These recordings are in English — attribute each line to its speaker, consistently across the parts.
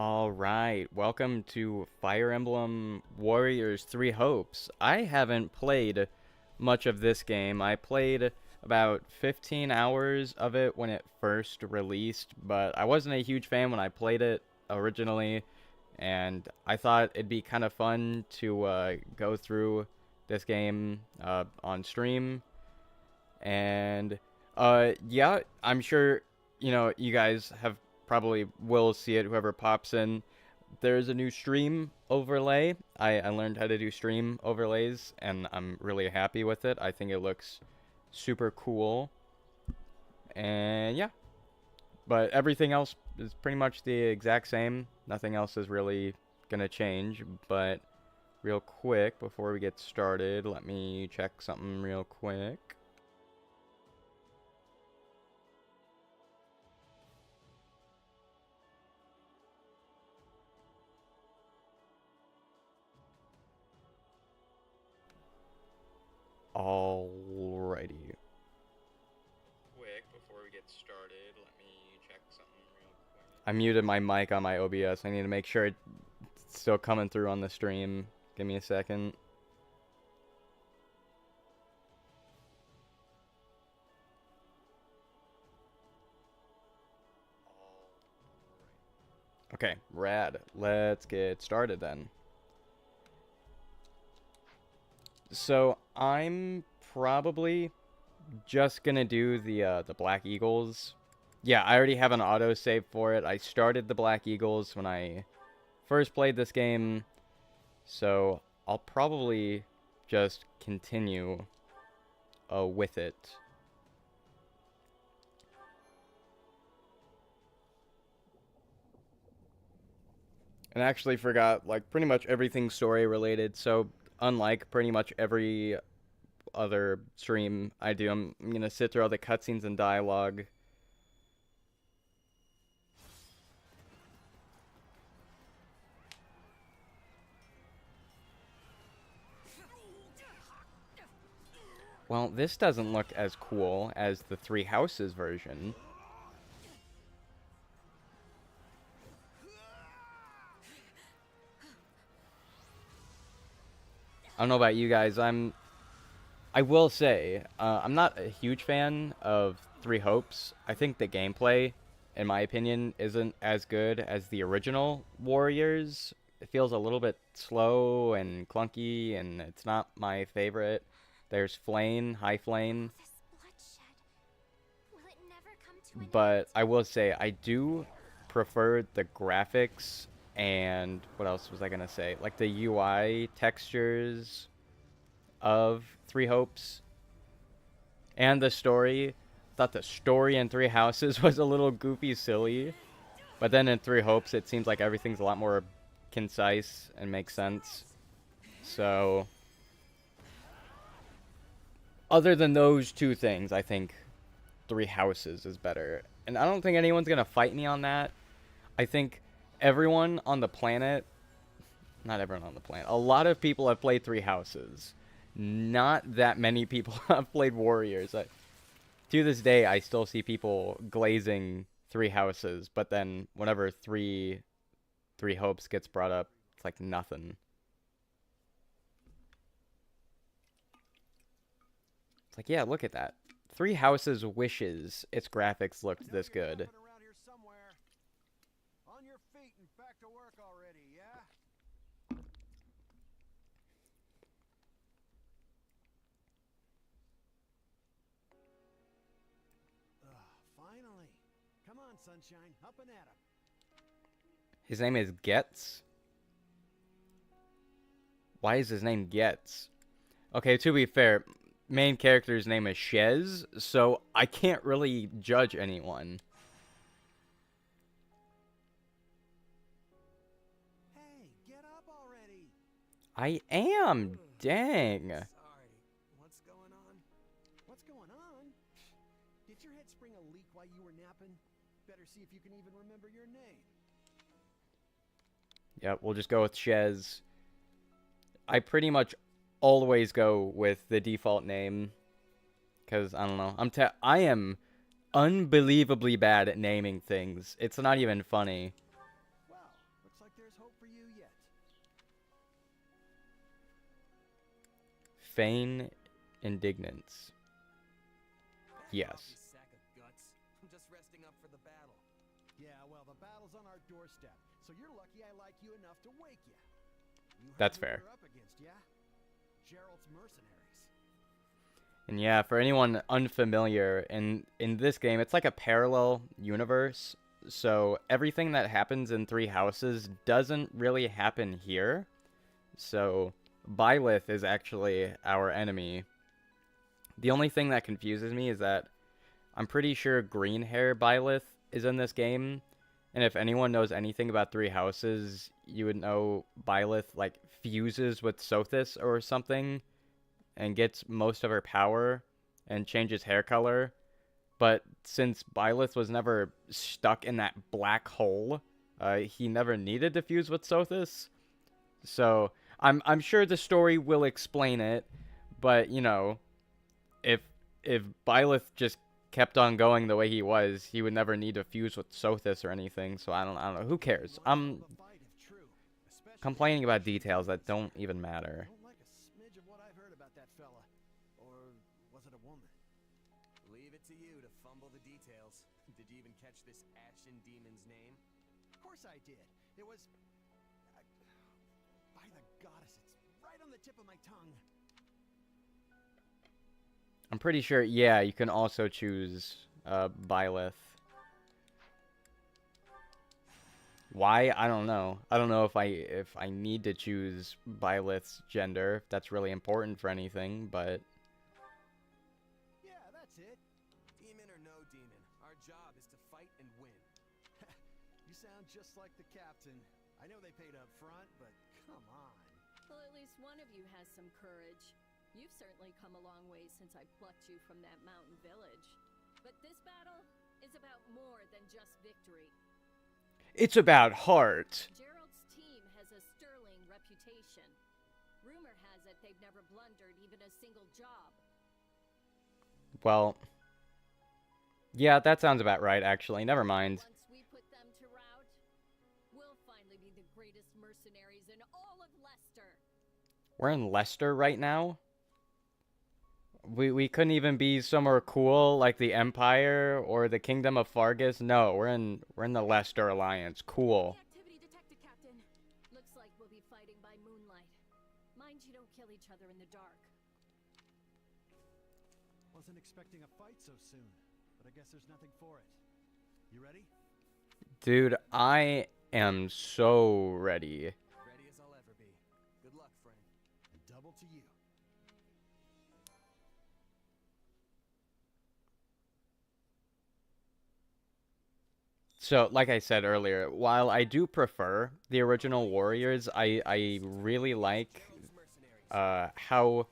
Speaker 1: Alright, welcome to Fire Emblem Warriors 3 Hopes. I haven't played much of this game. I played about 15 hours of it when it first released, but I wasn't a huge fan when I played it originally, and I thought it'd be kind of fun to go through this game on stream. And yeah, I'm sure you guys have probably will see it, whoever pops in. There's a new stream overlay. I learned how to do stream overlays, and I'm really happy with it. I think it looks super cool. And yeah, but everything else is pretty much the exact same. Nothing else is really gonna change. But real quick, before we get started, let me check something real quick. Alrighty. Quick, before we get started, let me check something real quick. I muted my mic on my OBS. I need to make sure it's still coming through on the stream. Give me a second. Okay, rad. Let's get started then. So I'm probably just gonna do the Black Eagles. Yeah, I already have an auto save for it. I started the Black Eagles when I first played this game, so I'll probably just continue with it. And I actually forgot, like, pretty much everything story related, so unlike pretty much every other stream I do, I'm gonna sit through all the cutscenes and dialogue. Well, this doesn't look as cool as the Three Houses version. I don't know about you guys. I will say, I'm not a huge fan of Three Hopes. I think the gameplay, in my opinion, isn't as good as the original Warriors. It feels a little bit slow and clunky, and it's not my favorite. There's Flame, High Flame. But I will say, I do prefer the graphics and what else was I gonna say? Like the UI textures of Three Hopes and the story. Thought the story in Three Houses was a little goofy silly, but then in Three Hopes it seems like everything's a lot more concise and makes sense. So other than those two things, I think Three Houses is better. And I don't think anyone's gonna fight me on that. I think everyone on the planet, not everyone on the planet, a lot of people have played Three Houses. Not that many people have played Warriors. To this day, I still see people glazing Three Houses, but then whenever Three Hopes gets brought up, it's like nothing. It's like, yeah, look at that. Three Houses wishes its graphics looked this good.
Speaker 2: On your feet and back to work already, yeah? Finally. Come on, sunshine, up and at 'em.
Speaker 1: His name is Getz. Why is his name Getz? Okay, to be fair, main character's name is Shez, so I can't really judge anyone.
Speaker 2: Hey, get up already.
Speaker 1: I am. Dang.
Speaker 2: Sorry. What's going on? What's going on? Did your head spring a leak while you were napping? Better see if you can even remember your name.
Speaker 1: Yep, we'll just go with Shez. I pretty much always go with the default name. Because, I don't know. I am unbelievably bad at naming things. It's not even funny.
Speaker 2: Well,
Speaker 1: feign indignance. Yes.
Speaker 2: You sack of guts. I'm just resting up for the battle. Yeah, well, the battle's on our doorstep, so you're lucky I like you enough to wake you.
Speaker 1: That's fair.
Speaker 2: You're up against, yeah? Gerald's mercenaries.
Speaker 1: And yeah, for anyone unfamiliar, in this game, it's like a parallel universe. So everything that happens in Three Houses doesn't really happen here. So Byleth is actually our enemy. The only thing that confuses me is that I'm pretty sure green hair Byleth is in this game. And if anyone knows anything about Three Houses, you would know Byleth like fuses with Sothis or something and gets most of her power and changes hair color. But since Byleth was never stuck in that black hole, he never needed to fuse with Sothis. So I'm sure the story will explain it, but you know, if Byleth just kept on going the way he was, he would never need to fuse with Sothis or anything. So I don't know. Who cares? I'm complaining about details that don't even matter.
Speaker 2: Don't like a smidge of what I've heard about that fella. Or was it a woman? Leave it to you to fumble the details. Did you even catch this Ashen Demon's name? Of course I did. It was... by the goddess, it's right on the tip of my tongue.
Speaker 1: I'm pretty sure, yeah, you can also choose Byleth. Why? I don't know. I don't know if I need to choose Byleth's gender, if that's really important for anything, but...
Speaker 2: Yeah, that's it. Demon or no demon, our job is to fight and win. You sound just like the captain. I know they paid up front, but come on.
Speaker 3: Well, at least one of you has some courage. You've certainly come a long way since I plucked you from that mountain village. But this battle is about more than just victory.
Speaker 1: It's about heart.
Speaker 3: Gerald's team has a sterling reputation. Rumor has it they've never blundered even a single job.
Speaker 1: Well, yeah, that sounds about right, actually. Never mind.
Speaker 3: Once we put them to rout, we'll finally be the greatest mercenaries in all of Leicester.
Speaker 1: We're in Leicester right now? We couldn't even be somewhere cool like the Empire or the Kingdom of Fargus. No, we're in the Leicester Alliance. Cool.
Speaker 3: Activity detected, Captain. Looks like we'll be fighting by moonlight. Mind you don't kill each other in the dark.
Speaker 2: Wasn't expecting a fight so soon, but I guess there's nothing for it. You ready?
Speaker 1: Dude, I am so ready.
Speaker 2: Ready as I'll ever be. Good luck, friend. And double to you.
Speaker 1: So, like I said earlier, while I do prefer the original Warriors, I really like how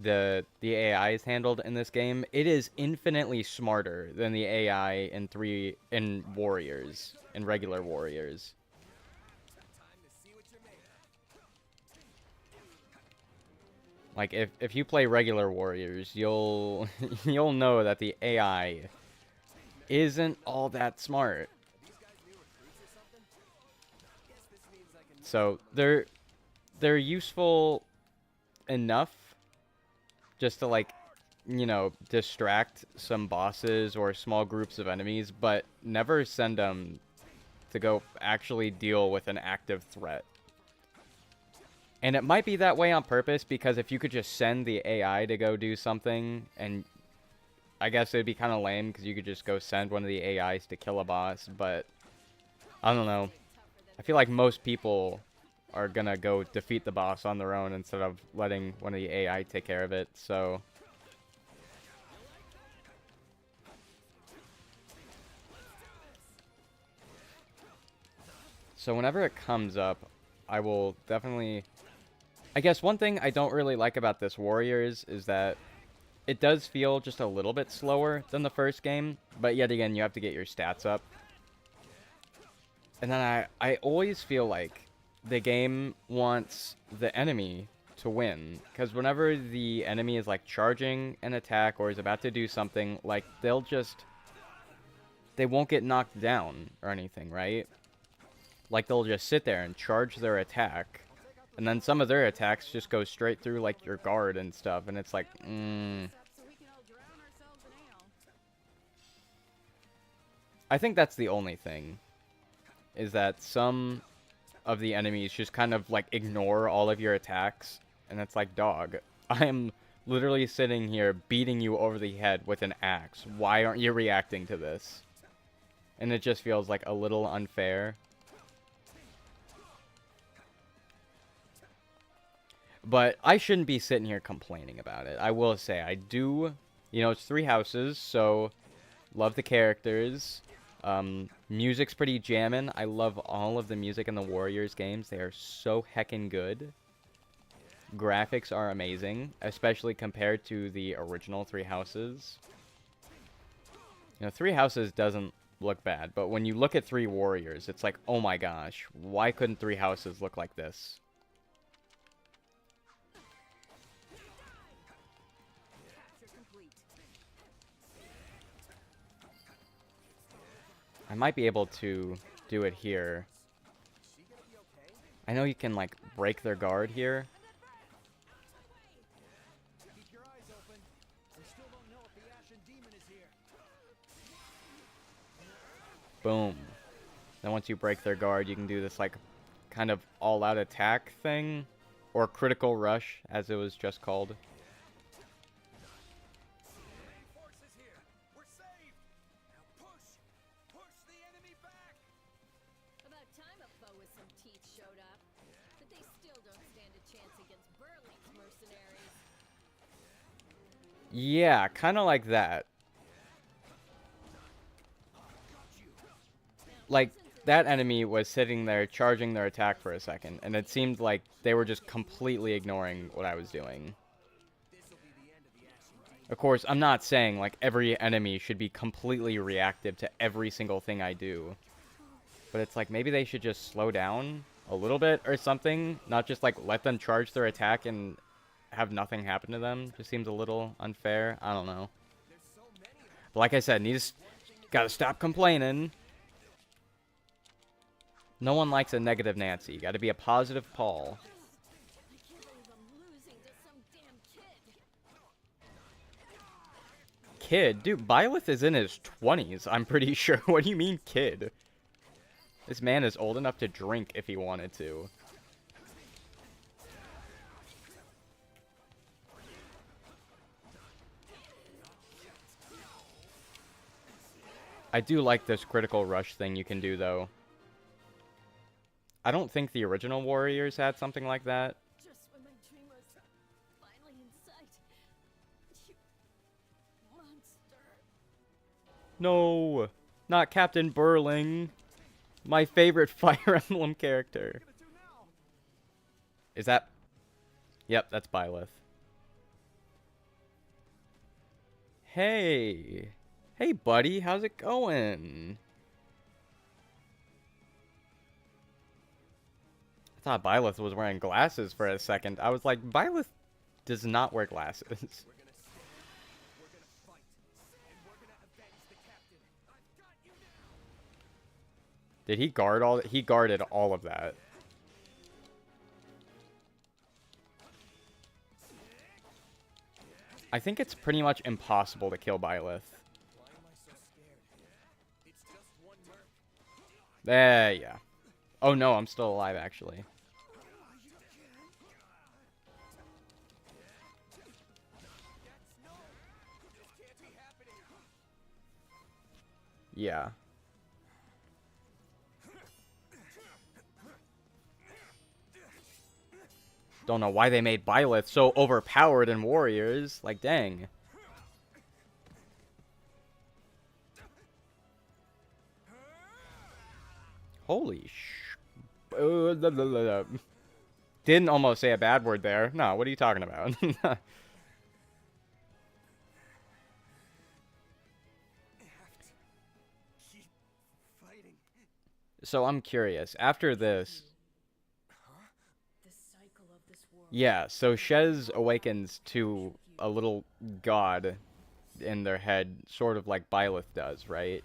Speaker 1: the AI is handled in this game. It is infinitely smarter than the AI in Warriors, in regular Warriors. Like if you play regular Warriors, you'll you'll know that the AI isn't all that smart. So they're useful enough just to, like, you know, distract some bosses or small groups of enemies, but never send them to go actually deal with an active threat. And it might be that way on purpose, because if you could just send the AI to go do something, and I guess it'd be kind of lame because you could just go send one of the AIs to kill a boss, but I don't know. I feel like most people are gonna go defeat the boss on their own instead of letting one of the AI take care of it, so... So whenever it comes up, I will definitely... I guess one thing I don't really like about this Warriors is that it does feel just a little bit slower than the first game, but yet again, you have to get your stats up. And then I always feel like the game wants the enemy to win, because whenever the enemy is like charging an attack or is about to do something, like they won't get knocked down or anything, right? Like they'll just sit there and charge their attack, And then some of their attacks just go straight through, like, your guard and stuff. And it's like, I think that's the only thing. Is that some of the enemies just kind of, like, ignore all of your attacks. And it's like, dog, I am literally sitting here beating you over the head with an axe. Why aren't you reacting to this? And it just feels like a little unfair. But I shouldn't be sitting here complaining about it. I will say, I do, you know, it's 3 houses, so love the characters. Music's pretty jammin'. I love all of the music in the Warriors games. They are so heckin' good. Graphics are amazing, especially compared to the original 3 houses. You know, 3 houses doesn't look bad, but when you look at 3 Warriors, it's like, oh my gosh, why couldn't 3 houses look like this? I might be able to do it here. I know you can, like, break their guard here.
Speaker 2: Keep your eyes open. We still don't know if the Ashen Demon is here.
Speaker 1: Boom. Then once you break their guard, you can do this, like, kind of all-out attack thing. Or critical rush, as it was just called.
Speaker 2: Forces here. We're saved. Now push. Push the enemy back.
Speaker 3: About time a foe with some teeth showed up. But they still don't stand a chance against Burling's mercenaries.
Speaker 1: Yeah, kind of like that. Like, that enemy was sitting there charging their attack for a second, and it seemed like they were just completely ignoring what I was doing. Of course, I'm not saying, like, every enemy should be completely reactive to every single thing I do. But it's like, maybe they should just slow down a little bit or something. Not just, like, let them charge their attack and have nothing happen to them. Just seems a little unfair. I don't know. But like I said, gotta stop complaining. No one likes a negative Nancy. You gotta be a positive Paul.
Speaker 3: I can't believe I'm losing to some damn kid.
Speaker 1: Kid? Dude, Byleth is in his 20s, I'm pretty sure. What do you mean, kid? This man is old enough to drink if he wanted to. I do like this critical rush thing you can do, though. I don't think the original Warriors had something like that.
Speaker 3: Just when my dream was finally in sight. You monster.
Speaker 1: No, not Captain Burling. My favorite Fire Emblem character. Is that... Yep, that's Byleth. Hey. Hey, buddy, how's it going? I thought Byleth was wearing glasses for a second. I was like, Byleth does not wear glasses.
Speaker 2: We're gonna fight. And we're gonna avenge the captain. I've got you now.
Speaker 1: Did he guard all... He guarded all of that. I think it's pretty much impossible to kill Byleth.
Speaker 2: Why am I so scared? It's just one merc.
Speaker 1: Yeah. Oh no, I'm still alive, actually. Yeah. Don't know why they made Byleth so overpowered in Warriors. Like, dang. Holy sh... Didn't almost say a bad word there. No, what are you talking about?
Speaker 2: Keep fighting.
Speaker 1: So I'm curious. After this...
Speaker 3: The cycle of this world.
Speaker 1: Yeah, so Shez awakens to a little god in their head, sort of like Byleth does, right?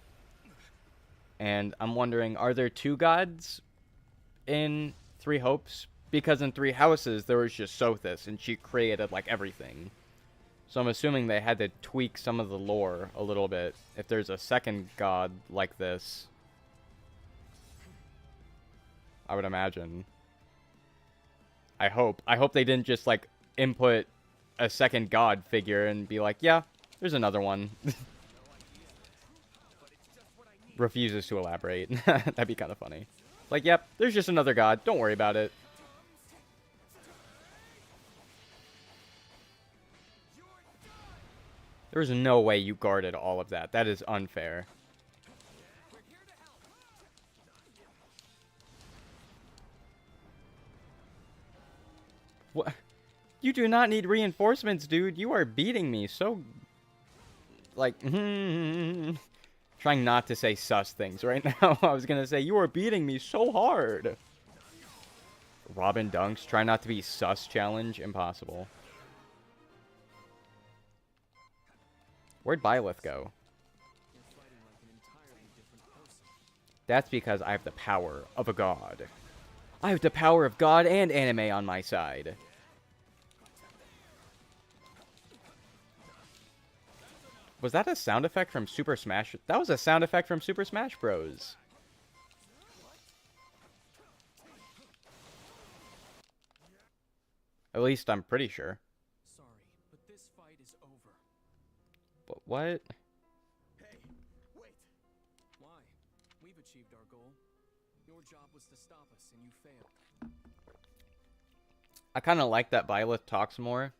Speaker 1: And I'm wondering, are there 2 gods in 3 Hopes? because in Three Houses there was just Sothis, and she created like everything. So I'm assuming they had to tweak some of the lore a little bit if there's a second god like this. I would imagine. I hope they didn't just like input a second god figure and be like, yeah, there's another one. Refuses to elaborate. That'd be kind of funny. Like, yep, there's just another god. Don't worry about it. There's no way you guarded all of that. That is unfair. What? You do not need reinforcements, dude. You are beating me so... Like, trying not to say sus things right now. I was gonna say, you are beating me so hard. Robin dunks. Try not to be sus challenge. Impossible. Where'd Byleth go? That's because I have the power of a god. I have the power of God and anime on my side. Was that a sound effect from Super Smash? That was a sound effect from Super Smash Bros. At least I'm pretty sure.
Speaker 2: Sorry, but this fight is over.
Speaker 1: But what?
Speaker 2: Hey, wait. Why? We've achieved our goal. Your job was to stop us, and you failed.
Speaker 1: I kind of like that Byleth talks more.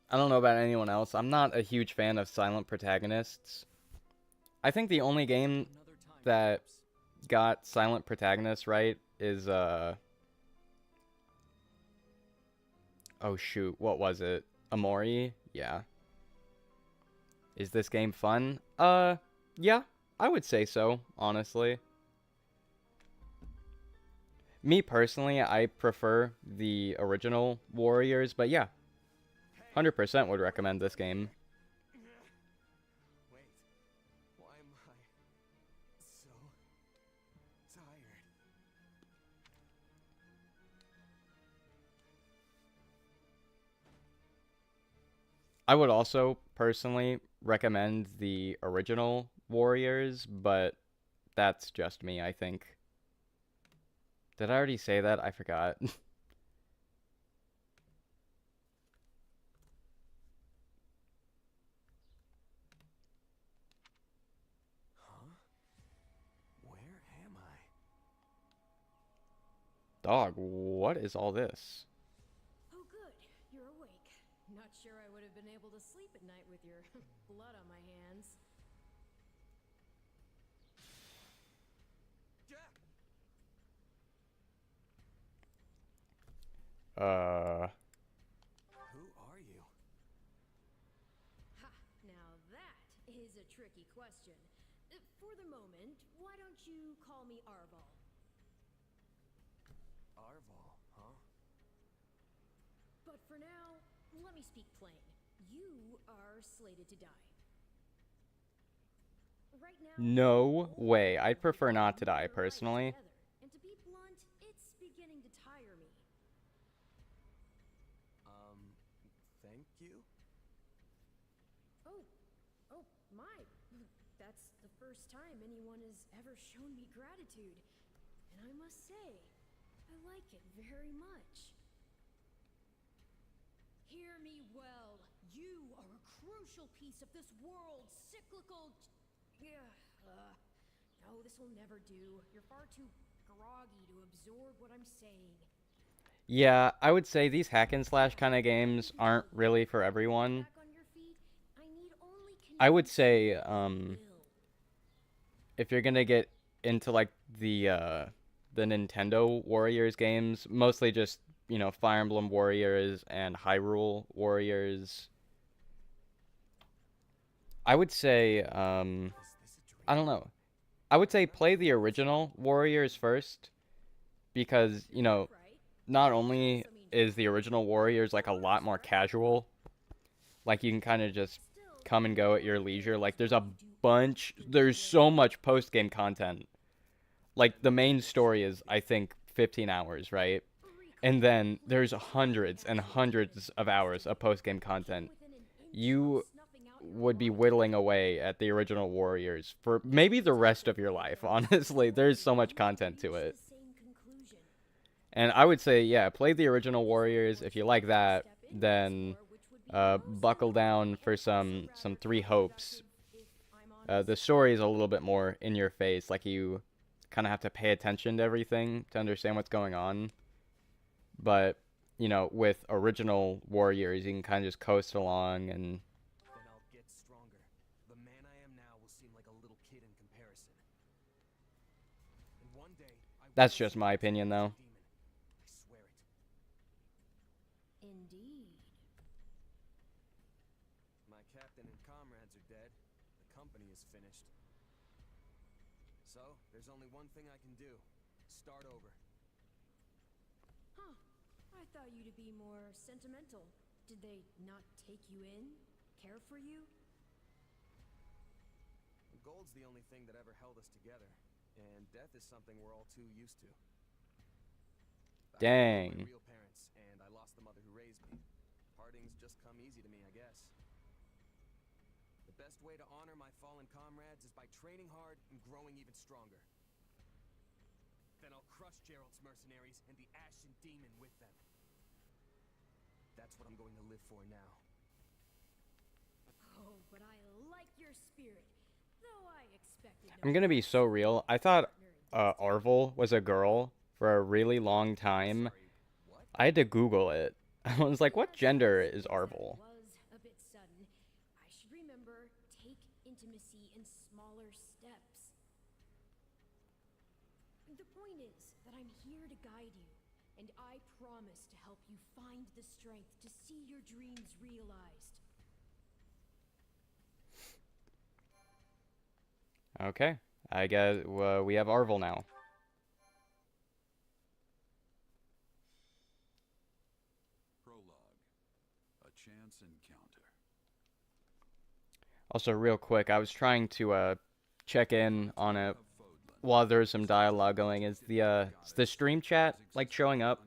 Speaker 1: I don't know about anyone else. I'm not a huge fan of silent protagonists. I think the only game that got silent protagonists right is, oh shoot, what was it? Amori? Yeah. Is this game fun? Yeah, I would say so, honestly. Me personally, I prefer the original Warriors, but yeah. 100% would recommend this game.
Speaker 2: Wait. Why am I so tired?
Speaker 1: I would also personally recommend the original Warriors, but that's just me, I think. Did I already say that? I forgot.
Speaker 2: Huh? Where am I?
Speaker 1: Dog, what is all this?
Speaker 3: Oh, good. You're awake. Not sure I would have been able to sleep at night with your blood on my hands.
Speaker 2: Who are you?
Speaker 3: Ha! Now that is a tricky question. For the moment, why don't you call me Arval?
Speaker 2: Arval, huh?
Speaker 3: But for now, let me speak plain. You are slated to die. Right now,
Speaker 1: No way. I'd prefer not to die,
Speaker 3: we're alive
Speaker 1: personally.
Speaker 3: together. And to be blunt, it's beginning to tire me.
Speaker 2: Thank you?
Speaker 3: Oh my. That's the first time anyone has ever shown me gratitude. And I must say, I like it very much. Hear me well. You are a crucial piece of this world's cyclical... No, this will never do. You're far too groggy to absorb what I'm saying.
Speaker 1: Yeah, I would say these hack and slash kind of games aren't really for everyone.
Speaker 3: Back on your feet, I need only
Speaker 1: I would say,
Speaker 3: will.
Speaker 1: if you're gonna get into like the Nintendo Warriors games, mostly just, you know, Fire Emblem Warriors and Hyrule Warriors. I would say, I don't know. I would say play the original Warriors first, because, you know, not only is the original Warriors like a lot more casual, like you can kind of just come and go at your leisure. Like there's so much post-game content. like the main story is I think 15 hours, right? And then there's hundreds and hundreds of hours of post-game content. You would be whittling away at the original Warriors for maybe the rest of your life, honestly. There's so much content to it. And I would say, yeah, play the original Warriors. If you like that, then buckle down for some Three Hopes. The story is a little bit more in your face, like you kind of have to pay attention to everything to understand what's going on. But, you know, with original Warriors, you can kind of just coast along and...
Speaker 2: Then I'll get stronger. The man I am now will seem like a little kid in comparison. And one day,
Speaker 1: That's just my opinion, though.
Speaker 2: I swear it.
Speaker 3: Indeed.
Speaker 2: My captain and comrades are dead. The company is finished. So, there's only one thing I can do. Start over.
Speaker 4: Huh. I thought you to be more sentimental. Did they not take you in? Care for you?
Speaker 2: Gold's the only thing that ever held us together. And death is something we're all too used to.
Speaker 1: Dang.
Speaker 2: I lost my real parents, and I lost the mother who raised me. Partings just come easy to me, I guess. The best way to honor my fallen comrades is by training hard and growing even stronger. Then I'll crush Gerald's mercenaries and the Ashen Demon with them. That's what I'm going to live for now.
Speaker 4: Oh, but I like your spirit. Though I expected no
Speaker 1: I'm gonna be so real. I thought
Speaker 4: partner in
Speaker 1: Arvel was a girl for a really long time. I had to Google it. I was like, what gender is Arvel?
Speaker 4: was a bit sudden. I should remember, take intimacy in smaller steps. The point is that I'm here to guide you, and I promise to help you find the strength to see your dreams realized.
Speaker 1: Okay. I guess we have Arvel now.
Speaker 5: Prologue. A chance encounter.
Speaker 1: Also, real quick, I was trying to check in on it while there's some dialogue going. Is the stream chat like showing up?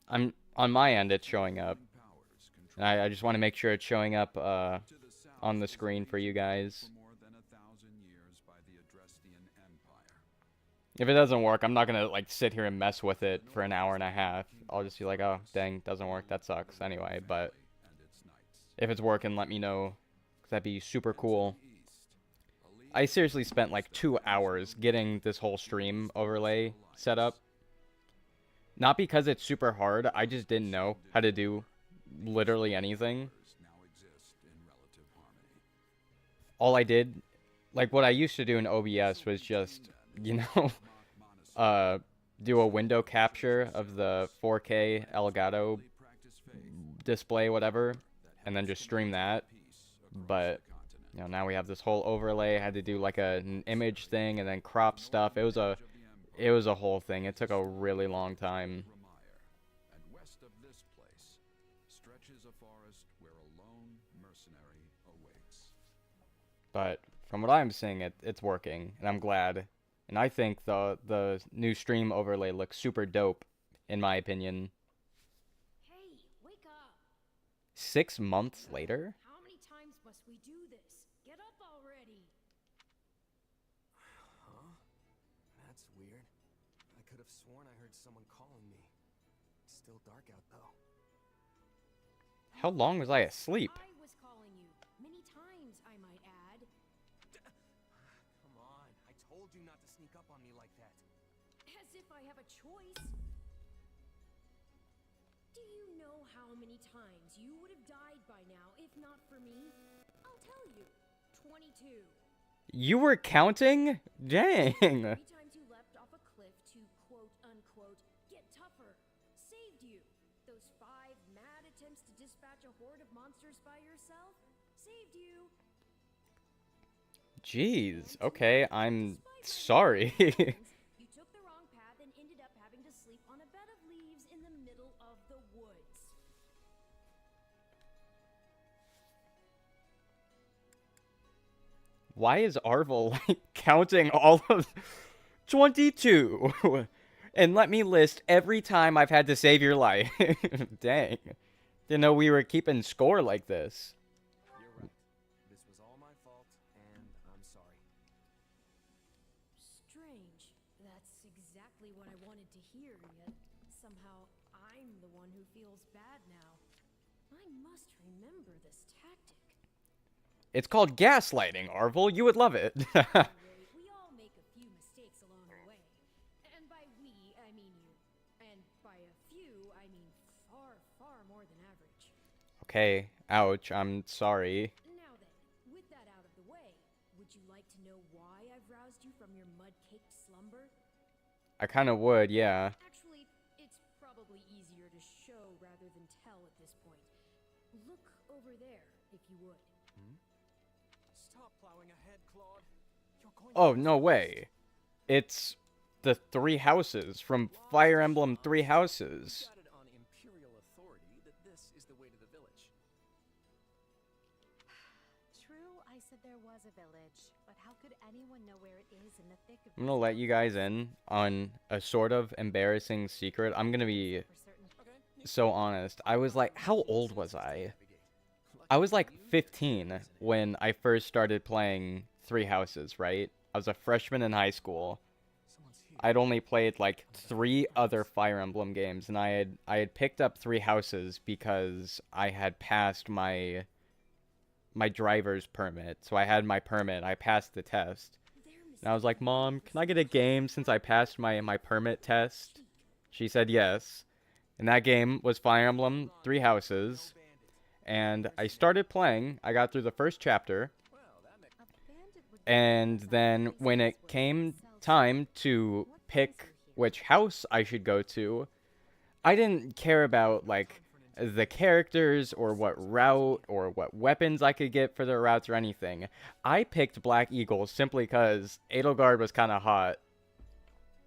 Speaker 1: I'm on my end. It's showing up. And I just want to make sure it's showing up on the screen for you guys. If it doesn't work, I'm not gonna like sit here and mess with it for an hour and a half. I'll just be like, oh, dang, doesn't work. That sucks. Anyway, but if it's working, let me know. 'Cause that'd be super cool. I seriously spent like 2 hours getting this whole stream overlay set up. Not because it's super hard, I just didn't know how to do literally anything. All I did, like what I used to do in OBS was just, you know, do a window capture of the 4K Elgato display, whatever, and then just stream that. But, you know, now we have this whole overlay. I had to do like an image thing and then crop stuff. It was a whole thing. It took a really long time.
Speaker 5: And west of this place stretches a forest where a lone mercenary awaits.
Speaker 1: But from what I'm seeing, it's working, and I'm glad. And I think the new stream overlay looks super dope, in my opinion.
Speaker 4: Hey, wake up!
Speaker 1: 6 months later?
Speaker 4: How many times must we do this? Get up already!
Speaker 2: Huh? That's weird. I could have sworn I heard someone calling me. It's still dark out, though.
Speaker 1: How long was I asleep?
Speaker 4: I was calling you. Many times, I might add.
Speaker 2: Come on. I told you not to sneak up on me like that.
Speaker 4: As if I have a choice. Do you know how many times you would have died by now if not for me? I'll tell you. 22.
Speaker 1: You were counting? Dang.
Speaker 4: 3 times you leapt off a cliff to quote-unquote get tougher. Saved you. Those 5 mad attempts to dispatch a horde of monsters by yourself. Saved you.
Speaker 1: Jeez. Okay, I'm sorry.
Speaker 4: You took the wrong path and ended up having to sleep on a bed of leaves in the middle of the woods.
Speaker 1: Why is Arvel like counting all of 22. And let me list every time I've had to save your life. Dang. Didn't know we were keeping score like this.
Speaker 2: You're right. This was all my fault, and I'm sorry.
Speaker 4: Strange. That's exactly what I wanted to hear, yet somehow I'm the one who feels bad now. I must remember this tactic.
Speaker 1: It's called gaslighting, Arvel. You would love it.
Speaker 4: Anyway, we all make a few mistakes along the way. And by we, I mean you. And by a few, I mean far, far more than average.
Speaker 1: Okay. Ouch. I'm sorry.
Speaker 4: Now then, with that out of the way, would you like to know why I've roused you from your mud-caked slumber?
Speaker 1: I kind of would, yeah.
Speaker 4: Actually, it's probably easier to show rather than tell at this point. Look over there, if you would.
Speaker 2: Stop plowing ahead, Claude. You're going
Speaker 1: Oh,
Speaker 2: to
Speaker 1: no way. It's the 3 houses from Fire Emblem 3 Houses.
Speaker 2: got it on imperial authority that this is the way to the village.
Speaker 6: True, I said there was a village, but how could anyone know where it is in the thick of
Speaker 1: I'm gonna let you guys in on a sort of embarrassing secret. I'm gonna be
Speaker 6: for certain?
Speaker 1: so honest. I was like, how old was I? I was like 15 when I first started playing 3 Houses, right? I was a freshman in high school. I'd only played like 3 other Fire Emblem games, and I had picked up 3 Houses because I had passed my driver's permit. So I had my permit. I passed the test. And I was like, "Mom, can I get a game since I passed my permit test?" She said yes. And that game was Fire Emblem 3 Houses. And I started playing. I got through the first chapter. And then when it came time to pick which house I should go to, I didn't care about like the characters or what route or what weapons I could get for their routes or anything. I picked Black Eagle simply because Edelgard was kind of hot.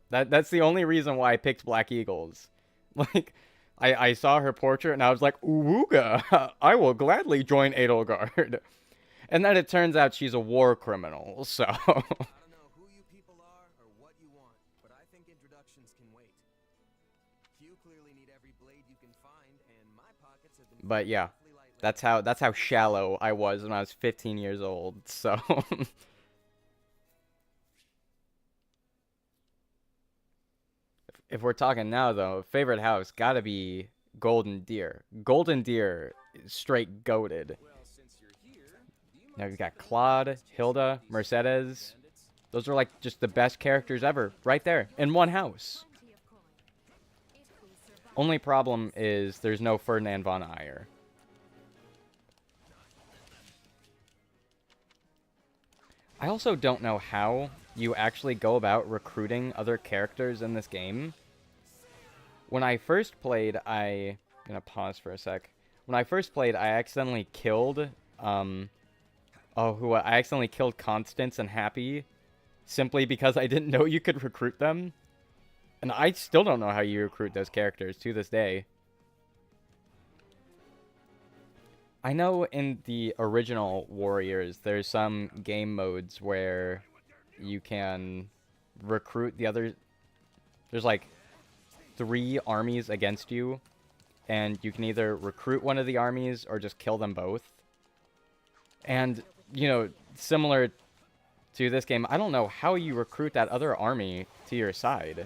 Speaker 1: That's the only reason why I picked Black Eagles. Like, I saw her portrait and I was like, "Ooga, I will gladly join Edelgard." And then it turns out she's a war criminal, so...
Speaker 2: I don't know who you people are or what you want, but I think introductions can wait. You clearly need every blade you can find, and my pockets have been
Speaker 1: But yeah,
Speaker 2: awfully light
Speaker 1: that's how shallow I was when I was 15 years old, so... If we're talking now, though, favorite house gotta be Golden Deer. Golden Deer is straight goated.
Speaker 2: Well, since you're here, do you
Speaker 1: Now
Speaker 2: mind
Speaker 1: you got
Speaker 2: stepping
Speaker 1: Claude,
Speaker 2: outside these
Speaker 1: Hilda,
Speaker 2: zombies?
Speaker 1: Mercedes.
Speaker 2: Bandits?
Speaker 1: Those are like just the best characters ever, right there, in one house.
Speaker 4: Plenty of coin. It will survive.
Speaker 1: Only problem is there's no Ferdinand von Ayer. I also don't know how you actually go about recruiting other characters in this game. When I first played, I'm gonna pause for a sec. When I first played, I accidentally killed, I accidentally killed Constance and Happy simply because I didn't know you could recruit them. And I still don't know how you recruit those characters to this day. I know in the original Warriors, there's some game modes where you can recruit the other... There's like 3 armies against you, and you can either recruit one of the armies or just kill them both. And, you know, similar to this game, I don't know how you recruit that other army to your side.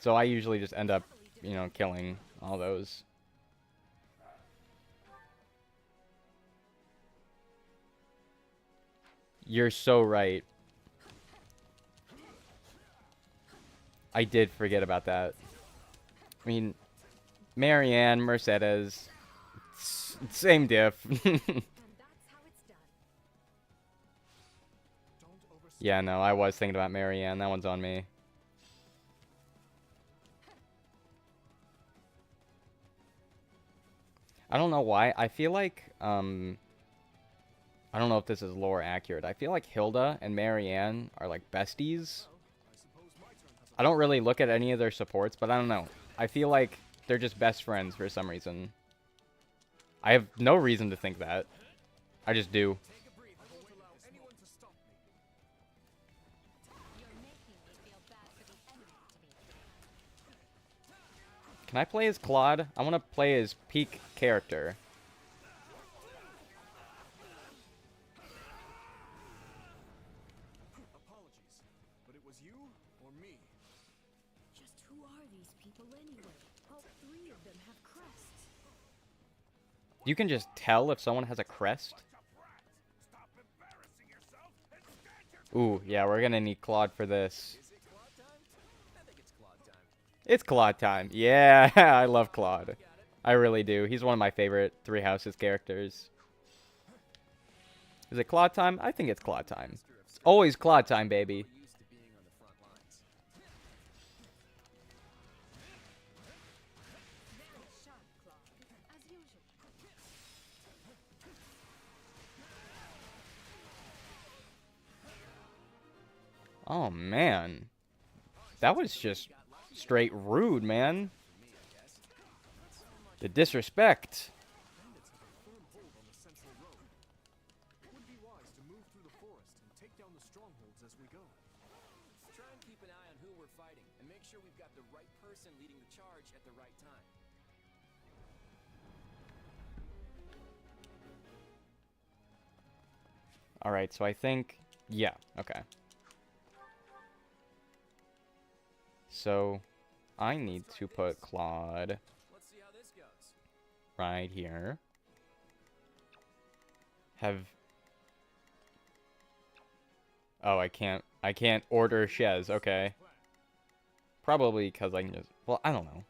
Speaker 1: So I usually just end up, you know, killing all those. You're so right. I did forget about that. I mean, Marianne, Mercedes, same diff.
Speaker 4: And that's how it's done.
Speaker 1: Yeah, no, I was thinking about Marianne. That one's on me. I don't know why. I feel like, I don't know if this is lore accurate. I feel like Hilda and Marianne are like besties. I don't really look at any of their supports, but I don't know. I feel like they're just best friends for some reason. I have no reason to think that. I just do.
Speaker 3: You're making me feel bad
Speaker 1: Can I play as Claude? I want to play as peak character.
Speaker 2: Apologies, but it was you or me.
Speaker 4: Just who are these people anyway? All three of them have crests.
Speaker 1: You can just tell if someone has a crest. Ooh, yeah, we're gonna need Claude for this.
Speaker 2: Is it Claude time? I think it's Claude time.
Speaker 1: It's Claude time. Yeah, I love Claude. I really do. He's one of my favorite Three Houses characters. Is it Claude time? I think it's Claude time. It's always Claude time, baby.
Speaker 2: We're used to being on the front lines.
Speaker 6: Very sharp, Claude, as usual.
Speaker 1: Oh, man. That was just straight rude, man. The disrespect.
Speaker 2: Bandits have a firm hold on the central road. It would be wise to move through the forest and take down the strongholds as we go.
Speaker 7: Let's try and keep an eye on who we're fighting and make sure we've got the right person leading the charge at the right time.
Speaker 1: Alright, so I think... Yeah, okay. So, I need to put Claude
Speaker 7: Let's see how this goes.
Speaker 1: right here. Have... Oh, I can't order Shez, okay. Probably because I can just... Well, I don't know.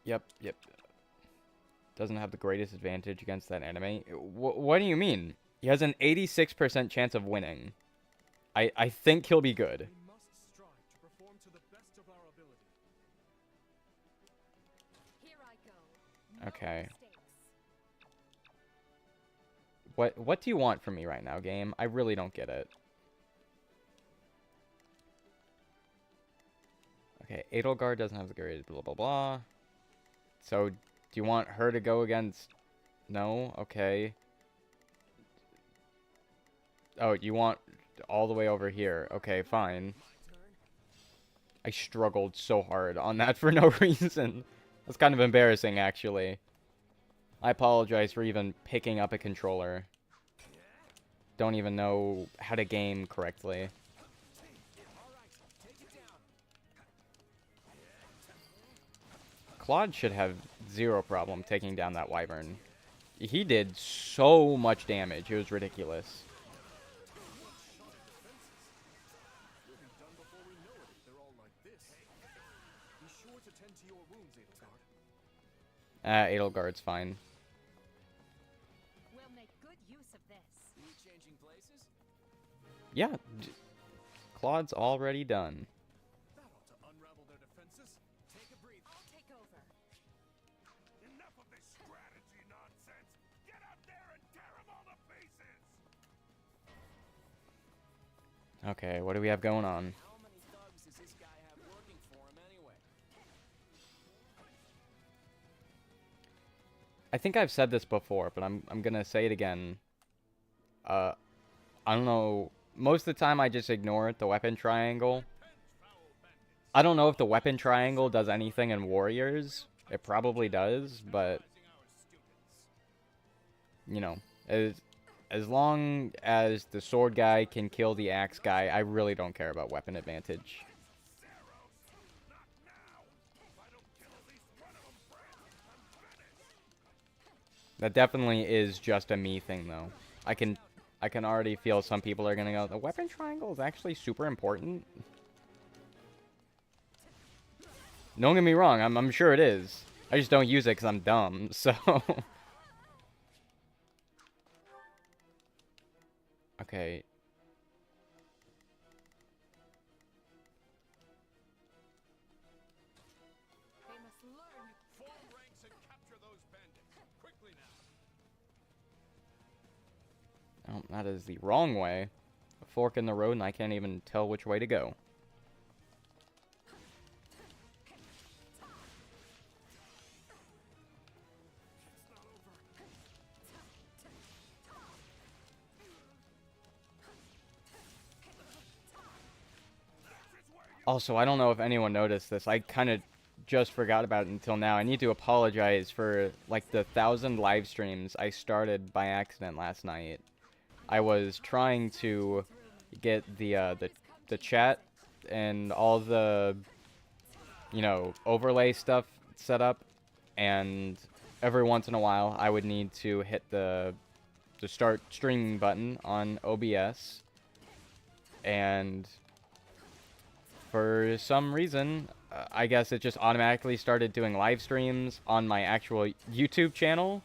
Speaker 1: Yep. Doesn't have the greatest advantage against that enemy. What do you mean? He has an 86% chance of winning. I think he'll be good.
Speaker 2: We must strive to perform to the best of our ability.
Speaker 6: Here I go. No
Speaker 1: Okay.
Speaker 6: mistakes.
Speaker 1: What do you want from me right now, game? I really don't get it. Okay, Edelgard doesn't have the greatest blah blah blah. So, do you want her to go against... No? Okay. Oh, you want all the way over here. Okay, fine. I struggled so hard on that for no reason. That's kind of embarrassing, actually. I apologize for even picking up a controller. Don't even know how to game correctly. Claude should have zero problem taking down that wyvern. He did so much damage. It was ridiculous.
Speaker 2: We'll be done before we know it if they're all like this. Be sure to tend to your wounds, Edelgard.
Speaker 1: Edelgard's fine.
Speaker 6: We'll make good use of this.
Speaker 7: We changing places?
Speaker 1: Yeah, Claude's already done.
Speaker 2: That ought to unravel their defenses. Take a breather.
Speaker 6: I'll take over.
Speaker 2: Enough of this strategy nonsense. Get out there and tear them all to pieces.
Speaker 1: Okay, what do we have going on?
Speaker 7: How many thugs does this guy have working for him anyway?
Speaker 1: I think I've said this before, but I'm gonna say it again. I don't know. Most of the time, I just ignore the weapon triangle. I don't know if the weapon triangle does anything in Warriors. It probably does, but you know, as long as the sword guy can kill the axe guy, I really don't care about weapon advantage. That definitely is just a me thing, though. I can already feel some people are gonna go, the weapon triangle is actually super important. Don't get me wrong, I'm sure it is. I just don't use it because I'm dumb, so... Okay.
Speaker 6: They must learn.
Speaker 5: Form ranks and capture those bandits. Quickly now.
Speaker 1: Oh, that is the wrong way. A fork in the road and I can't even tell which way to go. Also, I don't know if anyone noticed this. I kind of just forgot about it until now. I need to apologize for like the 1,000 live streams I started by accident last night. I was trying to get the chat and all the, you know, overlay stuff set up, and every once in a while I would need to hit the start streaming button on OBS, and for some reason, I guess it just automatically started doing live streams on my actual YouTube channel.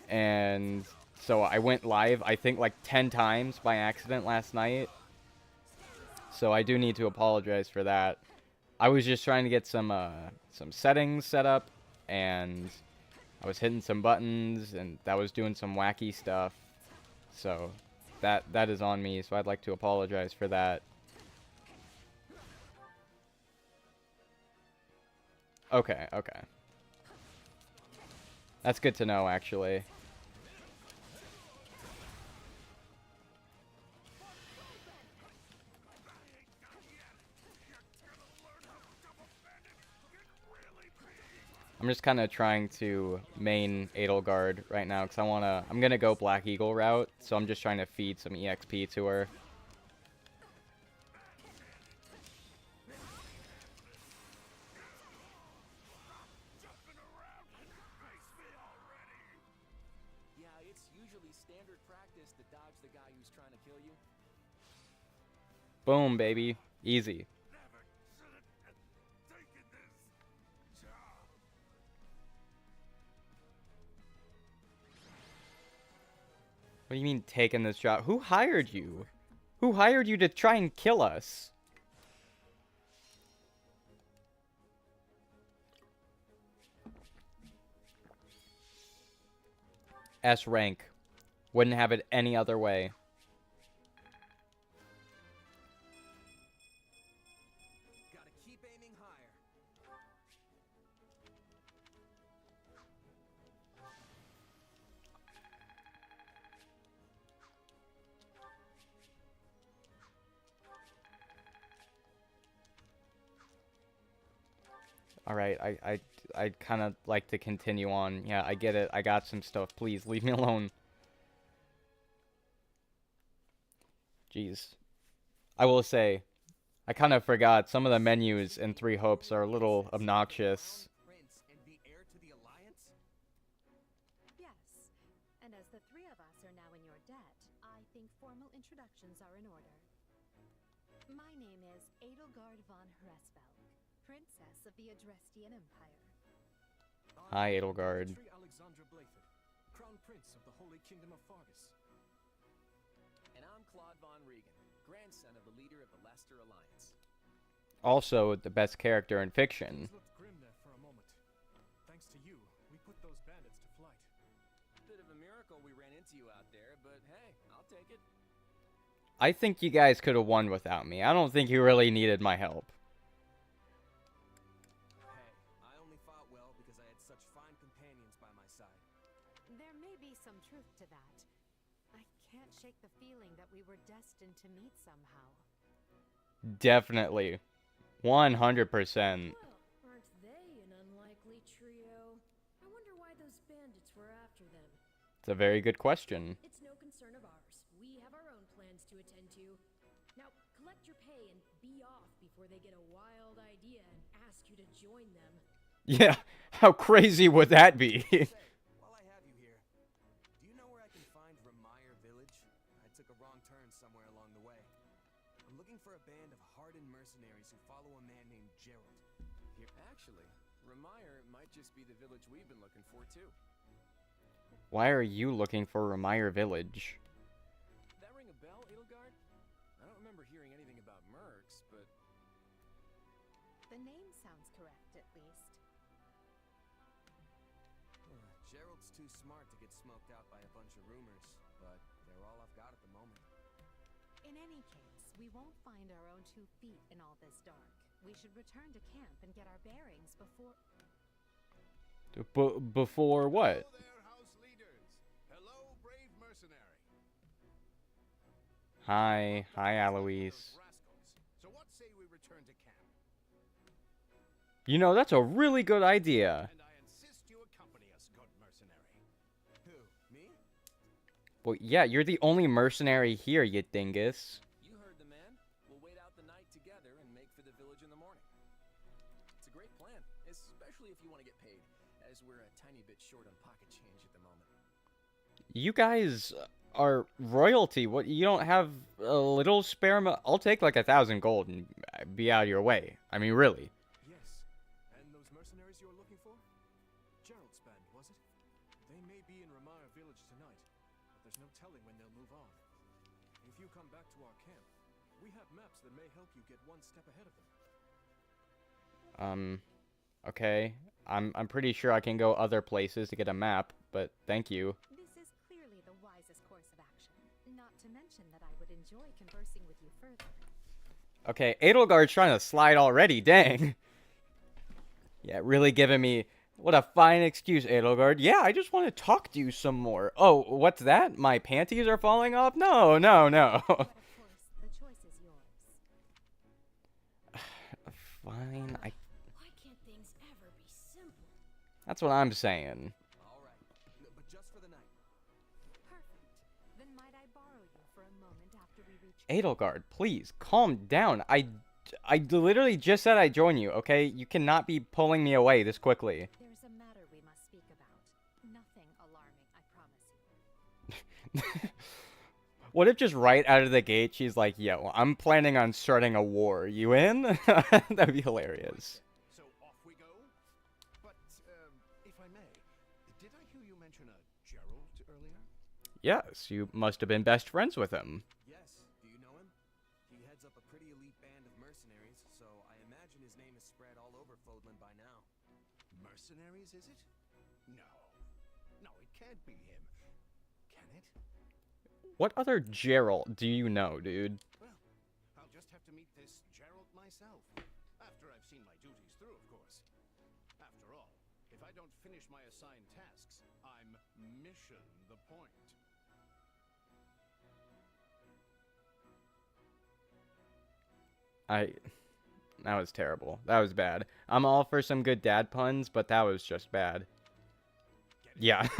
Speaker 1: And so I went live, I think, like 10 times by accident last night. So I do need to apologize for that. I was just trying to get some settings set up, and I was hitting some buttons, and that was doing some wacky stuff. So that is on me, so I'd like to apologize for that. Okay, okay. That's good to know, actually. I'm just kind of trying to main Edelgard right now, because I'm going to go Black Eagle route, so I'm just trying to feed some EXP to her.
Speaker 7: Yeah, it's usually standard practice to dodge the guy who's trying to kill you.
Speaker 1: Boom, baby. Easy. What do you mean taking this job? Who hired you? Who hired you to try and kill us? S rank. Wouldn't have it any other way.
Speaker 2: Gotta keep aiming higher.
Speaker 1: Alright, I'd kind of like to continue on. Yeah, I get it. I got some stuff. Please, leave me alone. Jeez. I will say, I kind of forgot some of the menus in Three Hopes are a little obnoxious.
Speaker 2: Prince and the heir to the Alliance?
Speaker 6: Yes. And as the three of us are now in your debt, I think formal introductions are in order. My name is Edelgard von Hresvelg, Princess of the Adrestian Empire.
Speaker 1: Hi, Edelgard.
Speaker 7: Alexandra Blather, Crown Prince of the Holy Kingdom of Fargus. And I'm Claude von Regan, grandson of the leader of the Leicester Alliance.
Speaker 1: Also, the best character in fiction.
Speaker 8: Things looked grim there for a moment. Thanks to you, we put those bandits to flight.
Speaker 7: Bit of a miracle we ran into you out there, but hey, I'll take it.
Speaker 1: I think you guys could have won without me. I don't think you really needed my help.
Speaker 2: Hey, I only fought well because I had such fine companions by my side.
Speaker 6: There may be some truth to that. I can't shake the feeling that we were destined to meet somehow.
Speaker 1: Definitely. 100%.
Speaker 4: Well, aren't they an unlikely trio? I wonder why those bandits were after them.
Speaker 1: It's a very good question.
Speaker 4: It's no concern of ours. We have our own plans to attend to. Now, collect your pay and be off before they get a wild idea and ask you to join them.
Speaker 1: Yeah, how crazy would that be?
Speaker 2: Say, while I have you here, do you know where I can find Remire Village? I took a wrong turn somewhere along the way. I'm looking for a band of hardened mercenaries who follow a man named Gerald.
Speaker 7: Actually, Remire might just be the village we've been looking for, too.
Speaker 1: Why are you looking for Remire Village?
Speaker 7: That ring a bell, Edelgard? I don't remember hearing anything about mercs, but...
Speaker 6: The name sounds correct, at least.
Speaker 2: Gerald's too smart to get smoked out by a bunch of rumors, but they're all I've got at the moment.
Speaker 6: In any case, we won't find our own 2 feet in all this dark. We should return to camp and get our bearings before...
Speaker 1: Before what?
Speaker 5: Hello there, house leaders. Hello, brave mercenary.
Speaker 1: Hi,
Speaker 2: Those
Speaker 1: Aloise.
Speaker 2: rascals. So what say we return to camp?
Speaker 1: You know, that's a really good idea.
Speaker 2: And I insist you accompany us, good mercenary. Who? Me?
Speaker 1: Well, yeah, you're the only mercenary here, you dingus.
Speaker 7: You heard the man. We'll wait out the night together and make for the village in the morning. It's a great plan, especially if you want to get paid, as we're a tiny bit short on pocket change at the moment.
Speaker 1: You guys are royalty. What, you don't have a little spare I'll take like 1,000 gold and be out of your way. I mean, really.
Speaker 8: Yes. And those mercenaries you're looking for? Gerald's band, was it? They may be in Ramire village tonight, but there's no telling when they'll move on. If you come back to our camp, we have maps that may help you get one step ahead of them.
Speaker 1: Okay. I'm pretty sure I can go other places to get a map, but thank you.
Speaker 6: This is clearly the wisest course of action. Not to mention that I would enjoy conversing with you further.
Speaker 1: Okay, Edelgard's trying to slide already, dang. Yeah, really giving me... What a fine excuse, Edelgard. Yeah, I just want to talk to you some more. Oh, what's that? My panties are falling off? No, no, no.
Speaker 6: But of course, the choice is yours.
Speaker 1: Fine,
Speaker 4: Why can't things ever be simple?
Speaker 1: That's what I'm saying.
Speaker 7: All right, but just for the night.
Speaker 6: Perfect. Then might I borrow you for a moment after we reach...
Speaker 1: Edelgard, please, calm down. I literally just said I'd join you, okay? You cannot be pulling me away this quickly.
Speaker 6: There's a matter we must speak about. Nothing alarming, I promise you.
Speaker 1: What if just right out of the gate she's like, yo, I'm planning on starting a war. You in? That'd be hilarious.
Speaker 2: So off we go? But, if I may, did I hear you mention a Gerald earlier?
Speaker 1: Yes, you must have been best friends with him.
Speaker 7: Yes, do you know him? He heads up a pretty elite band of mercenaries, so I imagine his name is spread all over Fodlan by now.
Speaker 2: Mercenaries, is it? No. No, it can't be him. Can it?
Speaker 1: What other Gerald do you know, dude?
Speaker 2: Well, I'll just have to meet this Gerald myself. After I've seen my duties through, of course. After all, if I don't finish my assigned tasks, I'm mission the point.
Speaker 1: That was terrible. That was bad. I'm all for some good dad puns, but that was just bad. Yeah.
Speaker 2: Mission?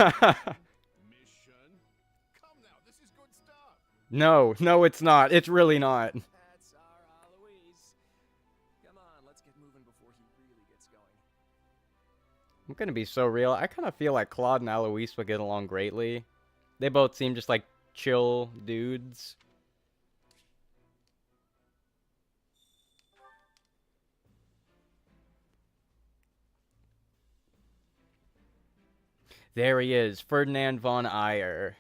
Speaker 2: Come now, this is good stuff.
Speaker 1: No, it's not. It's really not.
Speaker 7: That's our Aloise. Come on, let's get moving before he really gets going.
Speaker 1: I'm gonna be so real. I kind of feel like Claude and Aloise would get along greatly. They both seem just like chill dudes. There he is, Ferdinand von Ayer.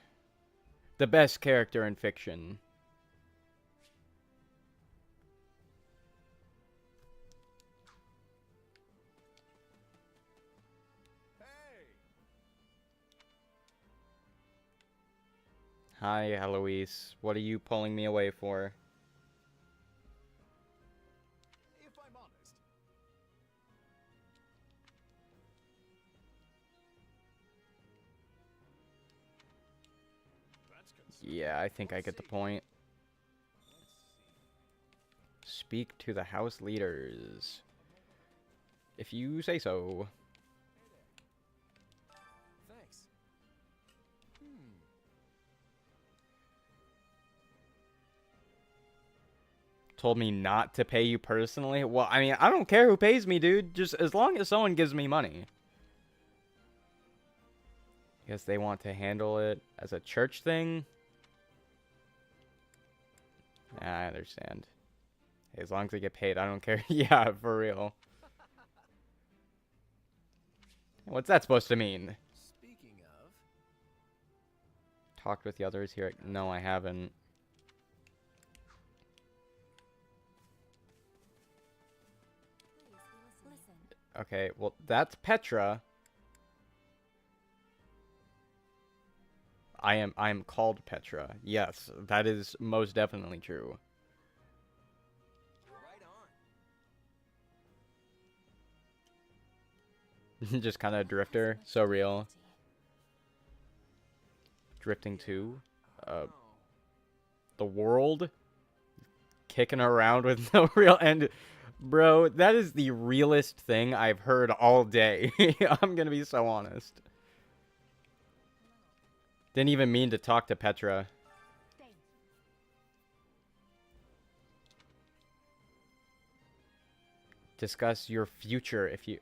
Speaker 1: The best character in fiction.
Speaker 2: Hey!
Speaker 1: Hi, Eloise. What are you pulling me away for?
Speaker 2: If I'm honest, that's considerable.
Speaker 1: Yeah, I think I get the point. Speak to the house leaders. If you say so.
Speaker 7: Thanks.
Speaker 1: Told me not to pay you personally? Well, I mean, I don't care who pays me, dude. Just as long as someone gives me money. Guess they want to handle it as a church thing? Nah, I understand. As long as I get paid, I don't care. Yeah, for real. What's that supposed to mean?
Speaker 7: Speaking of,
Speaker 1: Talked with the others here. No, I haven't.
Speaker 6: Listen,
Speaker 1: Okay, well, that's Petra. I am called Petra. Yes, that is most definitely true.
Speaker 7: right on.
Speaker 1: Just kind of drifter. So real. Drifting 2.
Speaker 7: Oh.
Speaker 1: the world, kicking around with no real end. Bro, that is the realest thing I've heard all day. I'm gonna be so honest. Didn't even mean to talk to Petra. Discuss your future if you...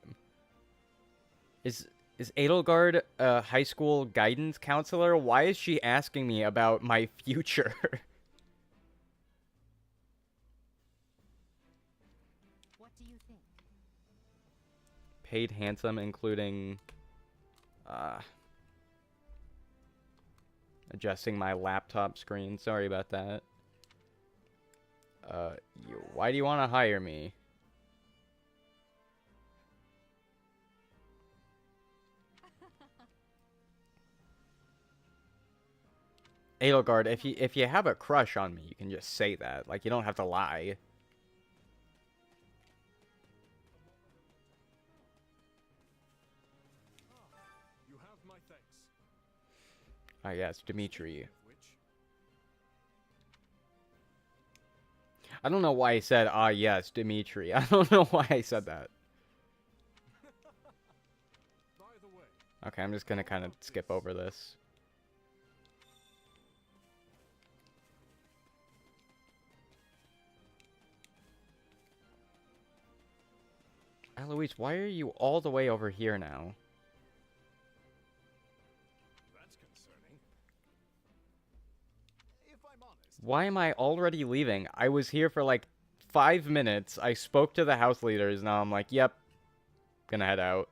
Speaker 1: Is Edelgard a high school guidance counselor? Why is she asking me about my future?
Speaker 6: What do you think?
Speaker 1: Paid handsome, including... adjusting my laptop screen. Sorry about that. Why do you want to hire me? Edelgard, if you have a crush on me, you can just say that. Like, you don't have to lie.
Speaker 8: You have my thanks.
Speaker 1: Ah, yes, Dimitri.
Speaker 8: Which
Speaker 1: I don't know why I said, ah, yes, Dimitri. I don't know why I said that.
Speaker 8: by the way,
Speaker 1: Okay, I'm just gonna kind of skip over this. Eloise, why are you all the way over here now?
Speaker 8: that's concerning. If I'm honest,
Speaker 1: Why am I already leaving? I was here for like 5 minutes. I spoke to the house leaders. Now I'm like, yep, gonna head out.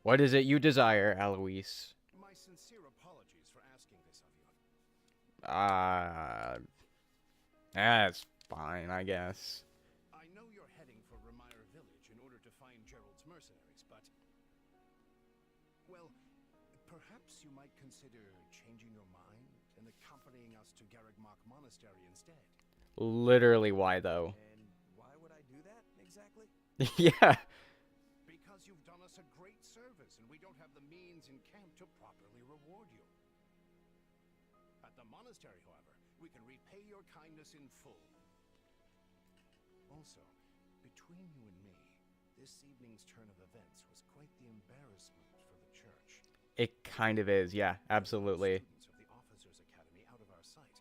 Speaker 1: What is it you desire, Eloise?
Speaker 2: My sincere apologies for asking this of you.
Speaker 1: That's fine, I guess.
Speaker 2: I know you're heading for Remire Village in order to find Gerald's mercenaries, but... Well, perhaps you might consider changing your mind and accompanying us to Garrigmach Monastery instead.
Speaker 1: Literally, why though?
Speaker 7: And why would I do that exactly?
Speaker 1: Yeah.
Speaker 2: Because you've done us a great service, and we don't have the means in camp to properly reward you. At the monastery, however, we can repay your kindness in full. Also, between you and me, this evening's turn of events was quite the embarrassment for the church.
Speaker 1: It kind of is, yeah, absolutely.
Speaker 2: Students of the Officers' Academy out of our sight,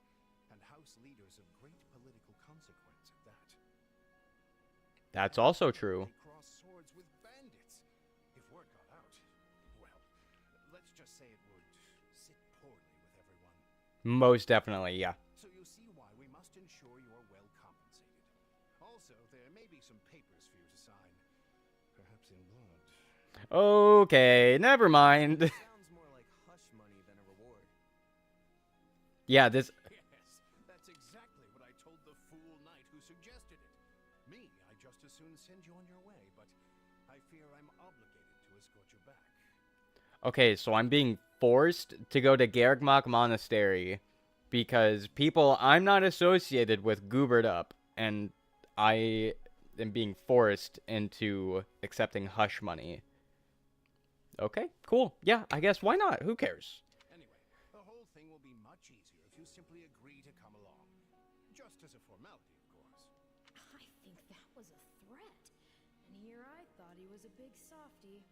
Speaker 2: and house leaders of great political consequence at that.
Speaker 1: That's also true.
Speaker 2: They cross swords with bandits. If word got out, well, let's just say it would sit poorly with everyone.
Speaker 1: Most definitely, yeah.
Speaker 2: So you see why we must ensure you are well compensated. Also, there may be some papers for you to sign, perhaps in blood.
Speaker 1: Okay, never mind.
Speaker 7: Sounds more like hush money than a reward.
Speaker 1: Yeah, this...
Speaker 2: Yes, that's exactly what I told the fool knight who suggested it. Me, I just as soon send you on your way, but I fear I'm obligated to escort you back.
Speaker 1: Okay, so I'm being forced to go to Garrigmach Monastery because people I'm not associated with goobered up, and I am being forced into accepting hush money. Okay, cool. Yeah, I guess why not? Who cares?
Speaker 2: Anyway, the whole thing will be much easier if you simply agree to come along. Just as a formality, of course.
Speaker 4: I think that was a threat. And here I thought he was a big softy.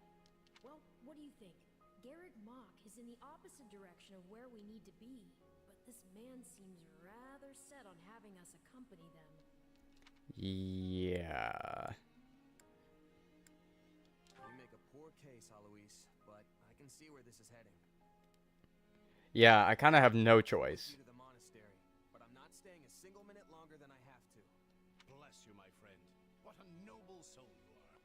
Speaker 4: Well, what do you think? Garrigmach is in the opposite direction of where we need to be, but this man seems rather set on having us accompany them.
Speaker 1: Yeah.
Speaker 7: You make a poor case, Alois, but I can see where this is heading.
Speaker 1: Yeah, I kind of have no choice.
Speaker 7: You to the monastery, but I'm not staying a single minute longer than I have to.
Speaker 2: Bless you, my friend. What a noble soul you are.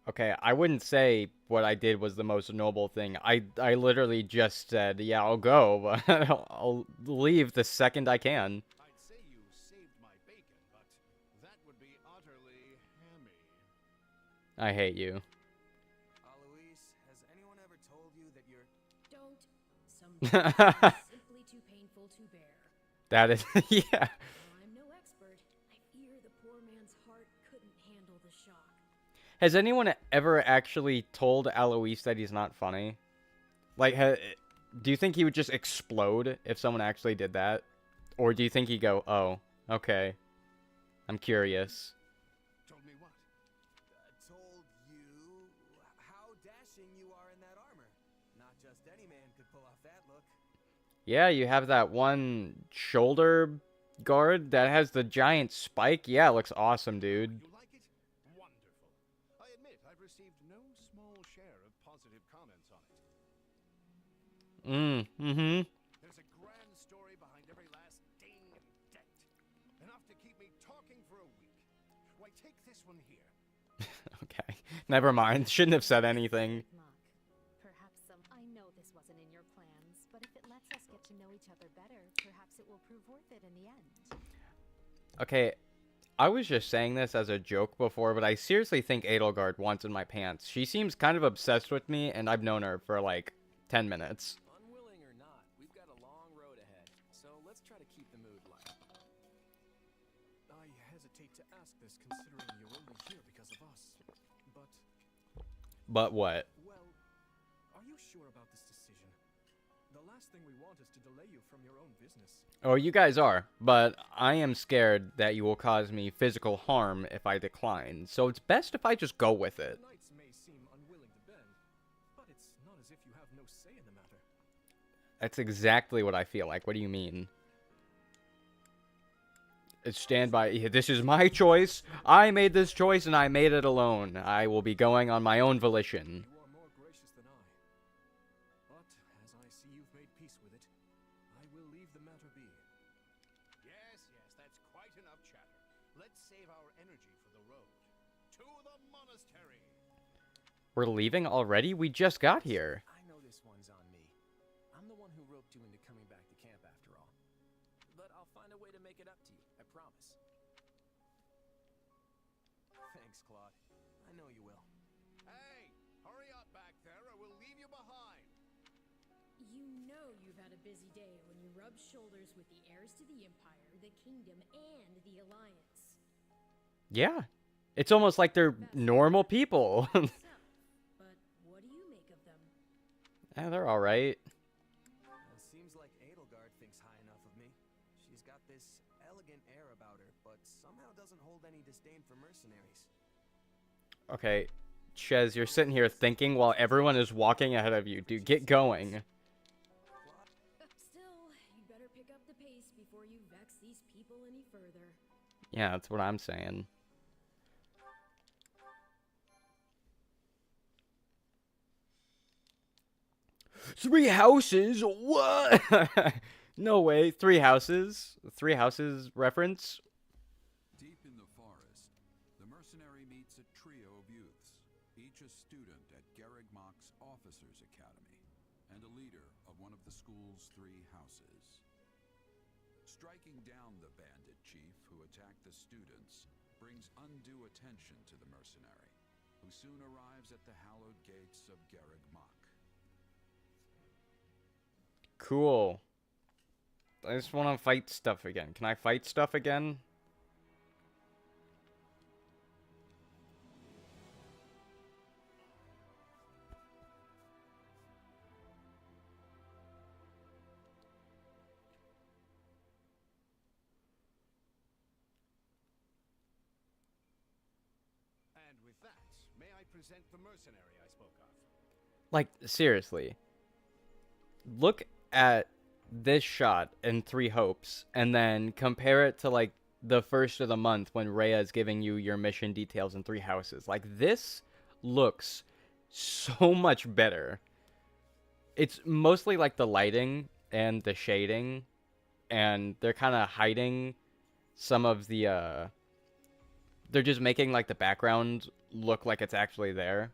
Speaker 1: Okay, I wouldn't say what I did was the most noble thing. I literally just said, yeah, I'll go, but I'll leave the second I can.
Speaker 2: I'd say you saved my bacon, but that would be utterly hammy.
Speaker 1: I hate you.
Speaker 7: Alois, has anyone ever told you that you're...
Speaker 4: Don't. Sometimes it's simply too painful to bear.
Speaker 1: That is, yeah.
Speaker 4: I'm no expert. I fear the poor man's heart couldn't handle the shock.
Speaker 1: Has anyone ever actually told Alois that he's not funny? Like, do you think he would just explode if someone actually did that? Or do you think he'd go, oh, okay, I'm curious.
Speaker 2: Told me what? Told you how dashing you are in that armor. Not just any man could pull off that look.
Speaker 1: Yeah, you have that one shoulder guard that has the giant spike. Yeah, it looks awesome, dude.
Speaker 2: You like it? Wonderful. I admit I've received no small share of positive comments on it.
Speaker 1: Mm-hmm.
Speaker 2: There's a grand story behind every last ding and dent. Enough to keep me talking for a week. Why, take this one here.
Speaker 1: Okay, never mind. Shouldn't have said anything.
Speaker 6: Mock. Perhaps some. I know this wasn't in your plans, but if it lets us get to know each other better, perhaps it will prove worth it in the end.
Speaker 1: Okay, I was just saying this as a joke before, but I seriously think Edelgard wants in my pants. She seems kind of obsessed with me, and I've known her for like 10 minutes.
Speaker 7: Unwilling or not, we've got a long road ahead, so let's try to keep the mood light.
Speaker 8: I hesitate to ask this considering you're only here because of us.
Speaker 1: But what?
Speaker 8: Well, are you sure about this decision? The last thing we want is to delay you from your own business.
Speaker 1: Oh, you guys are, but I am scared that you will cause me physical harm if I decline, so it's best if I just go with it.
Speaker 8: The knights may seem unwilling to bend, but it's not as if you have no say in the matter.
Speaker 1: That's exactly what I feel like. What do you mean? Stand by. This is my choice. I made this choice and I made it alone. I will be going on my own volition.
Speaker 8: You are more gracious than I. But as I see you've made peace with it, I will leave the matter be.
Speaker 2: Yes, that's quite enough chatter. Let's save our energy for the road. To the monastery.
Speaker 1: We're leaving already? We just got here.
Speaker 7: I know this one's on me. I'm the one who roped you into coming back to camp after all. But I'll find a way to make it up to you, I promise.
Speaker 2: Thanks, Claude. I know you will. Hey, hurry up back there or we'll leave you behind.
Speaker 4: You know you've had a busy day when you rub shoulders with the heirs to the Empire, the Kingdom, and the Alliance.
Speaker 1: Yeah. It's almost like they're normal people.
Speaker 4: But what do you make of them?
Speaker 1: Yeah, they're alright.
Speaker 2: Seems like Edelgard thinks high enough of me. She's got this elegant air about her, but somehow doesn't hold any disdain for mercenaries.
Speaker 1: Okay, Chez, you're sitting here thinking while everyone is walking ahead of you. Dude, get going.
Speaker 4: Still, you better pick up the pace before you vex these people any further.
Speaker 1: Yeah, that's what I'm saying. Three houses? What? No way. Three houses? Three houses reference?
Speaker 5: Deep in the forest, the mercenary meets a trio of youths, each a student at Garreg Mach's Officers' Academy, and a leader of one of the school's three houses. Striking down the bandit chief who attacked the students brings undue attention to the mercenary, who soon arrives at the hallowed gates of Garreg Mach.
Speaker 1: Cool. I just want to fight stuff again. Can I fight stuff again?
Speaker 2: And with that, may I present the mercenary I spoke of?
Speaker 1: Like, seriously. Look at this shot in Three Hopes, and then compare it to, like, the first of the month when Rhea is giving you your mission details in Three Houses. Like, this looks so much better. It's mostly, like, the lighting and the shading, and they're kind of hiding some of the, they're just making, like, the background look like it's actually there.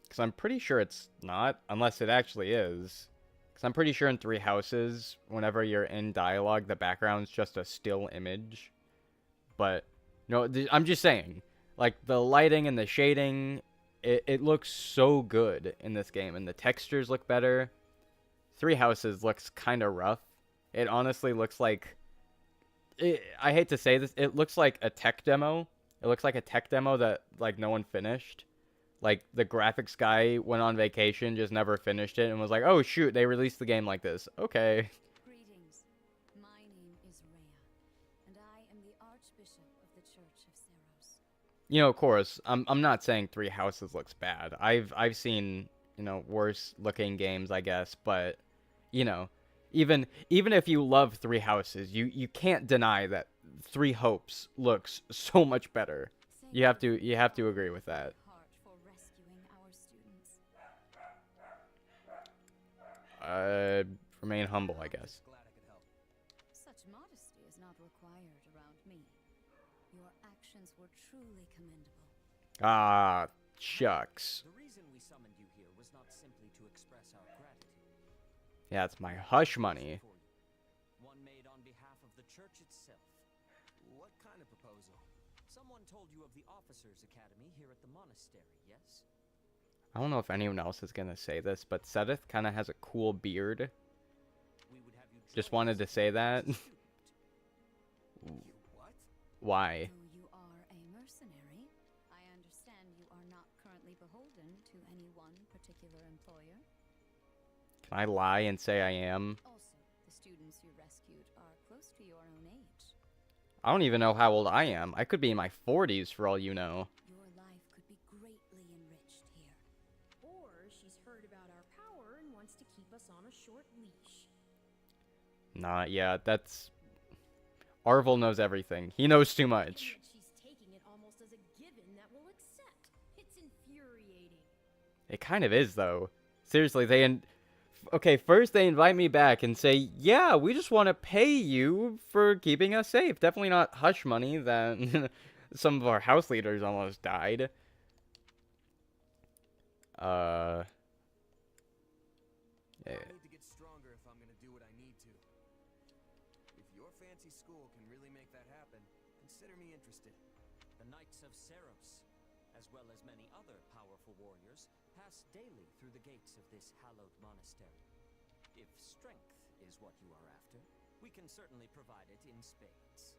Speaker 1: Because I'm pretty sure it's not, unless it actually is. Because I'm pretty sure in Three Houses, whenever you're in dialogue, the background's just a still image. But, no, I'm just saying. Like, the lighting and the shading, it looks so good in this game. And the textures look better. Three Houses looks kind of rough. It honestly looks like... I hate to say this, it looks like a tech demo. It looks like a tech demo that, like, no one finished. Like, the graphics guy went on vacation, just never finished it, and was like, oh shoot, they released the game like this. Okay.
Speaker 6: Greetings. My name is Rhea, and I am the Archbishop of the Church of Seros.
Speaker 1: You know, of course, I'm not saying Three Houses looks bad. I've seen, you know, worse looking games, I guess, but, you know, even if you love Three Houses, you can't deny that Three Hopes looks so much better. You have to agree with that.
Speaker 6: Heart for rescuing our students.
Speaker 1: Remain humble, I guess.
Speaker 7: Glad I could help.
Speaker 6: Such modesty is not required around me. Your actions were truly commendable.
Speaker 1: Ah, shucks.
Speaker 9: The reason we summoned you here was not simply to express our gratitude.
Speaker 1: Yeah, it's my hush money.
Speaker 9: For you. One made on behalf of the church itself.
Speaker 7: What kind of proposal?
Speaker 9: Someone told you of the Officers' Academy here at the monastery, yes?
Speaker 1: I don't know if anyone else is gonna say this, but Sedith kind of has a cool beard.
Speaker 9: We would have you
Speaker 1: Just
Speaker 9: join
Speaker 1: wanted
Speaker 9: us
Speaker 1: to say that.
Speaker 9: as a student.
Speaker 7: You what?
Speaker 1: Why?
Speaker 6: Though you are a mercenary, I understand you are not currently beholden to any one particular employer.
Speaker 1: Can I lie and say I am?
Speaker 6: Also, the students you rescued are close to your own age.
Speaker 1: I don't even know how old I am. I could be in my 40s for all you know.
Speaker 6: Your life could be greatly enriched here.
Speaker 4: Or she's heard about our power and wants to keep us on a short leash.
Speaker 1: Nah, yeah, that's... Arvel knows everything. He knows too much.
Speaker 4: And she's taking it almost as a given that we'll accept. It's infuriating.
Speaker 1: It kind of is, though. Seriously, okay, first they invite me back and say, yeah, we just want to pay you for keeping us safe. Definitely not hush money that some of our house leaders almost died.
Speaker 7: I need to get stronger if I'm gonna do what I need to. If your fancy school can really make that happen, consider me interested.
Speaker 9: The Knights of Seros, as well as many other powerful warriors, pass daily through the gates of this hallowed monastery. If strength is what you are after, we can certainly provide it in spades.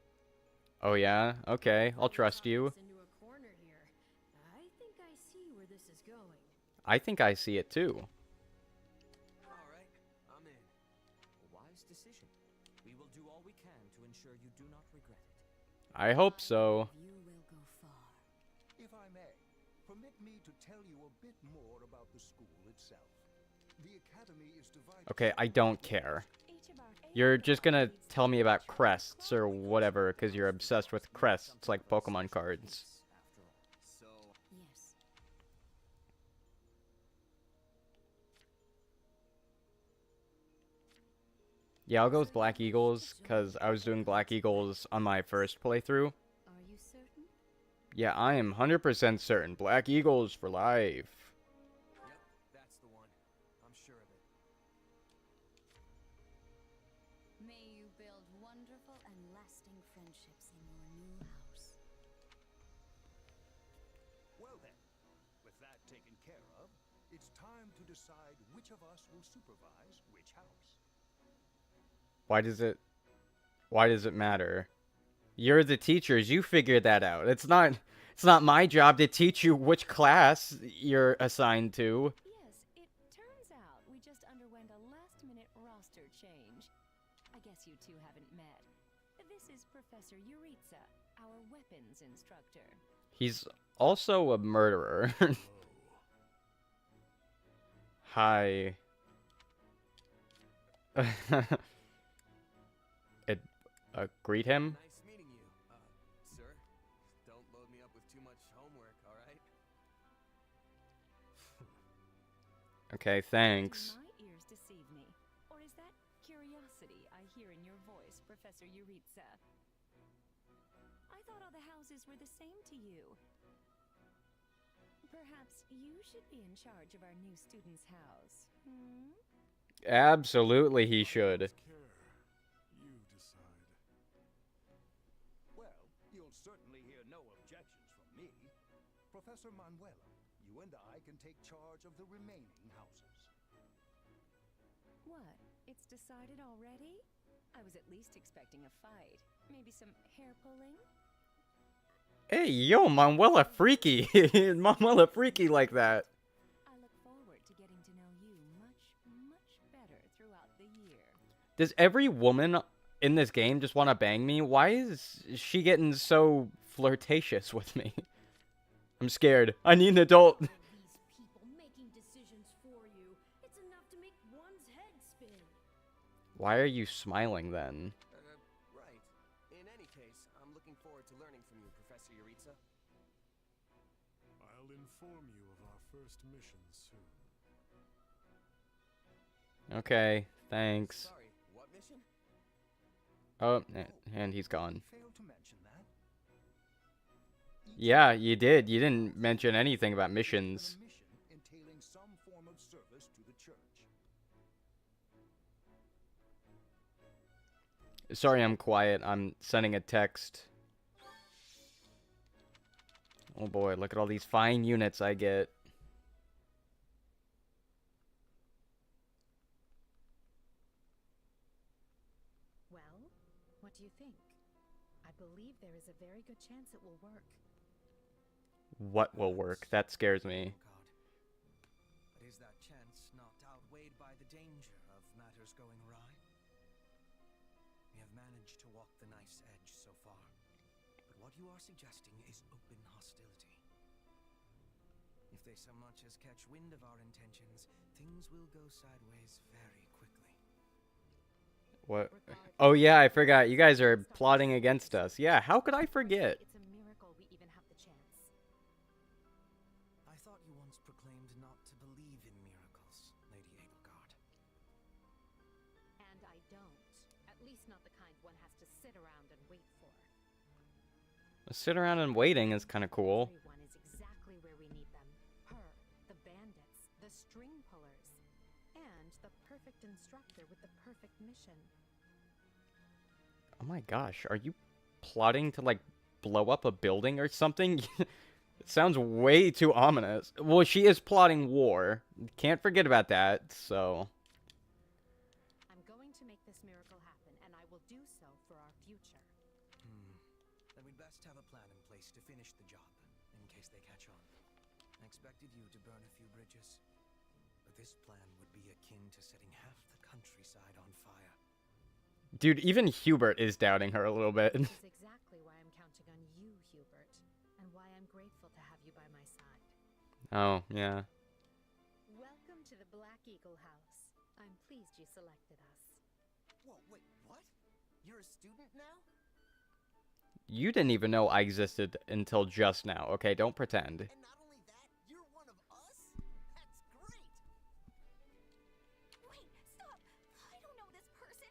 Speaker 1: Oh, yeah? Okay, I'll trust you.
Speaker 4: Into a corner here. I think I see where this is going.
Speaker 1: I think I see it, too.
Speaker 7: Alright, I'm in.
Speaker 9: A wise decision. We will do all we can to ensure you do not regret it.
Speaker 1: I hope so.
Speaker 6: You will go far.
Speaker 10: If I may, permit me to tell you a bit more about the school itself. The academy is divided.
Speaker 1: Okay, I don't care. You're just gonna tell me about crests or whatever because you're obsessed with crests like Pokemon cards.
Speaker 7: After all. So,
Speaker 6: Yes.
Speaker 1: Yeah, I'll go with Black Eagles because I was doing Black Eagles on my first playthrough.
Speaker 6: Are you certain?
Speaker 1: Yeah, I am 100% certain. Black Eagles for life.
Speaker 7: yep, that's the one. I'm sure of it.
Speaker 6: May you build wonderful and lasting friendships in your new house.
Speaker 10: Well then, with that taken care of, it's time to decide which of us will supervise which house.
Speaker 1: Why does it matter? You're the teachers. You figured that out. It's not my job to teach you which class you're assigned to.
Speaker 6: Yes, it turns out we just underwent a last-minute roster change. I guess you two haven't met. This is Professor Yuritsa, our weapons instructor.
Speaker 1: He's also a murderer. Hi. Greet him?
Speaker 7: Nice meeting you. Sir, don't load me up with too much homework, alright?
Speaker 1: Okay, thanks.
Speaker 6: Do my ears deceive me? Or is that curiosity I hear in your voice, Professor Yuritsa? I thought all the houses were the same to you. Perhaps you should be in charge of our new student's house, hmm?
Speaker 1: Absolutely he should.
Speaker 10: Care. You decide. Well, you'll certainly hear no objections from me. Professor Manuela, you and I can take charge of the remaining houses.
Speaker 6: What? It's decided already? I was at least expecting a fight. Maybe some hair pulling?
Speaker 1: Hey, yo, Manuela freaky. Manuela freaky like that.
Speaker 6: I look forward to getting to know you much, much better throughout the year.
Speaker 1: Does every woman in this game just want to bang me? Why is she getting so flirtatious with me? I'm scared. I need an adult.
Speaker 4: These people making decisions for you. It's enough to make one's head spin.
Speaker 1: Why are you smiling then?
Speaker 7: Right. In any case, I'm looking forward to learning from you, Professor Yuritsa.
Speaker 8: I'll inform you of our first mission soon.
Speaker 1: Okay, thanks.
Speaker 7: Sorry, what mission?
Speaker 1: Oh, and he's gone.
Speaker 10: Failed to mention that.
Speaker 1: Yeah, you did. You didn't mention anything about missions.
Speaker 10: A mission entailing some form of service to the church.
Speaker 1: Sorry, I'm quiet. I'm sending a text. Oh boy, look at all these fine units I get.
Speaker 6: Well, what do you think? I believe there is a very good chance it will work.
Speaker 1: What will work? That scares me.
Speaker 11: God. But is that chance not outweighed by the danger of matters going awry? We have managed to walk the knife's edge so far, but what you are suggesting is open hostility. If they so much as catch wind of our intentions, things will go sideways very quickly.
Speaker 1: What? Oh yeah, I forgot. You guys are plotting against us. Yeah, how could I forget?
Speaker 6: It's a miracle we even have the chance.
Speaker 11: I thought you once proclaimed not to believe in miracles, Lady Edelgard.
Speaker 6: And I don't. At least not the kind one has to sit around and wait for.
Speaker 1: Sit around and waiting is kind of cool.
Speaker 6: Everyone is exactly where we need them. Her, the bandits, the string pullers, and the perfect instructor with the perfect mission.
Speaker 1: Oh my gosh, are you plotting to like blow up a building or something? It sounds way too ominous. Well, she is plotting war. Can't forget about that, so...
Speaker 6: I'm going to make this miracle happen, and I will do so for our future.
Speaker 11: Then we'd best have a plan in place to finish the job, in case they catch on. I expected you to burn a few bridges, but this plan would be akin to setting half the countryside on fire.
Speaker 1: Dude, even Hubert is doubting her a little bit.
Speaker 6: This is exactly why I'm counting on you, Hubert, and why I'm grateful to have you by my side.
Speaker 1: Oh, yeah.
Speaker 6: Welcome to the Black Eagle House. I'm pleased you selected us.
Speaker 7: Whoa, wait, what? You're a student now?
Speaker 1: You didn't even know I existed until just now, okay? Don't pretend.
Speaker 7: And not only that, you're one of us? That's great!
Speaker 3: Wait, stop! I don't know this person.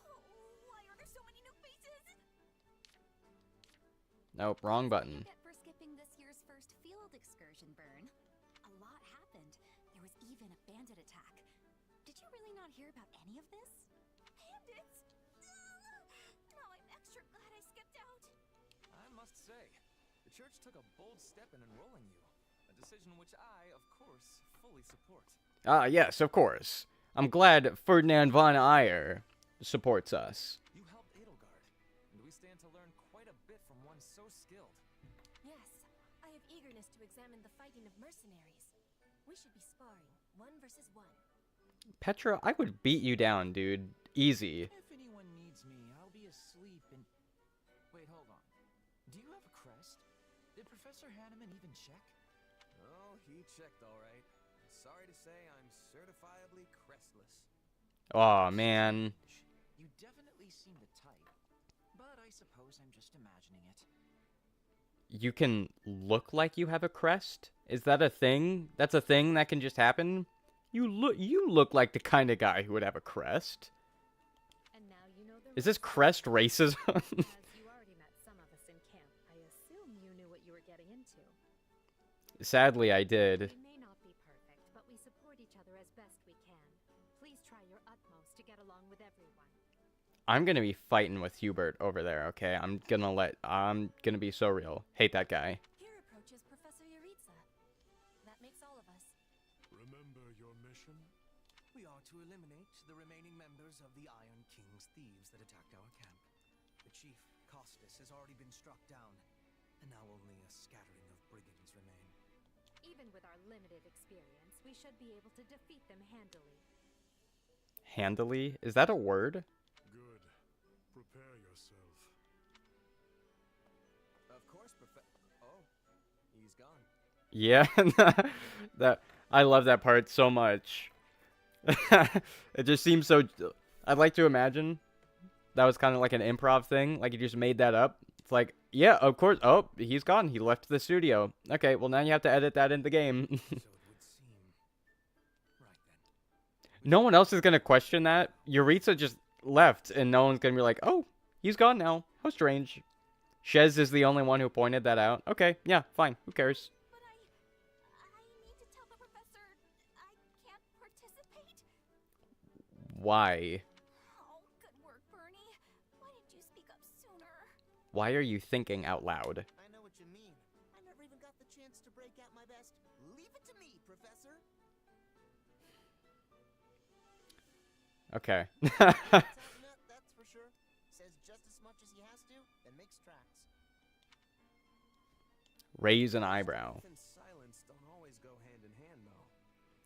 Speaker 3: Oh, why are there so many new faces?
Speaker 1: Nope, wrong button.
Speaker 3: Get for skipping this year's first field excursion, Burn. A lot happened. There was even a bandit attack. Did you really not hear about any of this? Bandits? Now I'm extra glad I skipped out.
Speaker 7: I must say, the church took a bold step in enrolling you. A decision which I, of course, fully support.
Speaker 1: Ah, yes, of course. I'm glad Ferdinand von Ayer supports us.
Speaker 7: You helped Edelgard, and we stand to learn quite a bit from one so skilled.
Speaker 3: Yes, I have eagerness to examine the fighting of mercenaries. We should be sparring, 1 versus 1.
Speaker 1: Petra, I would beat you down, dude. Easy.
Speaker 11: If anyone needs me, I'll be asleep and...
Speaker 7: Wait, hold on. Do you have a crest?
Speaker 11: Did Professor Hanneman even check?
Speaker 7: Oh, he checked all right. Sorry to say, I'm certifiably crestless.
Speaker 1: Aw, man.
Speaker 11: You definitely seem the type, but I suppose I'm just imagining it.
Speaker 1: You can look like you have a crest? Is that a thing? That's a thing that can just happen? You look like the kind of guy who would have a crest.
Speaker 6: And now you know the
Speaker 1: Is this
Speaker 6: rules.
Speaker 1: crest racism?
Speaker 6: As you already met some of us in camp, I assume you knew what you were getting into.
Speaker 1: Sadly, I did.
Speaker 6: We may not be perfect, but we support each other as best we can. Please try your utmost to get along with everyone.
Speaker 1: I'm gonna be fighting with Hubert over there, okay? I'm gonna be so real. Hate that guy.
Speaker 3: Here approaches Professor Yuritsa. That makes all of us.
Speaker 8: Remember your mission?
Speaker 11: We are to eliminate the remaining members of the Iron King's thieves that attacked our camp. The chief, Costas, has already been struck down, and now only a scattering of brigands remain.
Speaker 6: Even with our limited experience, we should be able to defeat them handily.
Speaker 1: Handily? Is that a word?
Speaker 8: Good. Prepare yourself.
Speaker 7: Of course, Oh, he's gone.
Speaker 1: Yeah, that I love that part so much. It just seems so. I'd like to imagine that was kind of like an improv thing, like you just made that up. It's like, yeah, of course. Oh, he's gone. He left the studio. Okay, well now you have to edit that in the game.
Speaker 11: So it would seem. Right then.
Speaker 1: No one else is gonna question that. Yuritsa just left, and no one's gonna be like, oh, he's gone now. How strange. Shez is the only one who pointed that out. Okay, yeah, fine. Who cares?
Speaker 3: But I need to tell the professor I can't participate.
Speaker 1: Why?
Speaker 3: Oh, good work, Bernie. Why didn't you speak up sooner?
Speaker 1: Why are you thinking out loud?
Speaker 2: I know what you mean. I never even got the chance to break out my best. Leave it to me, Professor.
Speaker 1: Okay.
Speaker 2: That's for sure. Says just as much as he has to, then makes tracks.
Speaker 1: Raise an eyebrow.
Speaker 7: Truth and silence don't always go hand in hand, though.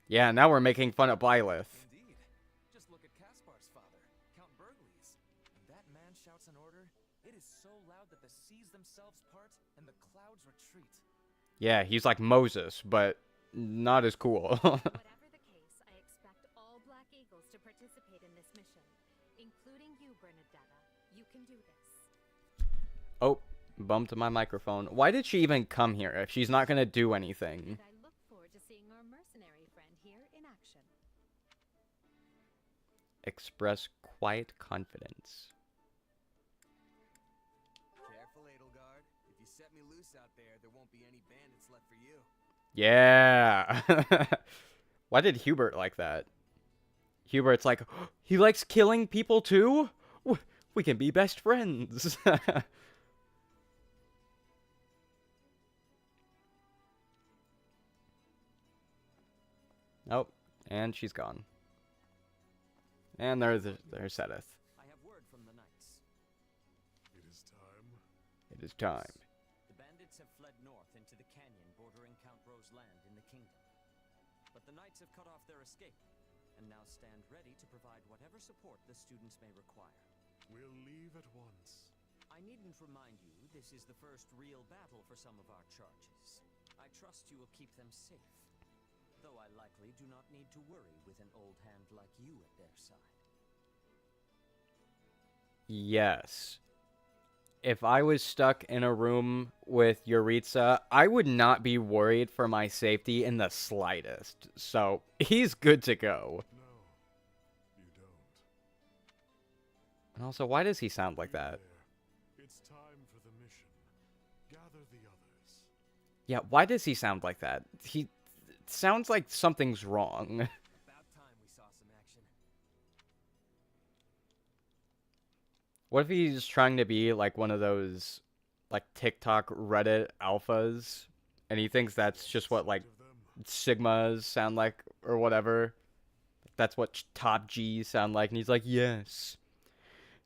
Speaker 1: Yeah, now we're making fun of Byleth.
Speaker 7: Indeed. Just look at Caspar's father, Count Burgles. When that man shouts an order, it is so loud that the seas themselves part and the clouds retreat.
Speaker 1: Yeah, he's like Moses, but not as cool.
Speaker 6: Whatever the case, I expect all Black Eagles to participate in this mission, including you, Bernadetta. You can do this.
Speaker 1: Oh, bumped my microphone. Why did she even come here if she's not gonna do anything?
Speaker 6: And I look forward to seeing our mercenary friend here in action.
Speaker 1: Express quiet confidence.
Speaker 7: Careful, Edelgard. If you set me loose out there won't be any bandits left for you.
Speaker 1: Yeah. Why did Hubert like that? Hubert's like, oh, he likes killing people too? We can be best friends. Oh, and she's gone. And there's Sedith.
Speaker 9: I have word from the knights.
Speaker 8: It is time.
Speaker 1: It is time.
Speaker 9: The bandits have fled north into the canyon bordering Count Ro's land in the kingdom. But the knights have cut off their escape, and now stand ready to provide whatever support the students may require.
Speaker 8: We'll leave at once.
Speaker 9: I needn't remind you, this is the first real battle for some of our charges. I trust you will keep them safe, though I likely do not need to worry with an old hand like you at their side.
Speaker 1: Yes. If I was stuck in a room with Yuritsa, I would not be worried for my safety in the slightest. So, he's good to go.
Speaker 8: No, you don't.
Speaker 1: And also, why does he sound like that?
Speaker 8: There. It's time for the mission. Gather the others.
Speaker 1: Yeah, why does he sound like that? He sounds like something's wrong.
Speaker 7: About time we saw some action.
Speaker 1: What if he's trying to be like one of those like TikTok Reddit alphas and he thinks that's just what like Sigmas sound like or whatever? That's what top G's sound like, and he's like, yes,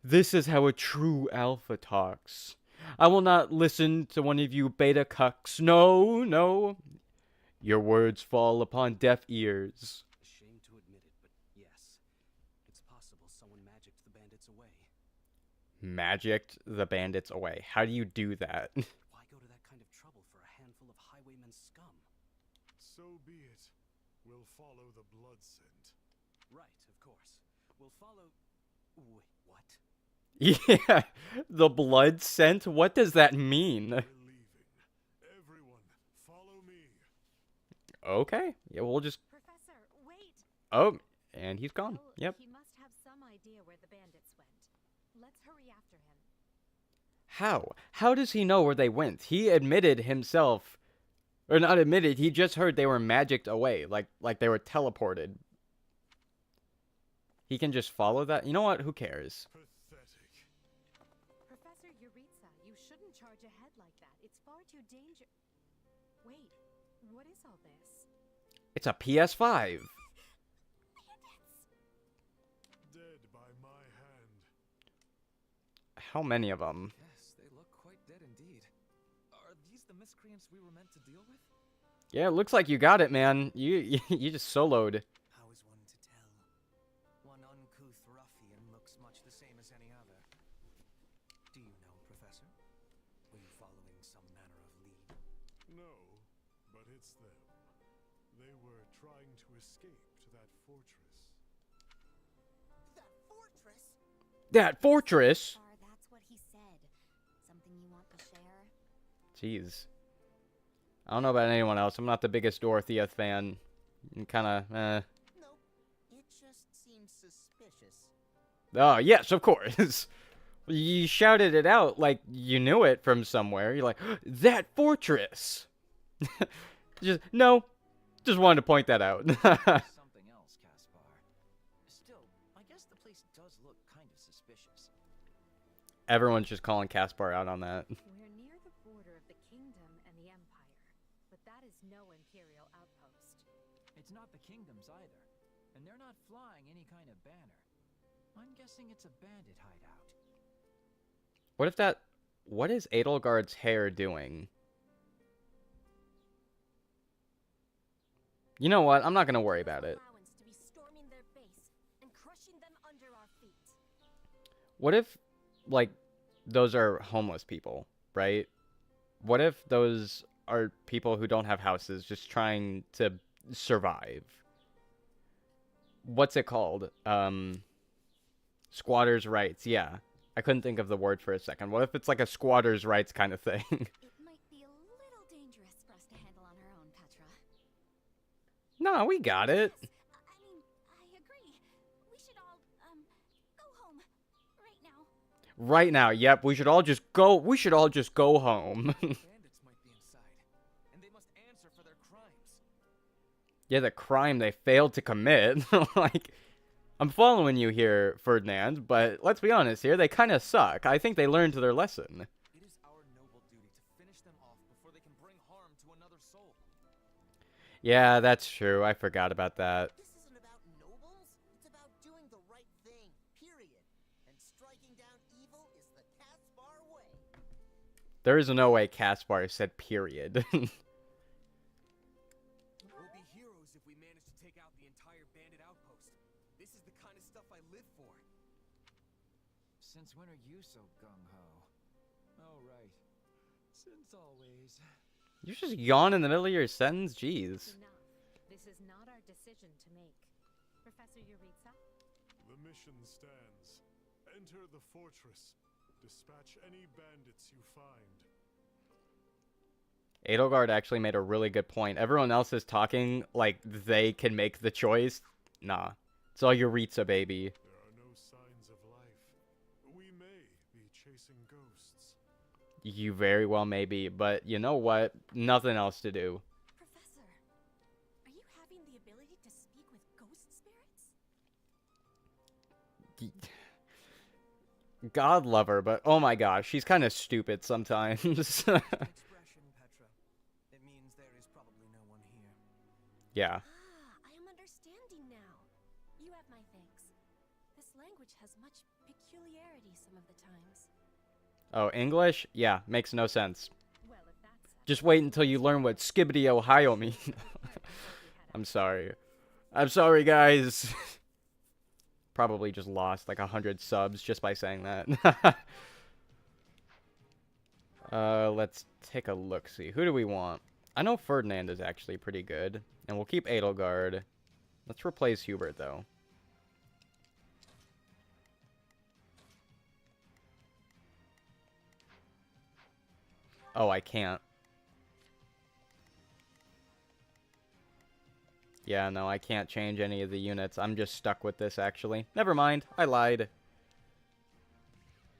Speaker 1: this is how a true alpha talks. I will not listen to one of you beta cucks. No, no. Your words fall upon deaf ears.
Speaker 11: Ashamed to admit it, but yes, it's possible someone magicked the bandits away.
Speaker 1: Magicked the bandits away. How do you do that?
Speaker 11: Why go to that kind of trouble for a handful of highwaymen scum?
Speaker 8: So be it. We'll follow the blood scent.
Speaker 11: Right, of course. We'll follow... Wait, what?
Speaker 1: Yeah, the blood scent? What does that mean?
Speaker 8: We're leaving. Everyone, follow me.
Speaker 1: Okay. Yeah, we'll just...
Speaker 6: Professor, wait!
Speaker 1: Oh, and he's gone.
Speaker 6: Well,
Speaker 1: Yep.
Speaker 6: He must have some idea where the bandits went. Let's hurry after him.
Speaker 1: How? How does he know where they went? He admitted himself... Or not admitted, he just heard they were magicked away. Like they were teleported. He can just follow that? You know what? Who cares?
Speaker 8: Pathetic.
Speaker 6: Professor Yuritsa, you shouldn't charge ahead like that. It's far too dangerous. Wait, what is all this?
Speaker 1: It's a PS5.
Speaker 8: Dead by my hand.
Speaker 1: How many of them?
Speaker 7: Yes, they look quite dead indeed.
Speaker 11: Are these the miscreants we were meant to deal with?
Speaker 1: Yeah, it looks like you got it, man. You just soloed.
Speaker 11: How is one to tell? One uncouth ruffian looks much the same as any other. Do you know, Professor? Were you following some manner of lead?
Speaker 12: No, but it's them. They were trying to escape to that fortress.
Speaker 2: That fortress?
Speaker 1: That fortress?
Speaker 3: That's what he said. Something you want to share?
Speaker 1: Jeez. I don't know about anyone else. I'm not the biggest Dorothea fan. I'm kind of,
Speaker 2: Nope. It just seems suspicious.
Speaker 1: Oh, yes, of course. You shouted it out like you knew it from somewhere. You're like, that fortress. Just wanted to point that out.
Speaker 9: Something else, Caspar. Still, I guess the place does look kind of suspicious.
Speaker 1: Everyone's just calling Caspar out on that.
Speaker 6: We're near the border of the kingdom and the empire, but that is no imperial outpost.
Speaker 9: It's not the kingdoms either, and they're not flying any kind of banner. I'm guessing it's a bandit hideout.
Speaker 1: What is Edelgard's hair doing? You know what? I'm not gonna worry about it.
Speaker 3: To be storming their base and crushing them under our feet.
Speaker 1: What if, like, those are homeless people, right? What if those are people who don't have houses, just trying to survive? What's it called? Squatters' rights, yeah. I couldn't think of the word for a second. What if it's like a squatters' rights kind of thing?
Speaker 3: It might be a little dangerous for us to handle on our own, Petra.
Speaker 1: No, we got it.
Speaker 3: Yes, I mean, I agree. We should all, go home. Right now.
Speaker 1: Right now, yep, we should all just go home.
Speaker 11: Bandits might be inside, and they must answer for their crimes.
Speaker 1: Yeah, the crime they failed to commit. Like, I'm following you here, Ferdinand, but let's be honest here, they kind of suck. I think they learned their lesson.
Speaker 11: It is our noble duty to finish them off before they can bring harm to another soul.
Speaker 1: Yeah, that's true. I forgot about that.
Speaker 2: This isn't about nobles. It's about doing the right thing, period. And striking down evil is the Caspar way.
Speaker 1: There is no way Caspar said period.
Speaker 7: We'll be heroes if we manage to take out the entire bandit outpost. This is the kind of stuff I live for.
Speaker 9: Since when are you so gung-ho? Oh, right. Since always.
Speaker 1: You just yawn in the middle of your sentence? Jeez.
Speaker 6: Enough. This is not our decision to make. Professor Yuritsa?
Speaker 12: The mission stands. Enter the fortress. Dispatch any bandits you find.
Speaker 1: Edelgard actually made a really good point. Everyone else is talking like they can make the choice. Nah. It's all Yuritsa, baby.
Speaker 12: There are no signs of life. We may be chasing ghosts.
Speaker 1: You very well may be, but you know what? Nothing else to do.
Speaker 3: Professor, are you having the ability to speak with ghost spirits?
Speaker 1: God love her, but oh my gosh, she's kind of stupid sometimes.
Speaker 11: Expression, Petra. It means there is probably no one here.
Speaker 1: Yeah.
Speaker 3: I am understanding now. You have my thanks. This language has much peculiarity some of the times.
Speaker 1: Oh, English? Yeah, makes no sense.
Speaker 6: Well, if that's...
Speaker 1: Just wait until you learn what Skibbity Ohio means. I'm sorry. I'm sorry, guys. Probably just lost like 100 subs just by saying that. Let's take a look-see. Who do we want? I know Ferdinand is actually pretty good. And we'll keep Edelgard. Let's replace Hubert, though. Oh, I can't. Yeah, no, I can't change any of the units. I'm just stuck with this, actually. Never mind. I lied.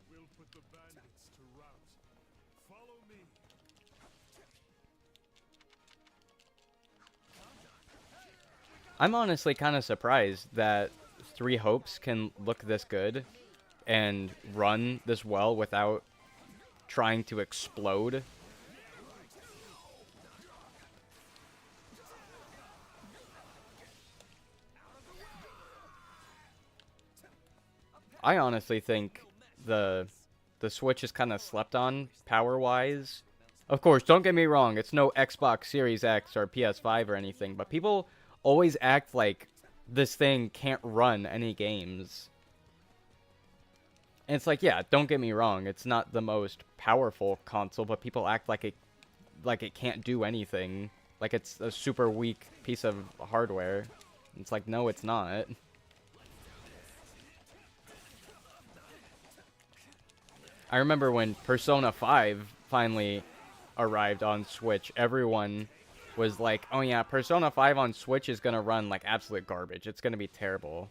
Speaker 12: We'll put the bandits to rout. Follow me.
Speaker 1: I'm honestly kind of surprised that Three Hopes can look this good and run this well without trying to explode. I honestly think the Switch is kind of slept on power-wise Of course, don't get me wrong, it's no Xbox Series X or PS5 or anything, but people always act like this thing can't run any games. And it's like, yeah, don't get me wrong, it's not the most powerful console, but people act like it can't do anything. Like it's a super weak piece of hardware. It's like, no, it's not. I remember when Persona 5 finally arrived on Switch, everyone was like, oh yeah, Persona 5 on Switch is gonna run like absolute garbage. It's gonna be terrible.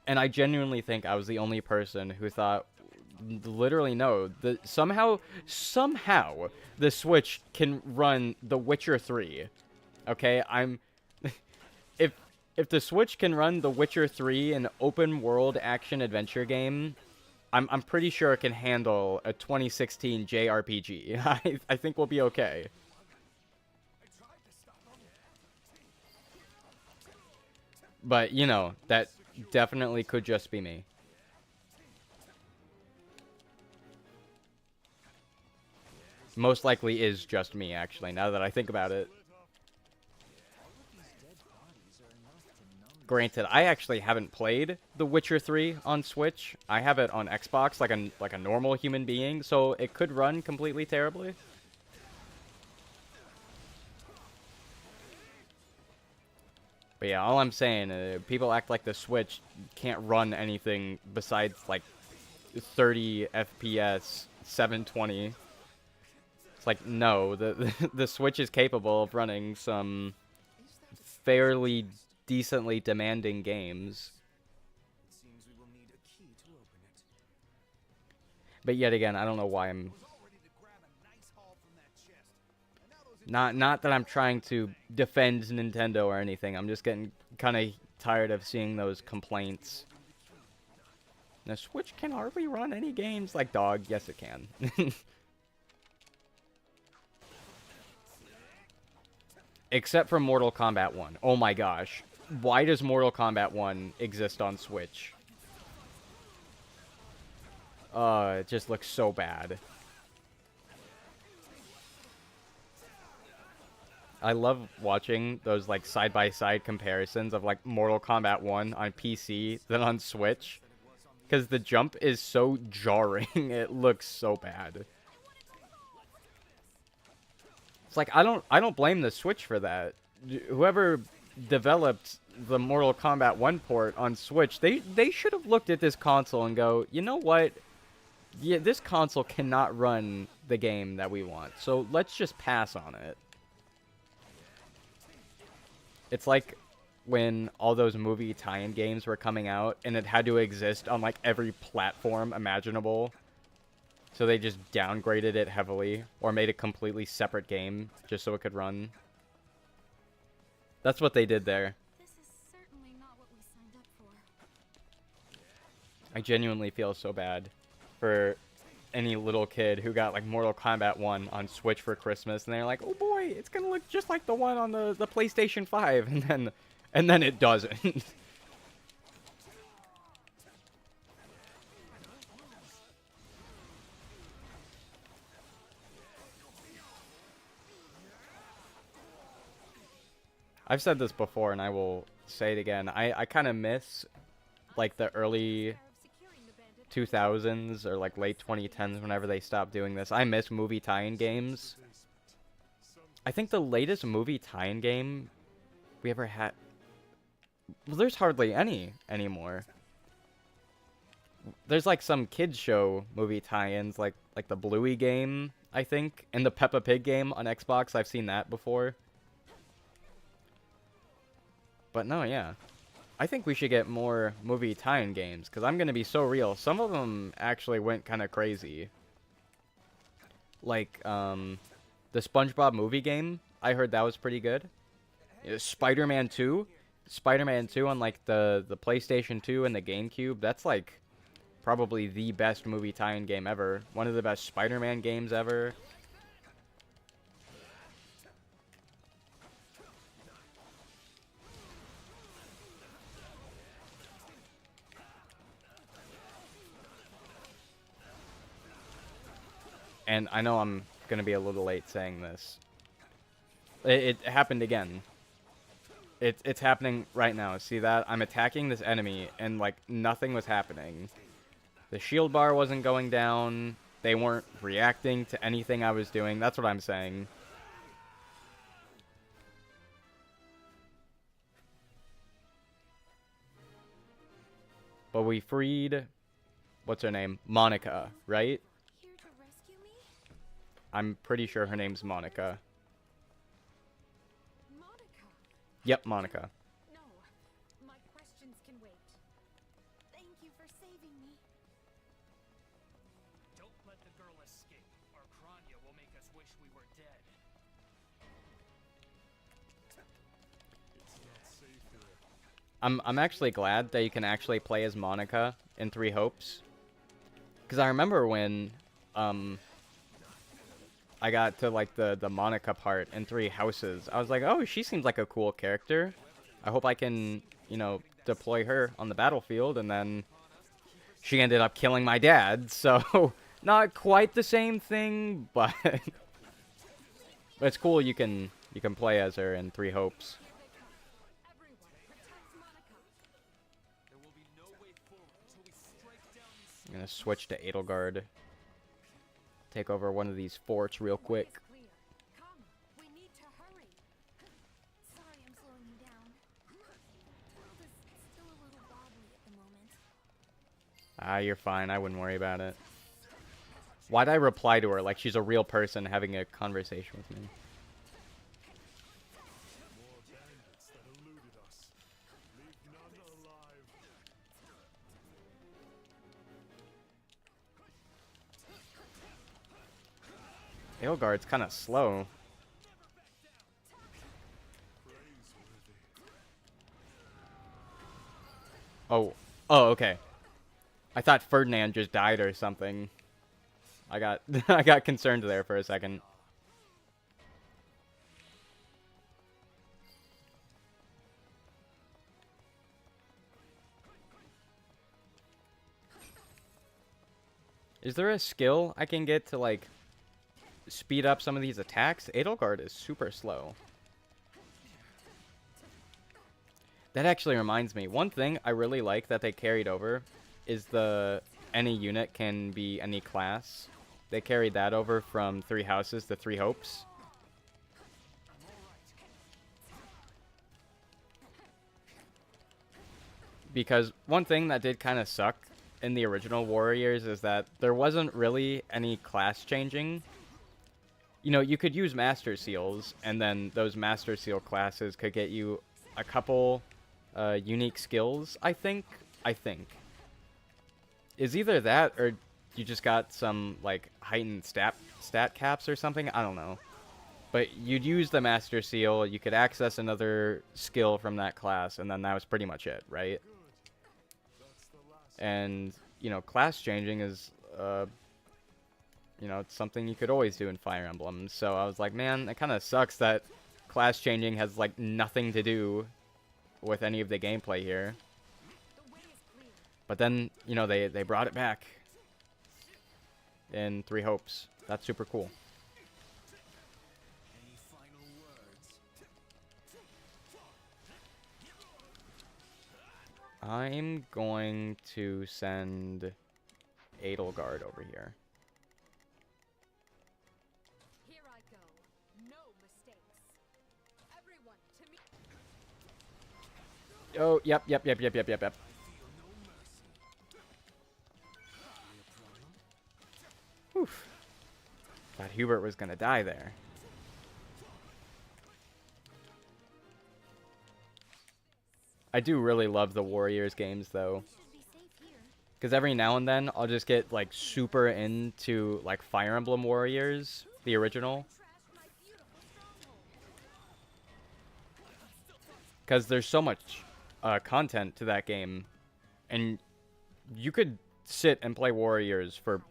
Speaker 1: And I genuinely think I was the only person who thought, literally no, somehow the Switch can run The Witcher 3. Okay, if the Switch can run The Witcher 3, an open world action adventure game, I'm pretty sure it can handle a 2016 JRPG. I think we'll be okay. But, you know, that definitely could just be me. Most likely is just me, actually, now that I think about it. Granted, I actually haven't played The Witcher 3 on Switch. I have it on Xbox like a normal human being, so it could run completely terribly. But yeah, all I'm saying, people act like the Switch can't run anything besides like 30 FPS, 720. It's like, no, the Switch is capable of running some fairly decently demanding games. But yet again, I don't know why I'm not that I'm trying to defend Nintendo or anything. I'm just getting kind of tired of seeing those complaints. The Switch can hardly run any games. Like, dog, yes it can. Except for Mortal Kombat 1. Oh my gosh. Why does Mortal Kombat 1 exist on Switch? It just looks so bad. I love watching those like side-by-side comparisons of like Mortal Kombat 1 on PC than on Switch. Because the jump is so jarring. It looks so bad. It's like, I don't blame the Switch for that. Whoever developed the Mortal Kombat 1 port on Switch, they should have looked at this console and go, you know what? Yeah, this console cannot run the game that we want, so let's just pass on it. It's like when all those movie tie-in games were coming out, and it had to exist on like every platform imaginable. So they just downgraded it heavily, or made a completely separate game, just so it could run. That's what they did there.
Speaker 3: This is certainly not what we signed up for.
Speaker 1: I genuinely feel so bad for any little kid who got like Mortal Kombat 1 on Switch for Christmas, and they're like, oh boy, it's gonna look just like the one on the PlayStation 5, and then it doesn't. I've said this before, and I will say it again. I kind of miss, like, the early 2000s or, like, late 2010s whenever they stopped doing this. I miss movie tie-in games. I think the latest movie tie-in game we ever had... Well, there's hardly any anymore. There's, like, some kids show movie tie-ins, like the Bluey game, I think, and the Peppa Pig game on Xbox. I've seen that before. But no, yeah. I think we should get more movie tie-in games, because I'm going to be so real. Some of them actually went kind of crazy. Like, the SpongeBob movie game, I heard that was pretty good. Spider-Man 2. Spider-Man 2 on, like, the PlayStation 2 and the GameCube. That's, like, probably the best movie tie-in game ever. One of the best Spider-Man games ever. And I know I'm gonna be a little late saying this. It happened again. It's happening right now. See that? I'm attacking this enemy, and, like, nothing was happening. The shield bar wasn't going down. They weren't reacting to anything I was doing. That's what I'm saying. But we freed... What's her name? Monica, right?
Speaker 3: Here to rescue me?
Speaker 1: I'm pretty sure her name's Monica.
Speaker 4: Monica!
Speaker 1: Yep, Monica.
Speaker 4: No, my questions can wait.
Speaker 3: Thank you for saving me.
Speaker 9: Don't let the girl escape, or Kranya will make us wish we were dead.
Speaker 12: It's not safe here.
Speaker 1: I'm actually glad that you can actually play as Monica in Three Hopes. Because I remember when I got to, like, the Monica part in Three Houses, I was like, oh, she seems like a cool character. I hope I can, you know, deploy her on the battlefield, and then she ended up killing my dad, so not quite the same thing, but it's cool you can play as her in Three Hopes. I'm gonna switch to Edelgard. Take over one of these forts real quick.
Speaker 4: Come, we need to hurry.
Speaker 3: Sorry I'm slowing you down. World is still a little wobbly at the moment.
Speaker 1: Ah, you're fine. I wouldn't worry about it. Why'd I reply to her like she's a real person having a conversation with me?
Speaker 12: More bandits that eluded us. Leave none alive.
Speaker 1: Edelgard's kind of slow. Oh, okay. I thought Ferdinand just died or something. I got I got concerned there for a second. Is there a skill I can get to, like, speed up some of these attacks? Edelgard is super slow. That actually reminds me. One thing I really like that they carried over is any unit can be any class. They carried that over from Three Houses to Three Hopes. Because one thing that did kind of suck in the original Warriors is that there wasn't really any class changing. You know, you could use Master Seals, and then those Master Seal classes could get you a couple unique skills, I think. Is either that, or you just got some, like, heightened stat caps or something? I don't know. But you'd use the Master Seal, you could access another skill from that class, and then that was pretty much it, right? And, you know, class changing is, you know, it's something you could always do in Fire Emblem. So I was like, man, it kind of sucks that class changing has, like, nothing to do with any of the gameplay here. But then, you know, they brought it back in Three Hopes. That's super cool.
Speaker 11: Any final words?
Speaker 1: I'm going to send Edelgard over here.
Speaker 4: Here I go. No mistakes. Everyone to me.
Speaker 1: Oh, yep. Oof. Thought Hubert was gonna die there. I do really love the Warriors games, though. Because every now and then, I'll just get, like, super into, like, Fire Emblem Warriors, the original. Because there's so much content to that game. And you could sit and play Warriors for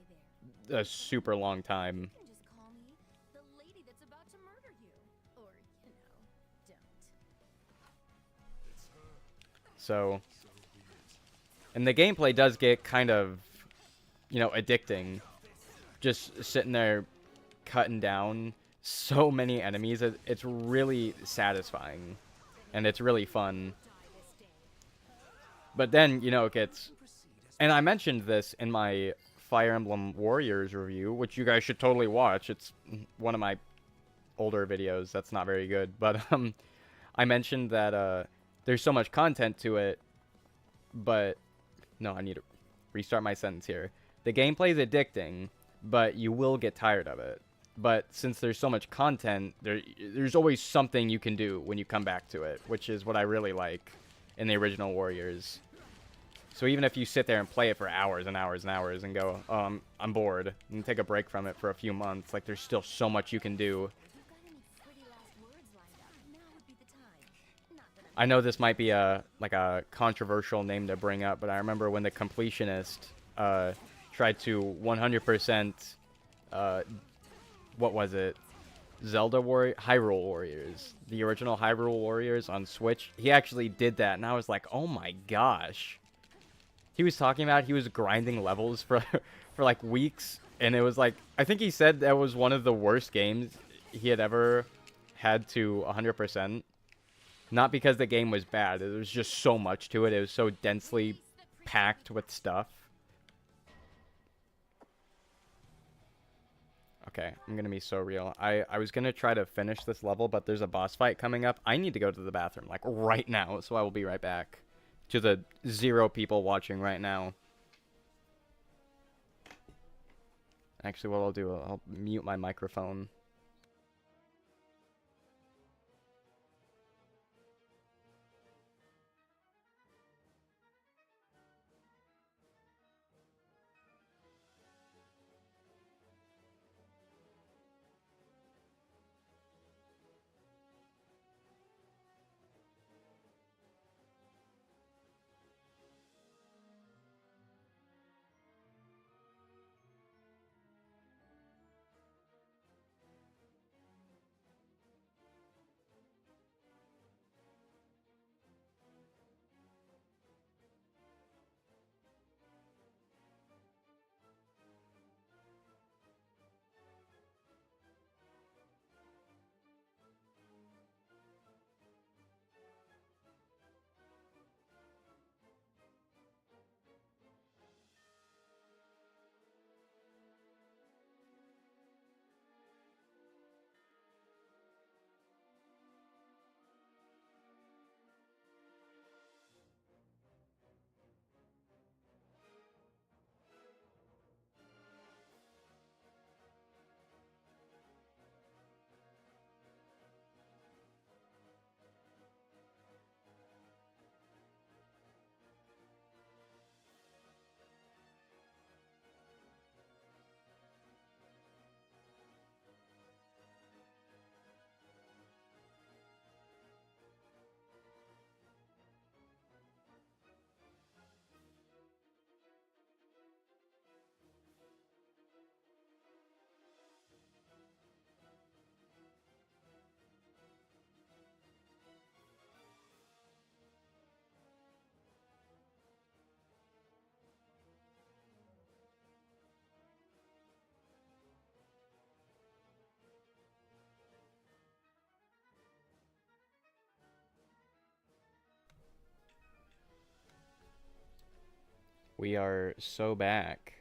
Speaker 1: a super long time.
Speaker 3: You can just call me the lady that's about to murder you. Or, you know, don't.
Speaker 1: So, and the gameplay does get kind of, you know, addicting. Just sitting there cutting down so many enemies. It's really satisfying, and it's really fun. But then, you know, it gets... And I mentioned this in my Fire Emblem Warriors review, which you guys should totally watch. It's one of my older videos that's not very good. But I mentioned that there's so much content to it, but... No, I need to restart my sentence here. The gameplay is addicting, but you will get tired of it. But since there's so much content, there's always something you can do when you come back to it, which is what I really like in the original Warriors. So even if you sit there and play it for hours and hours and hours and go, oh, I'm bored, and take a break from it for a few months, like there's still so much you can do. I know this might be a controversial name to bring up, but I remember when the completionist tried to 100% what was it? Hyrule Warriors. The original Hyrule Warriors on Switch. He actually did that, and I was like, oh my gosh. He was talking about he was grinding levels for like weeks, and it was like, I think he said that was one of the worst games he had ever had to 100%. Not because the game was bad, there was just so much to it. It was so densely packed with stuff. Okay, I'm gonna be so real. I was gonna try to finish this level, but there's a boss fight coming up. I need to go to the bathroom, like, right now, so I will be right back. To the 0 people watching right now. Actually, what I'll do, I'll mute my microphone. We are so back.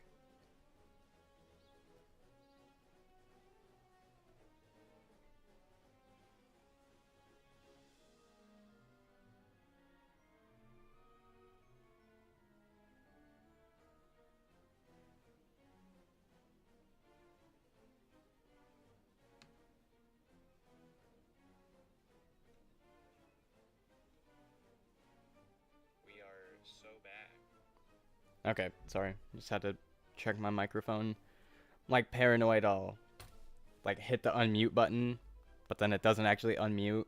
Speaker 1: Okay, sorry. Just had to check my microphone. I'm like paranoid I'll like hit the unmute button, but then it doesn't actually unmute.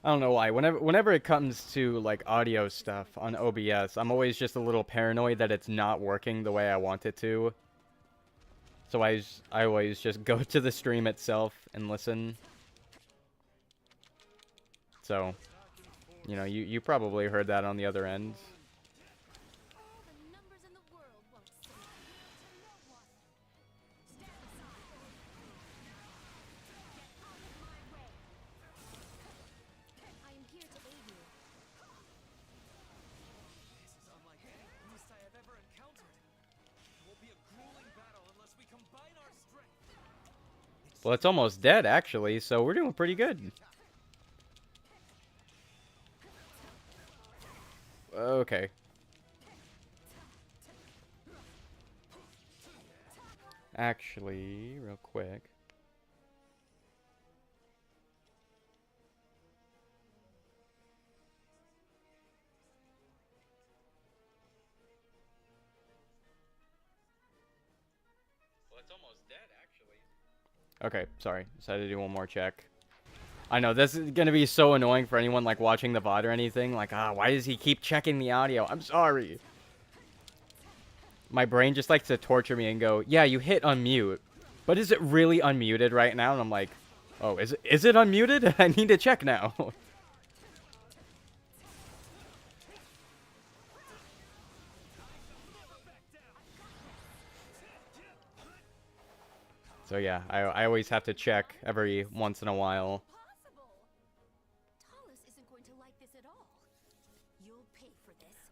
Speaker 1: I don't know why. Whenever it comes to like audio stuff on OBS, I'm always just a little paranoid that it's not working the way I want it to. So I always just go to the stream itself and listen. So, you know, you probably heard that on the other end. Well, it's almost dead, actually, so we're doing pretty good. Okay. Actually, real quick. Well, it's almost dead, actually. Okay, sorry. Decided to do one more check. I know, this is gonna be so annoying for anyone, like, watching the VOD or anything. Like, why does he keep checking the audio? I'm sorry. My brain just likes to torture me and go, yeah, you hit unmute. But is it really unmuted right now? And I'm like, oh, is it unmuted? I need to check now. So yeah, I always have to check every once in a while.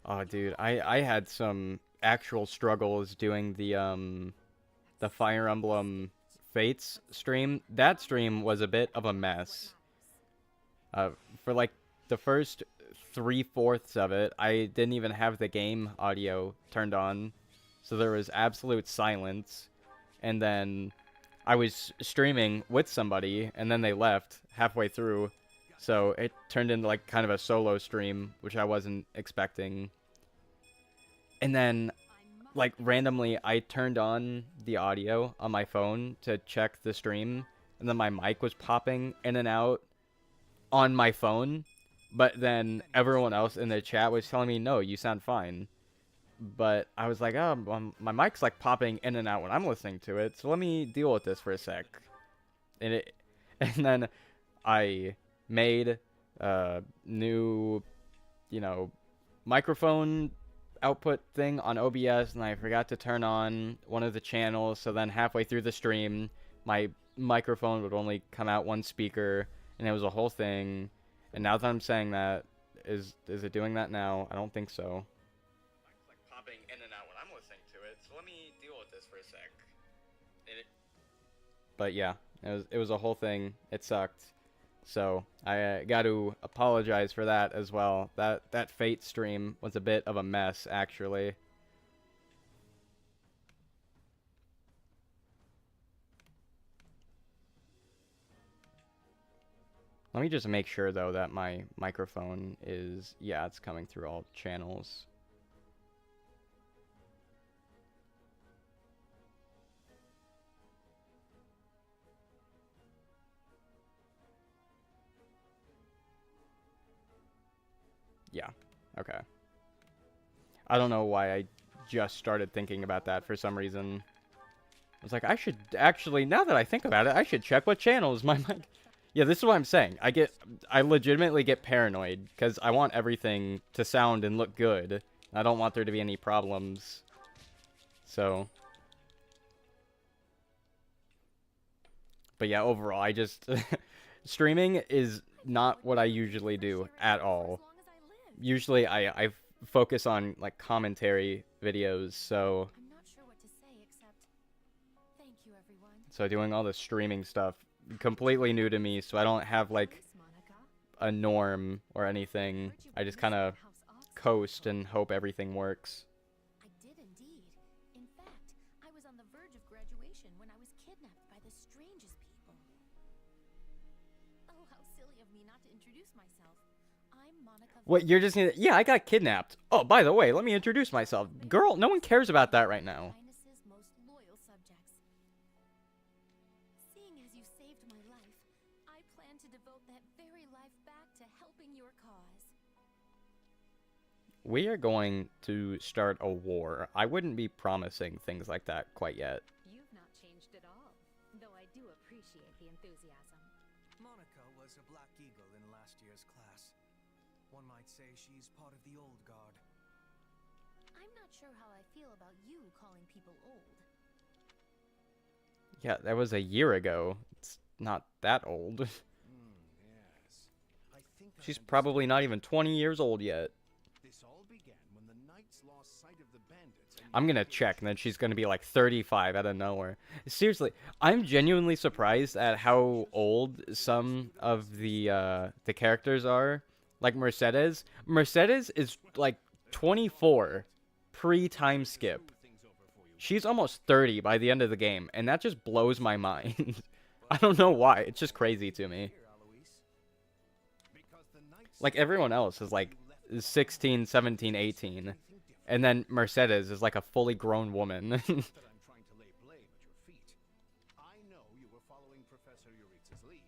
Speaker 1: Oh, dude, I had some actual struggles doing the Fire Emblem Fates stream. That stream was a bit of a mess. For like the first 3/4 of it, I didn't even have the game audio turned on, so there was absolute silence. And then I was streaming with somebody, and then they left halfway through, so it turned into like kind of a solo stream, which I wasn't expecting. And then, like, randomly, I turned on the audio on my phone to check the stream, and then my mic was popping in and out on my phone, but then everyone else in the chat was telling me, no, you sound fine. But I was like, oh, my mic's like popping in and out when I'm listening to it, so let me deal with this for a sec. And then I made a new, microphone output thing on OBS, and I forgot to turn on one of the channels, so then halfway through the stream, my microphone would only come out one speaker, and it was a whole thing. And now that I'm saying that, is it doing that now? I don't think so. It's like popping in and out when I'm listening to it, so let me deal with this for a sec. But yeah, it was a whole thing. It sucked. So I got to apologize for that as well. That Fate stream was a bit of a mess, actually. Let me just make sure, though, that my microphone is, yeah, it's coming through all channels. Yeah, okay. I don't know why I just started thinking about that for some reason. I was like, I should actually, now that I think about it, I should check what channels my mic... Yeah, this is what I'm saying. I legitimately get paranoid, because I want everything to sound and look good. I don't want there to be any problems. So... But yeah, overall, I just... Streaming is not what I usually do at all. Usually I focus on like commentary videos, so doing all the streaming stuff completely new to me, so I don't have like a norm or anything. I just kind of coast and hope everything works.
Speaker 3: I did indeed. In fact, I was on the verge of graduation when I was kidnapped by the strangest people. Oh, how silly of me not to introduce myself. I'm Monica.
Speaker 1: What, you're just gonna... Yeah, I got kidnapped. Oh, by the way, let me introduce myself. Girl, no one cares about that right now.
Speaker 3: Most loyal subjects. Seeing as you saved my life, I plan to devote that very life back to helping your cause.
Speaker 1: We are going to start a war. I wouldn't be promising things like that quite yet.
Speaker 6: You've not changed at all, though I do appreciate the enthusiasm.
Speaker 11: Monica was a Black Eagle in last year's class. One might say she's part of the old guard.
Speaker 3: I'm not sure how I feel about you calling people old.
Speaker 1: Yeah, that was a year ago. It's not that old.
Speaker 2: Yes. I think
Speaker 1: She's probably not even 20 years old yet.
Speaker 2: This all began when the knights lost sight of the bandits.
Speaker 1: I'm gonna check, and then she's gonna be like 35 out of nowhere. Seriously, I'm genuinely surprised at how old some of the characters are. Like Mercedes. Mercedes is like 24 pre-time skip. She's almost 30 by the end of the game, and that just blows my mind. I don't know why. It's just crazy to me. Like, everyone else is like 16, 17, 18. And then Mercedes is like a fully grown woman.
Speaker 10: That I'm trying to lay blame at your feet. I know you were following Professor Yuritsa's lead,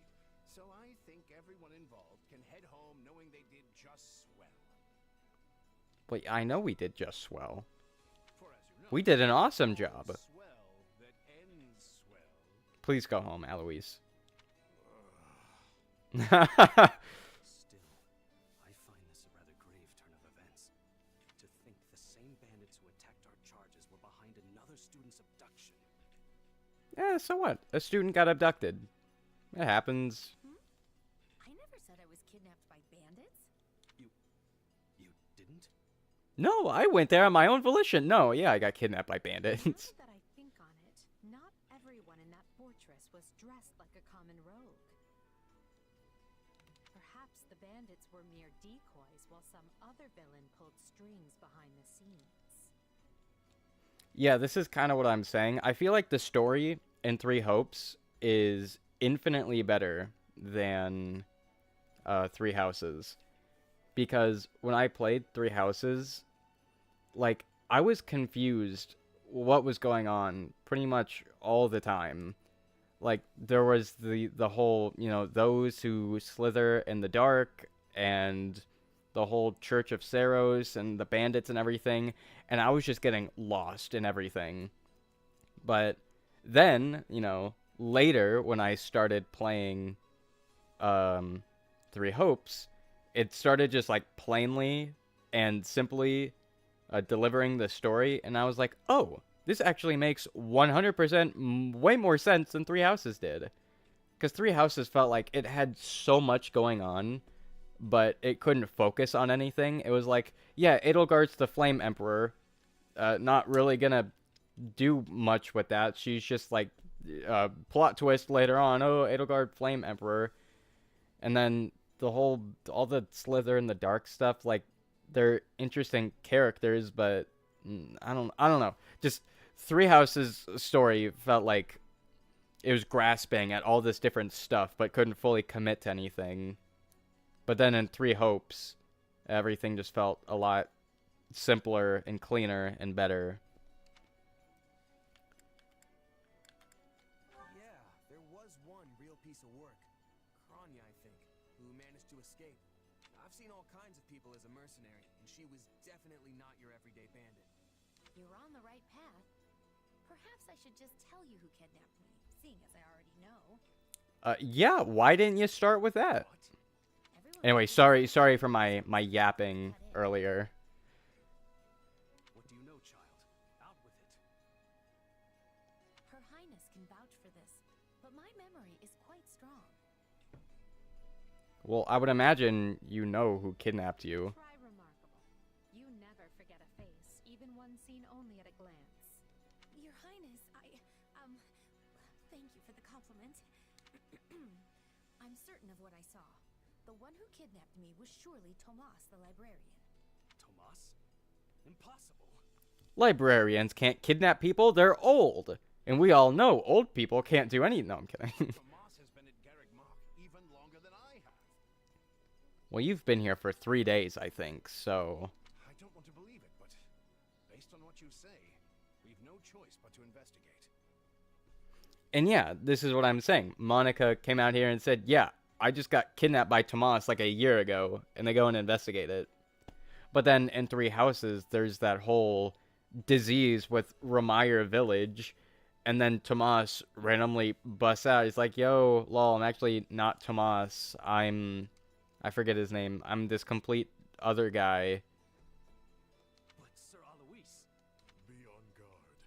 Speaker 10: so I think everyone involved can head home knowing they did just swell.
Speaker 1: Wait, I know we did just swell.
Speaker 10: For as you know,
Speaker 1: We did an awesome job.
Speaker 10: swell that ends swell.
Speaker 1: Please go home, Eloise.
Speaker 9: Still, I find this a rather grave turn of events. To think the same bandits who attacked our charges were behind another student's abduction.
Speaker 1: Yeah, so what? A student got abducted. It happens.
Speaker 3: I never said I was kidnapped by bandits.
Speaker 9: You didn't?
Speaker 1: No, I went there on my own volition. No, yeah, I got kidnapped by bandits.
Speaker 6: Now that I think on it, not everyone in that fortress was dressed like a common rogue. Perhaps the bandits were mere decoys while some other villain pulled strings behind the scenes.
Speaker 1: Yeah, this is kind of what I'm saying. I feel like the story in Three Hopes is infinitely better than Three Houses. Because when I played Three Houses, like, I was confused what was going on pretty much all the time. Like, there was the whole, you know, those who slither in the dark, and the whole Church of Saros, and the bandits and everything, and I was just getting lost in everything. But then, you know, later, when I started playing Three Hopes, it started just, like, plainly and simply delivering the story, and I was like, oh, this actually makes 100% way more sense than Three Houses did. Because Three Houses felt like it had so much going on, but it couldn't focus on anything. It was like, yeah, Edelgard's the Flame Emperor. Not really gonna do much with that. She's just like, plot twist later on, oh, Edelgard Flame Emperor. And then all the Slither and the Dark stuff, like, they're interesting characters, but I don't know. Just Three Houses' story felt like it was grasping at all this different stuff, but couldn't fully commit to anything. But then in Three Hopes, everything just felt a lot simpler and cleaner and better.
Speaker 7: Yeah, there was one real piece of work. Kranya, I think, who managed to escape. I've seen all kinds of people as a mercenary, and she was definitely not your everyday bandit.
Speaker 3: You're on the right path. Perhaps I should just tell you who kidnapped me, seeing as I already know.
Speaker 1: Yeah, why didn't you start with that?
Speaker 3: Everyone
Speaker 1: Anyway,
Speaker 3: knows
Speaker 1: sorry for my yapping
Speaker 3: that is.
Speaker 1: earlier.
Speaker 9: What do you know, child? Out with it.
Speaker 3: Her Highness can vouch for this, but my memory is quite strong.
Speaker 1: Well, I would imagine you know who kidnapped you.
Speaker 6: Try remarkable. You never forget a face, even one seen only at a glance.
Speaker 3: Your Highness, thank you for the compliment. I'm certain of what I saw. The one who kidnapped me was surely Tomas, the librarian.
Speaker 9: Tomas? Impossible.
Speaker 1: Librarians can't kidnap people, they're old. And we all know old people can't do any... No, I'm kidding.
Speaker 10: Tomas has been at Garreg Mach even longer than I have.
Speaker 1: Well, you've been here for 3 days, I think, so...
Speaker 10: I don't want to believe it, but based on what you say, we've no choice but to investigate.
Speaker 1: And yeah, this is what I'm saying. Monica came out here and said, yeah, I just got kidnapped by Tomas like a year ago, and they go and investigate it. But then in Three Houses, there's that whole disease with Ramire Village, and then Tomas randomly busts out. He's like, yo, lol, I'm actually not Tomas. I forget his name. I'm this complete other guy.
Speaker 9: But Sir Alois,
Speaker 12: Be on guard.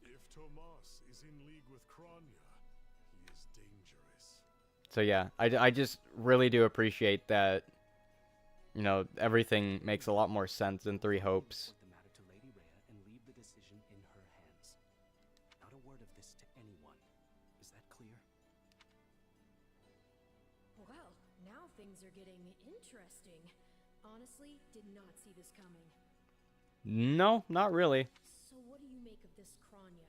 Speaker 12: If Tomas is in league with Kranya, he is dangerous.
Speaker 1: So yeah, I just really do appreciate that, you know, everything makes a lot more sense in Three Hopes.
Speaker 9: report the matter to Lady Rhea and leave the decision
Speaker 11: clear.
Speaker 4: Well, now things are getting interesting. Honestly, did not see this coming.
Speaker 1: No, not really.
Speaker 4: So what do you make of this Kranya?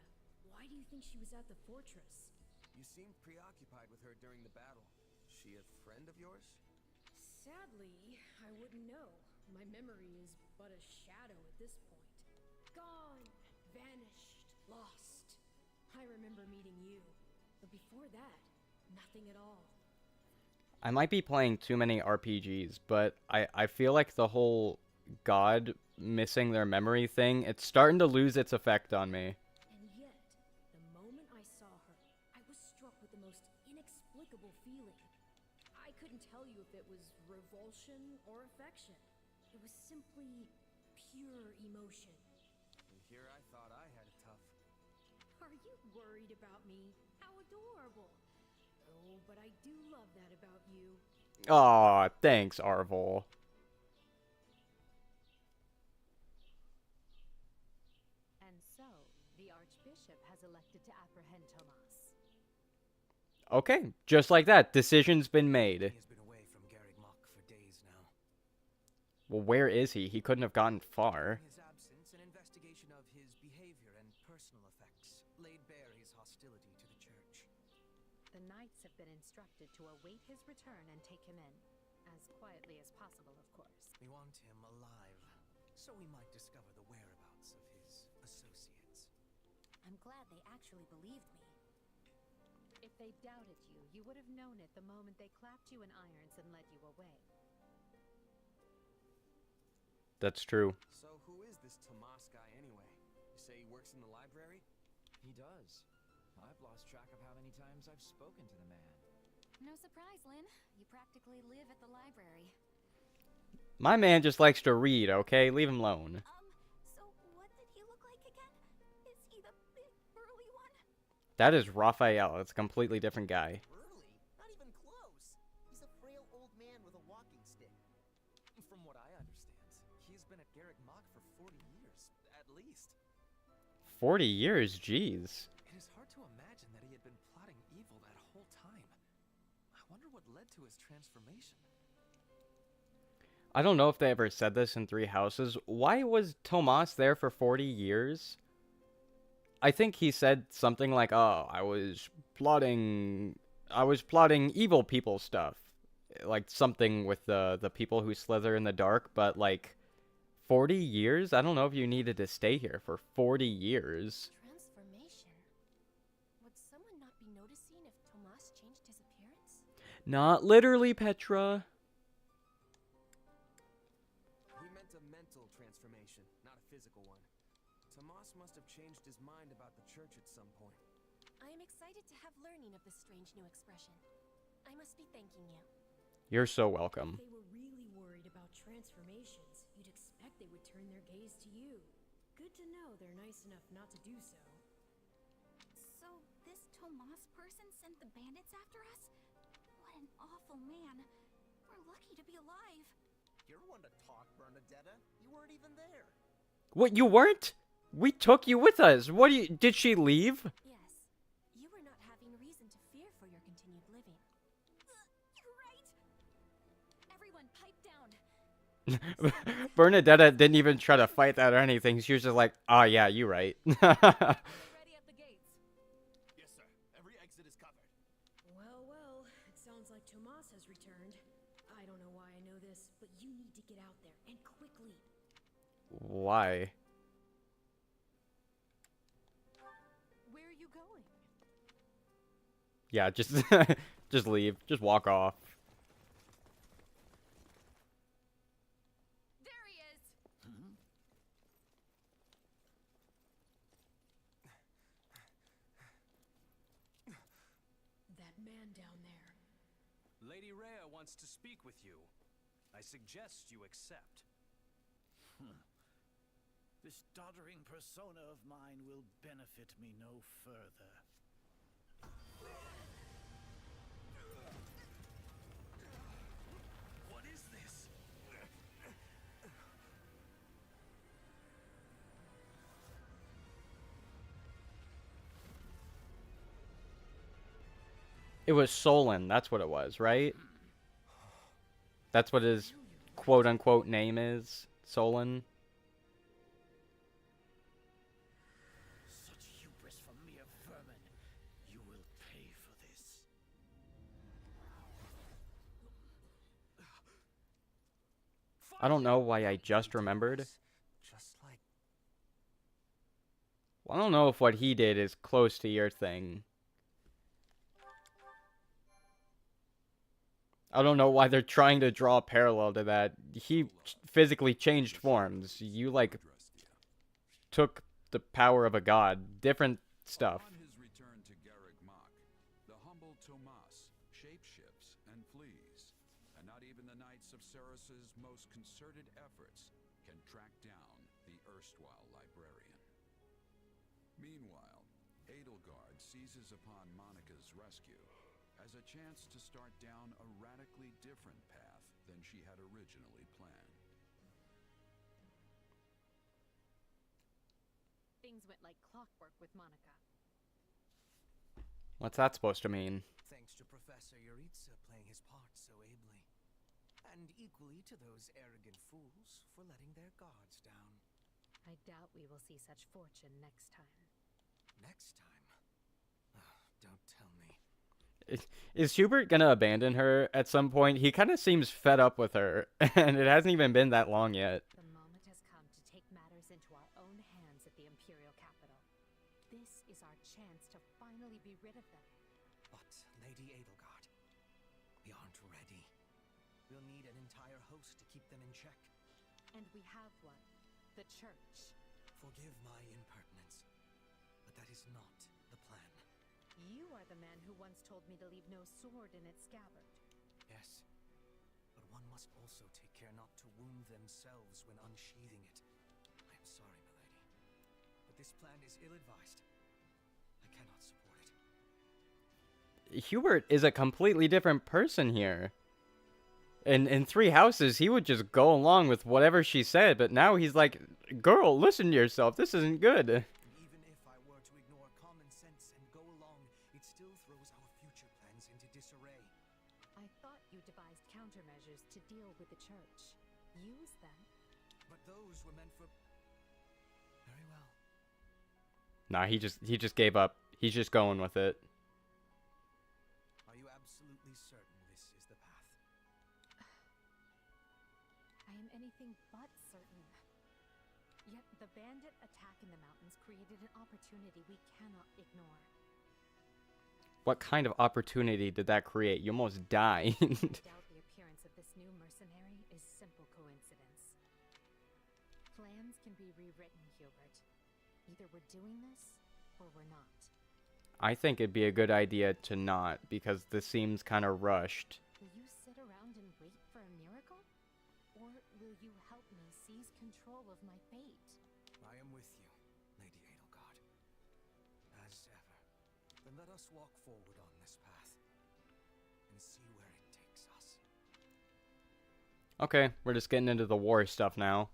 Speaker 4: Why do you think she was at the fortress?
Speaker 7: You seemed preoccupied with her during the battle. She a friend of yours?
Speaker 4: Sadly, I wouldn't know. My memory is but a shadow at this point. Gone, vanished, lost. I remember meeting you, but before that, nothing at all.
Speaker 1: I might be playing too many RPGs, but I feel like the whole God missing their memory thing, it's starting to lose its effect on me.
Speaker 4: And yet, the moment I saw her, I was struck with the most inexplicable feeling. I couldn't tell you if it was revulsion or affection. It was simply pure emotion.
Speaker 7: And here I thought I had it tough.
Speaker 4: Are you worried about me? How adorable. Oh, but I do love that about you.
Speaker 1: Aw, thanks, Arvol.
Speaker 6: And so, the Archbishop has elected to apprehend Tomas.
Speaker 1: Okay, just like that, decision's been made.
Speaker 11: He has been away from Garreg Mach for days now.
Speaker 1: Well, where is he? He couldn't have gotten far.
Speaker 11: In his absence, an investigation of his behavior and personal effects laid bare his hostility to the church.
Speaker 6: The knights have been instructed to await his return and take him in. As quietly as possible, of course.
Speaker 11: We want him alive, so we might discover the whereabouts of his associates.
Speaker 3: I'm glad they actually believed me.
Speaker 6: If they doubted you, you would have known it the moment they clapped you in irons and led you away.
Speaker 1: That's true.
Speaker 7: So who is this Tomas guy anyway? You say he works in the library?
Speaker 13: He does. I've lost track of how many times I've spoken to the man.
Speaker 3: No surprise, Lynn. You practically live at the library.
Speaker 1: My man just likes to read, okay? Leave him alone.
Speaker 3: So what did he look like again? Is he the big burly one?
Speaker 1: That is Raphael. It's a completely different guy.
Speaker 14: Burly? Not even close. He's a frail old man with a walking stick.
Speaker 13: From what I understand, he's been at Garreg Mach for 40 years, at least.
Speaker 1: 40 years? Jeez.
Speaker 13: It is hard to imagine that he had been plotting evil that whole time. I wonder what led to his transformation.
Speaker 1: I don't know if they ever said this in Three Houses. Why was Tomas there for 40 years? I think he said something like, "Oh, I was plotting evil people stuff." Like something with the people who slither in the dark, but like 40 years? I don't know if you needed to stay here for 40 years.
Speaker 3: Transformation? Would someone not be noticing if Tomas changed his appearance?
Speaker 1: Not literally, Petra.
Speaker 7: He meant a mental transformation, not a physical one. Tomas must have changed his mind about the church at some point.
Speaker 3: I am excited to have learning of this strange new expression. I must be thanking you.
Speaker 1: You're so welcome.
Speaker 4: If they were really worried about transformations, you'd expect they would turn their gaze to you. Good to know they're nice enough not to do so.
Speaker 3: So, this Tomas person sent the bandits after us? What an awful man. We're lucky to be alive.
Speaker 14: You're one to talk, Bernadetta. You weren't even there.
Speaker 1: What, you weren't? We took you with us. What do you... Did she leave?
Speaker 3: Yes. You were not having reason to fear for your continued living. You're right. Everyone, pipe down.
Speaker 1: Bernadetta didn't even try to fight that or anything. She was just like, "Oh yeah, you right."
Speaker 6: Ready at the gates.
Speaker 10: Yes, sir. Every exit is covered.
Speaker 4: Well, well, it sounds like Tomas has returned. I don't know why I know this, but you need to get out there, and quickly.
Speaker 1: Why?
Speaker 6: Where are you going?
Speaker 1: Yeah, just just leave. Just walk off.
Speaker 3: There he is.
Speaker 4: That man down there.
Speaker 11: Lady Rhea wants to speak with you. I suggest you accept.
Speaker 15: This doddering persona of mine will benefit me no further.
Speaker 11: What is this?
Speaker 1: It was Solon. That's what it was, right? That's what his quote-unquote name is. Solon.
Speaker 15: Such hubris from mere vermin. You will pay for this.
Speaker 1: I don't know why I just remembered.
Speaker 11: Just like...
Speaker 1: Well, I don't know if what he did is close to your thing. I don't know why they're trying to draw a parallel to that. He physically changed forms. You, like, took the power of a god. Different stuff.
Speaker 5: On his return to Garreg Mach, the humble Tomas shapeshifts and flees, and not even the Knights of Ceros's most concerted efforts can track down the erstwhile librarian. Meanwhile, Edelgard seizes upon Monica's rescue as a chance to start down a radically different path than she had originally planned.
Speaker 6: Things went like clockwork with Monica.
Speaker 1: What's that supposed to mean?
Speaker 11: Thanks to Professor Yuritsa playing his part so ably. And equally to those arrogant fools for letting their guards down.
Speaker 6: I doubt we will see such fortune next time.
Speaker 11: Next time? Don't tell me.
Speaker 1: Is Hubert gonna abandon her at some point? He kind of seems fed up with her, and it hasn't even been that long yet.
Speaker 6: The moment has come to take matters into our own hands at the Imperial capital. This is our chance to finally be rid of them.
Speaker 11: But, Lady Edelgard, we aren't ready. We'll need an entire host to keep them in check.
Speaker 6: And we have one. The Church.
Speaker 11: Forgive my impertinence, but that is not the plan.
Speaker 6: You are the man who once told me to leave no sword in its scabbard.
Speaker 11: Yes, but one must also take care not to wound themselves when unsheathing it. I am sorry, milady, but this plan is ill-advised. I cannot support it.
Speaker 1: Hubert is a completely different person here. In Three Houses, he would just go along with whatever she said, but now he's like, girl, listen to yourself, this isn't good.
Speaker 11: Even if I were to ignore common sense and go along, it still throws our future plans into disarray.
Speaker 6: I thought you devised countermeasures to deal with the Church. Use them.
Speaker 11: But those were meant for... Very well.
Speaker 1: Nah, he just gave up. He's just going with it.
Speaker 11: Are you absolutely certain this is the path?
Speaker 6: I am anything but certain. Yet the bandit attack in the mountains created an opportunity we cannot ignore.
Speaker 1: What kind of opportunity did that create? You almost died.
Speaker 6: I doubt the appearance of this new mercenary is simple coincidence. Plans can be rewritten, Hubert. Either we're doing this, or we're not.
Speaker 1: I think it'd be a good idea to not, because this seems kind of rushed.
Speaker 6: Will you sit around and wait for a miracle? Or will you help me seize control of my fate?
Speaker 11: I am with you, Lady Edelgard. As ever. Then let us walk forward on this path and see where it takes us.
Speaker 1: Okay, we're just getting into the war stuff now.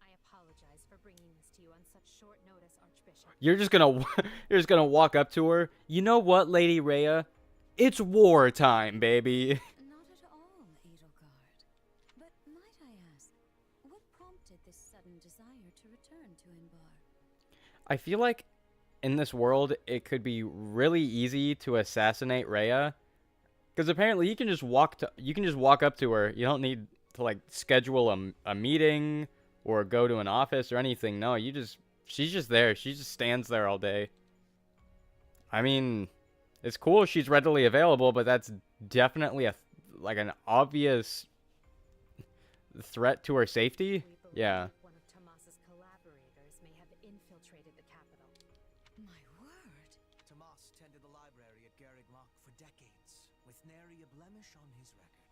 Speaker 6: I apologize for bringing this to you on such short notice, Archbishop.
Speaker 1: You're just gonna walk up to her. You know what, Lady Rhea? It's wartime, baby.
Speaker 3: Not at all, Edelgard. But might I ask, what prompted this sudden desire to return to Inbar?
Speaker 1: I feel like in this world, it could be really easy to assassinate Rhea, because apparently you can just walk up to her. You don't need to like schedule a meeting or go to an office or anything. No, she's just there. She just stands there all day. I mean, it's cool she's readily available, but that's definitely an obvious threat to her safety. Yeah.
Speaker 6: One of Tomas's collaborators may have infiltrated the capital.
Speaker 3: My word!
Speaker 11: Tomas tended the library at Garreg Mach for decades, with nary a blemish on his record.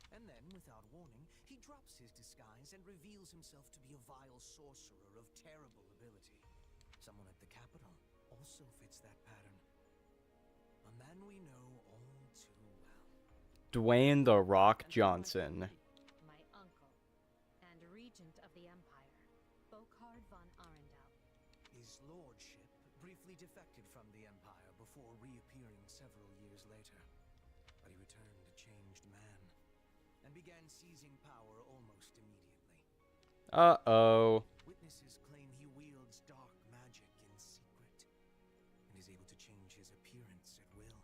Speaker 11: And then, without warning, he drops his disguise and reveals himself to be a vile sorcerer of terrible ability. Someone at the capital also fits that pattern. A man we know all too well.
Speaker 1: Dwayne "The Rock" Johnson.
Speaker 6: My uncle, and regent of the Empire, Bokhard von Arundel.
Speaker 11: His lordship briefly defected from the Empire before reappearing several years later. but he returned a changed man, and began seizing power almost immediately.
Speaker 1: Uh-oh.
Speaker 11: Witnesses claim he wields dark magic in secret, and is able to change his appearance at will.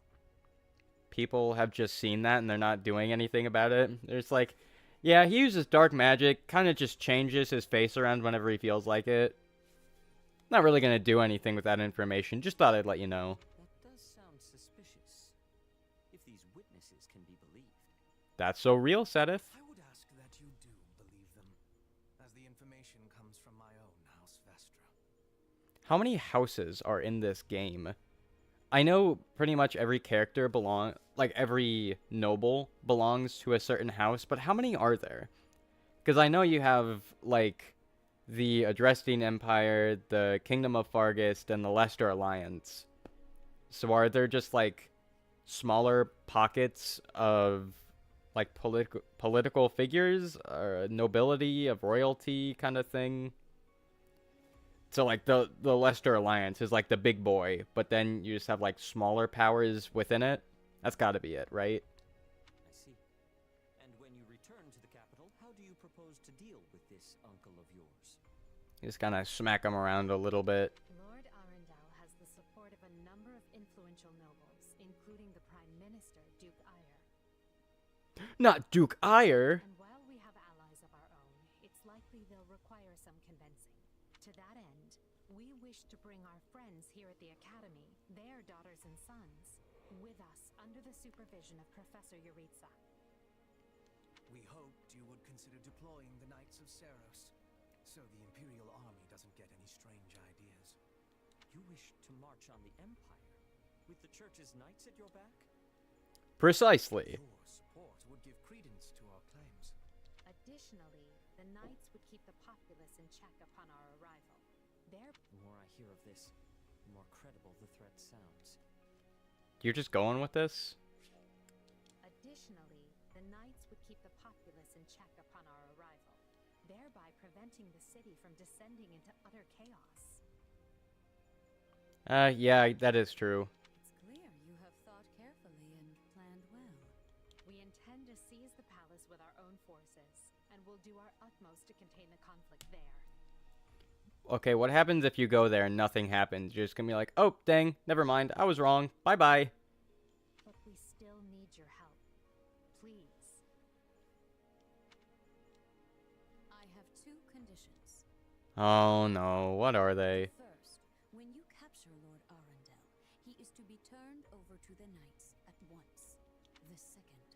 Speaker 1: People have just seen that and they're not doing anything about it. There's like, yeah, he uses dark magic, kind of just changes his face around whenever he feels like it. Not really going to do anything with that information, just thought I'd let you know.
Speaker 9: That does sound suspicious, if these witnesses can be believed.
Speaker 1: That's so real, Sedith.
Speaker 11: I would ask that you do believe them, as the information comes from my own House Vestra.
Speaker 1: How many houses are in this game? I know pretty much every character every noble belongs to a certain house, but how many are there? Because I know you have, like, the Adrestine Empire, the Kingdom of Fargast, and the Leicester Alliance. So are there just, like, smaller pockets of, like, political figures, or nobility, of royalty kind of thing? So, like, the Leicester Alliance is, like, the big boy, but then you just have, like, smaller powers within it? That's gotta be it, right?
Speaker 9: I see. And when you return to the capital, how do you propose to deal with this uncle of yours?
Speaker 1: Just kind of smack him around a little bit.
Speaker 6: Lord Arundel has the support of a number of influential nobles, including the Prime Minister, Duke Eyre.
Speaker 1: Not Duke Eyre!
Speaker 6: And while we have allies of our own, it's likely they'll require some convincing. To that end, we wish to bring our friends here at the Academy, their daughters and sons, with us under the supervision of Professor Yuritsa.
Speaker 11: We hoped you would consider deploying the Knights of Seros, so the Imperial Army doesn't get any strange ideas.
Speaker 9: You wish to march on the Empire, with the Church's knights at your back?
Speaker 1: Precisely.
Speaker 11: Your support would give credence to our claims.
Speaker 6: Additionally, the Knights would keep the populace in check upon our arrival.
Speaker 9: The more I hear of this, the more credible the threat sounds.
Speaker 1: You're just going with this?
Speaker 6: Additionally, the Knights would keep the populace in check upon our arrival, thereby preventing the city from descending into utter chaos.
Speaker 1: Yeah, that is true.
Speaker 6: It's clear you have thought carefully and planned well. We intend to seize the palace with our own forces, and will do our utmost to contain the conflict there.
Speaker 1: Okay, what happens if you go there and nothing happens? You're just gonna be like, oh, dang, never mind, I was wrong, bye-bye.
Speaker 6: But we still need your help. Please.
Speaker 3: I have two conditions.
Speaker 1: Oh no, what are they?
Speaker 3: First, when you capture Lord Arundel, he is to be turned over to the Knights at once. The second,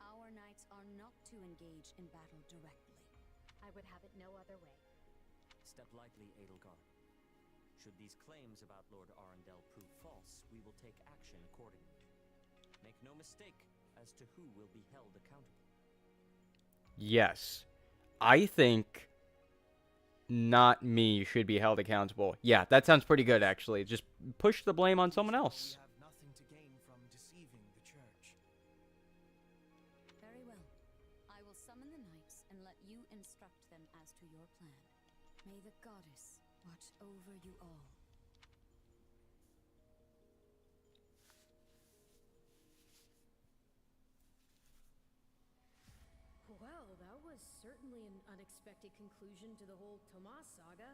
Speaker 3: our Knights are not to engage in battle directly.
Speaker 6: I would have it no other way.
Speaker 9: Step lightly, Edelgard. Should these claims about Lord Arundel prove false, we will take action accordingly. Make no mistake as to who will be held accountable.
Speaker 1: Yes. I think not me should be held accountable. Yeah, that sounds pretty good, actually. Just push the blame on someone else.
Speaker 11: We have nothing to gain from deceiving the Church.
Speaker 3: Very well. I will summon the Knights and let you instruct them as to your plan. May the goddess watch over you all.
Speaker 4: Well, that was certainly an unexpected conclusion to the whole Tomas saga.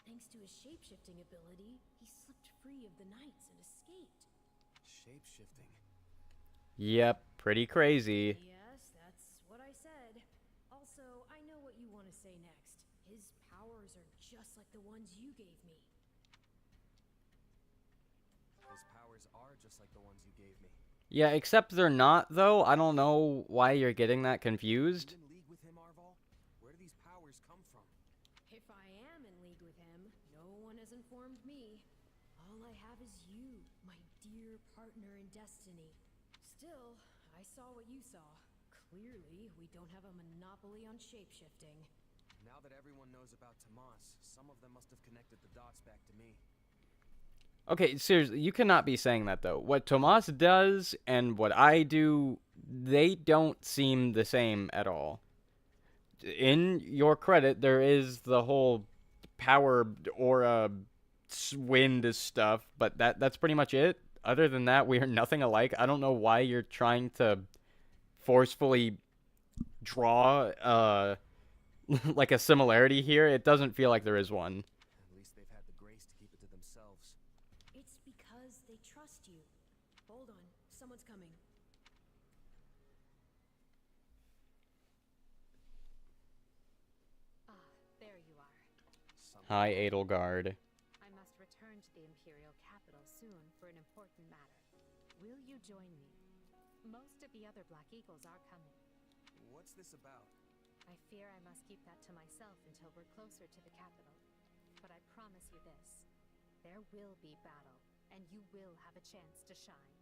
Speaker 4: Thanks to his shape-shifting ability, he slipped free of the Knights and escaped.
Speaker 8: Shape-shifting?
Speaker 1: Yep, pretty crazy.
Speaker 4: Yes, that's what I said. Also, I know what you want to say next. His powers are just like the ones you gave me.
Speaker 8: His powers are just like the ones you gave me.
Speaker 1: Yeah, except they're not, though. I don't know why you're getting that confused.
Speaker 8: You in league with him, Arval? Where do these powers come from?
Speaker 4: If I am in league with him, no one has informed me. All I have is you, my dear partner in destiny. Still, I saw what you saw. Clearly, we don't have a monopoly on shape-shifting.
Speaker 8: Now that everyone knows about Tomas, some of them must have connected the dots back to me.
Speaker 1: Okay, seriously, you cannot be saying that, though. What Tomas does and what I do, they don't seem the same at all. In your credit, there is the whole power aura wind stuff, but that's pretty much it. other than that, we are nothing alike. I don't know why you're trying to forcefully draw like a similarity here. It doesn't feel like there is one.
Speaker 7: At least they've had the grace to keep it to themselves.
Speaker 4: It's because they trust you. Hold on, someone's coming.
Speaker 6: Ah, there you are.
Speaker 1: Hi, Edelgard.
Speaker 6: I must return to the Imperial capital soon for an important matter. Will you join me? Most of the other Black Eagles are coming.
Speaker 7: What's this about?
Speaker 6: I fear I must keep that to myself until we're closer to the capital. But I promise you this. There will be battle, and you will have a chance to shine.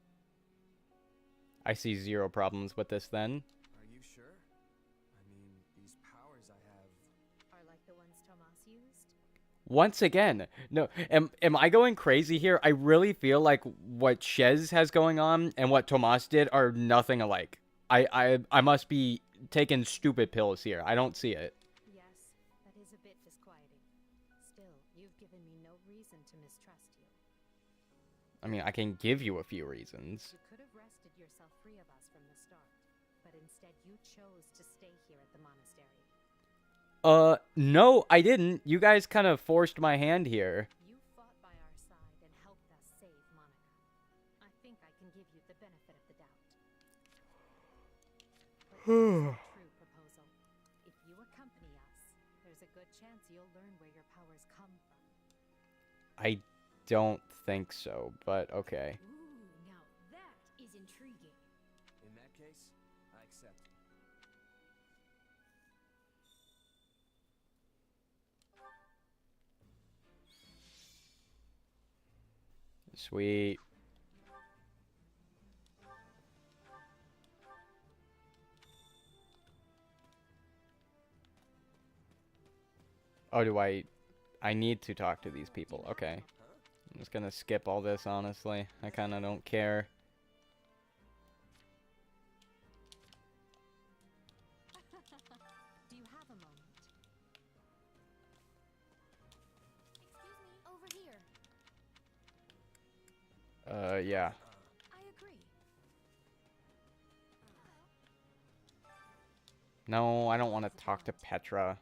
Speaker 1: I see zero problems with this then.
Speaker 7: Are you sure? I mean, these powers I have...
Speaker 6: Are like the ones Tomas used?
Speaker 1: Once again, no, am I going crazy here? I really feel like what Shez has going on and what Tomas did are nothing alike. I must be taking stupid pills here. I don't see it.
Speaker 6: Yes, that is a bit disquieting. Still, you've given me no reason to mistrust you.
Speaker 1: I mean, I can give you a few reasons.
Speaker 6: You could have wrested yourself free of us from the start, but instead you chose to stay here at the monastery.
Speaker 1: No, I didn't. You guys kind of forced my hand here.
Speaker 6: You fought by our side and helped us save Monica. I think I can give you the benefit of the doubt. But here's a true proposal. If you accompany us, there's a good chance you'll learn where your powers come from.
Speaker 1: I don't think so, but okay.
Speaker 4: Ooh, now that is intriguing.
Speaker 7: In that case, I accept.
Speaker 1: Sweet. Oh, do I need to talk to these people. Okay. I'm just gonna skip all this, honestly. I kind of don't care.
Speaker 6: Do you have a moment?
Speaker 4: Excuse me, over here.
Speaker 1: Yeah.
Speaker 4: I agree.
Speaker 1: No, I don't want to talk to Petra.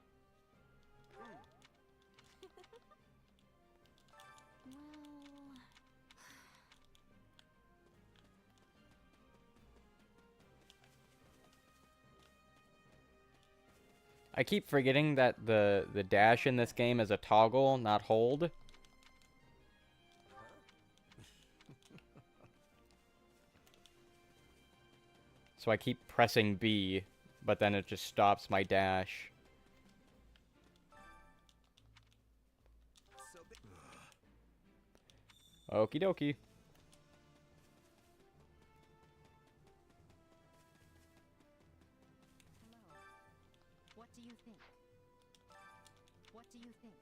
Speaker 1: I keep forgetting that the dash in this game is a toggle, not hold. So I keep pressing B, but then it just stops my dash. Okie dokie.
Speaker 6: Hello. What do you think? What do you think?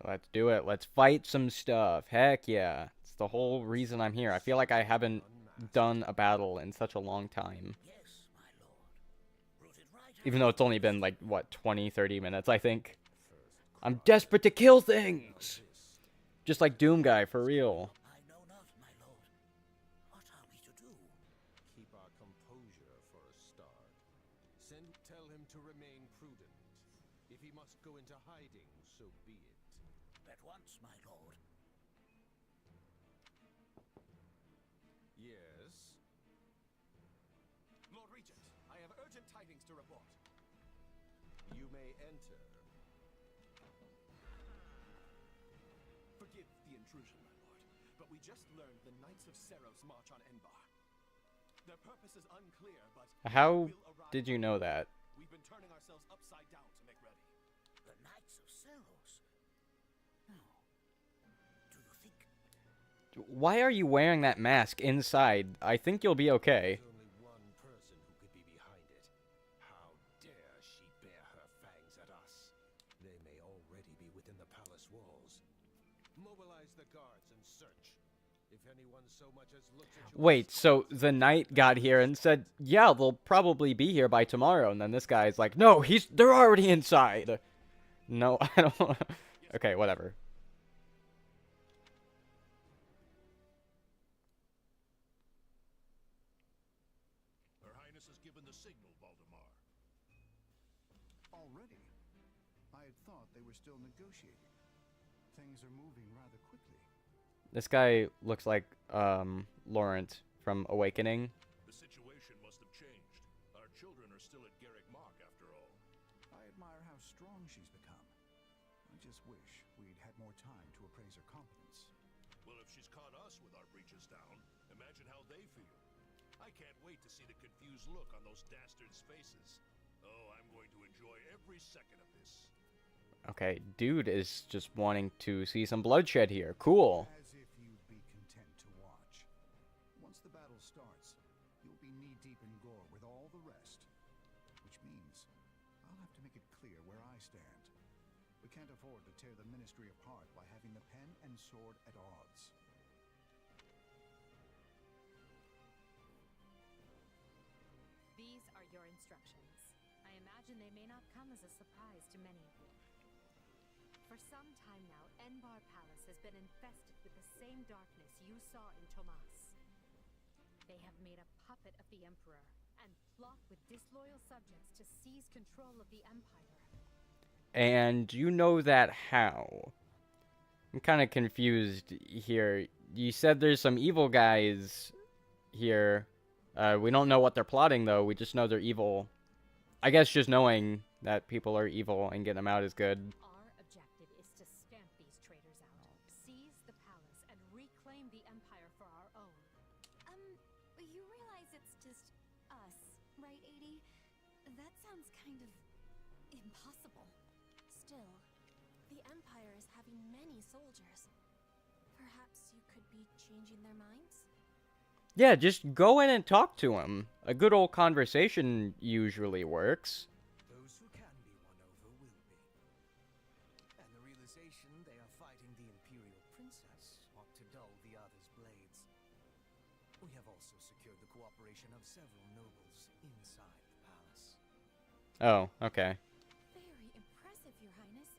Speaker 1: Let's do it. Let's fight some stuff. Heck yeah. It's the whole reason I'm here. I feel like I haven't done a battle in such a long time. Even though it's only been like, what, 20, 30 minutes, I think. I'm desperate to kill things! Just like Doom Guy, for real.
Speaker 5: Keep our composure for a start. Tell him to remain prudent. If he must go into hiding, so be it.
Speaker 15: At once, my lord.
Speaker 5: Yes?
Speaker 8: Lord Regent, I have urgent tidings to report.
Speaker 5: You may enter.
Speaker 8: Forgive the intrusion, my lord, but we just learned the Knights of Seros march on Enbar. Their purpose is unclear, but
Speaker 1: How did you know that?
Speaker 8: we've been turning ourselves upside down to make ready.
Speaker 15: The Knights of Seros? No. Do you think...
Speaker 1: Why are you wearing that mask inside? I think you'll be okay.
Speaker 5: There's only one person who could be behind it. How dare she bare her fangs at us? They may already be within the palace walls. Mobilize the guards and search. If anyone so much as looks at you...
Speaker 1: Wait, so the knight got here and said, yeah, they'll probably be here by tomorrow. And then this guy's like, no, they're already inside. No, I don't... Okay, whatever.
Speaker 10: Highness has given the signal, Valdemar.
Speaker 2: Already? I had thought they were still negotiating. Things are moving rather quickly.
Speaker 1: This guy looks like Laurent from Awakening.
Speaker 10: The situation must have changed. Our children are still at Garrick Mach, after all.
Speaker 2: I admire how strong she's become. I just wish we'd had more time to appraise her competence.
Speaker 10: Well, if she's caught us with our breeches down, imagine how they feel. I can't wait to see the confused look on those dastards' faces. Oh, I'm going to enjoy every second of this.
Speaker 1: Okay, dude is just wanting to see some bloodshed here. Cool.
Speaker 2: As if you'd be content to watch. Once the battle starts, you'll be knee-deep in gore with all the rest. Which means I'll have to make it clear where I stand. We can't afford to tear the Ministry apart by having the pen and sword at odds.
Speaker 6: These are your instructions. I imagine they may not come as a surprise to many of you. For some time now, Enbar Palace has been infested with the same darkness you saw in Tomas. They have made a puppet of the Emperor and plot with disloyal subjects to seize control of the Empire.
Speaker 1: And you know that how? I'm kind of confused here. You said there's some evil guys here. We don't know what they're plotting, though. We just know they're evil. I guess just knowing that people are evil and getting them out is good.
Speaker 6: Our objective is to stamp these traitors out, seize the palace, and reclaim the Empire for our own.
Speaker 3: You realize it's just us, right, 80? That sounds kind of impossible. Still, the Empire is having many soldiers. Perhaps you could be changing their minds?
Speaker 1: Yeah, just go in and talk to him. A good old conversation usually works.
Speaker 11: Those who can be won over will be. And the realization they are fighting the Imperial Princess ought to dull the others' blades. We have also secured the cooperation of several nobles inside the palace.
Speaker 1: Oh, okay.
Speaker 3: Very impressive, Your Highness.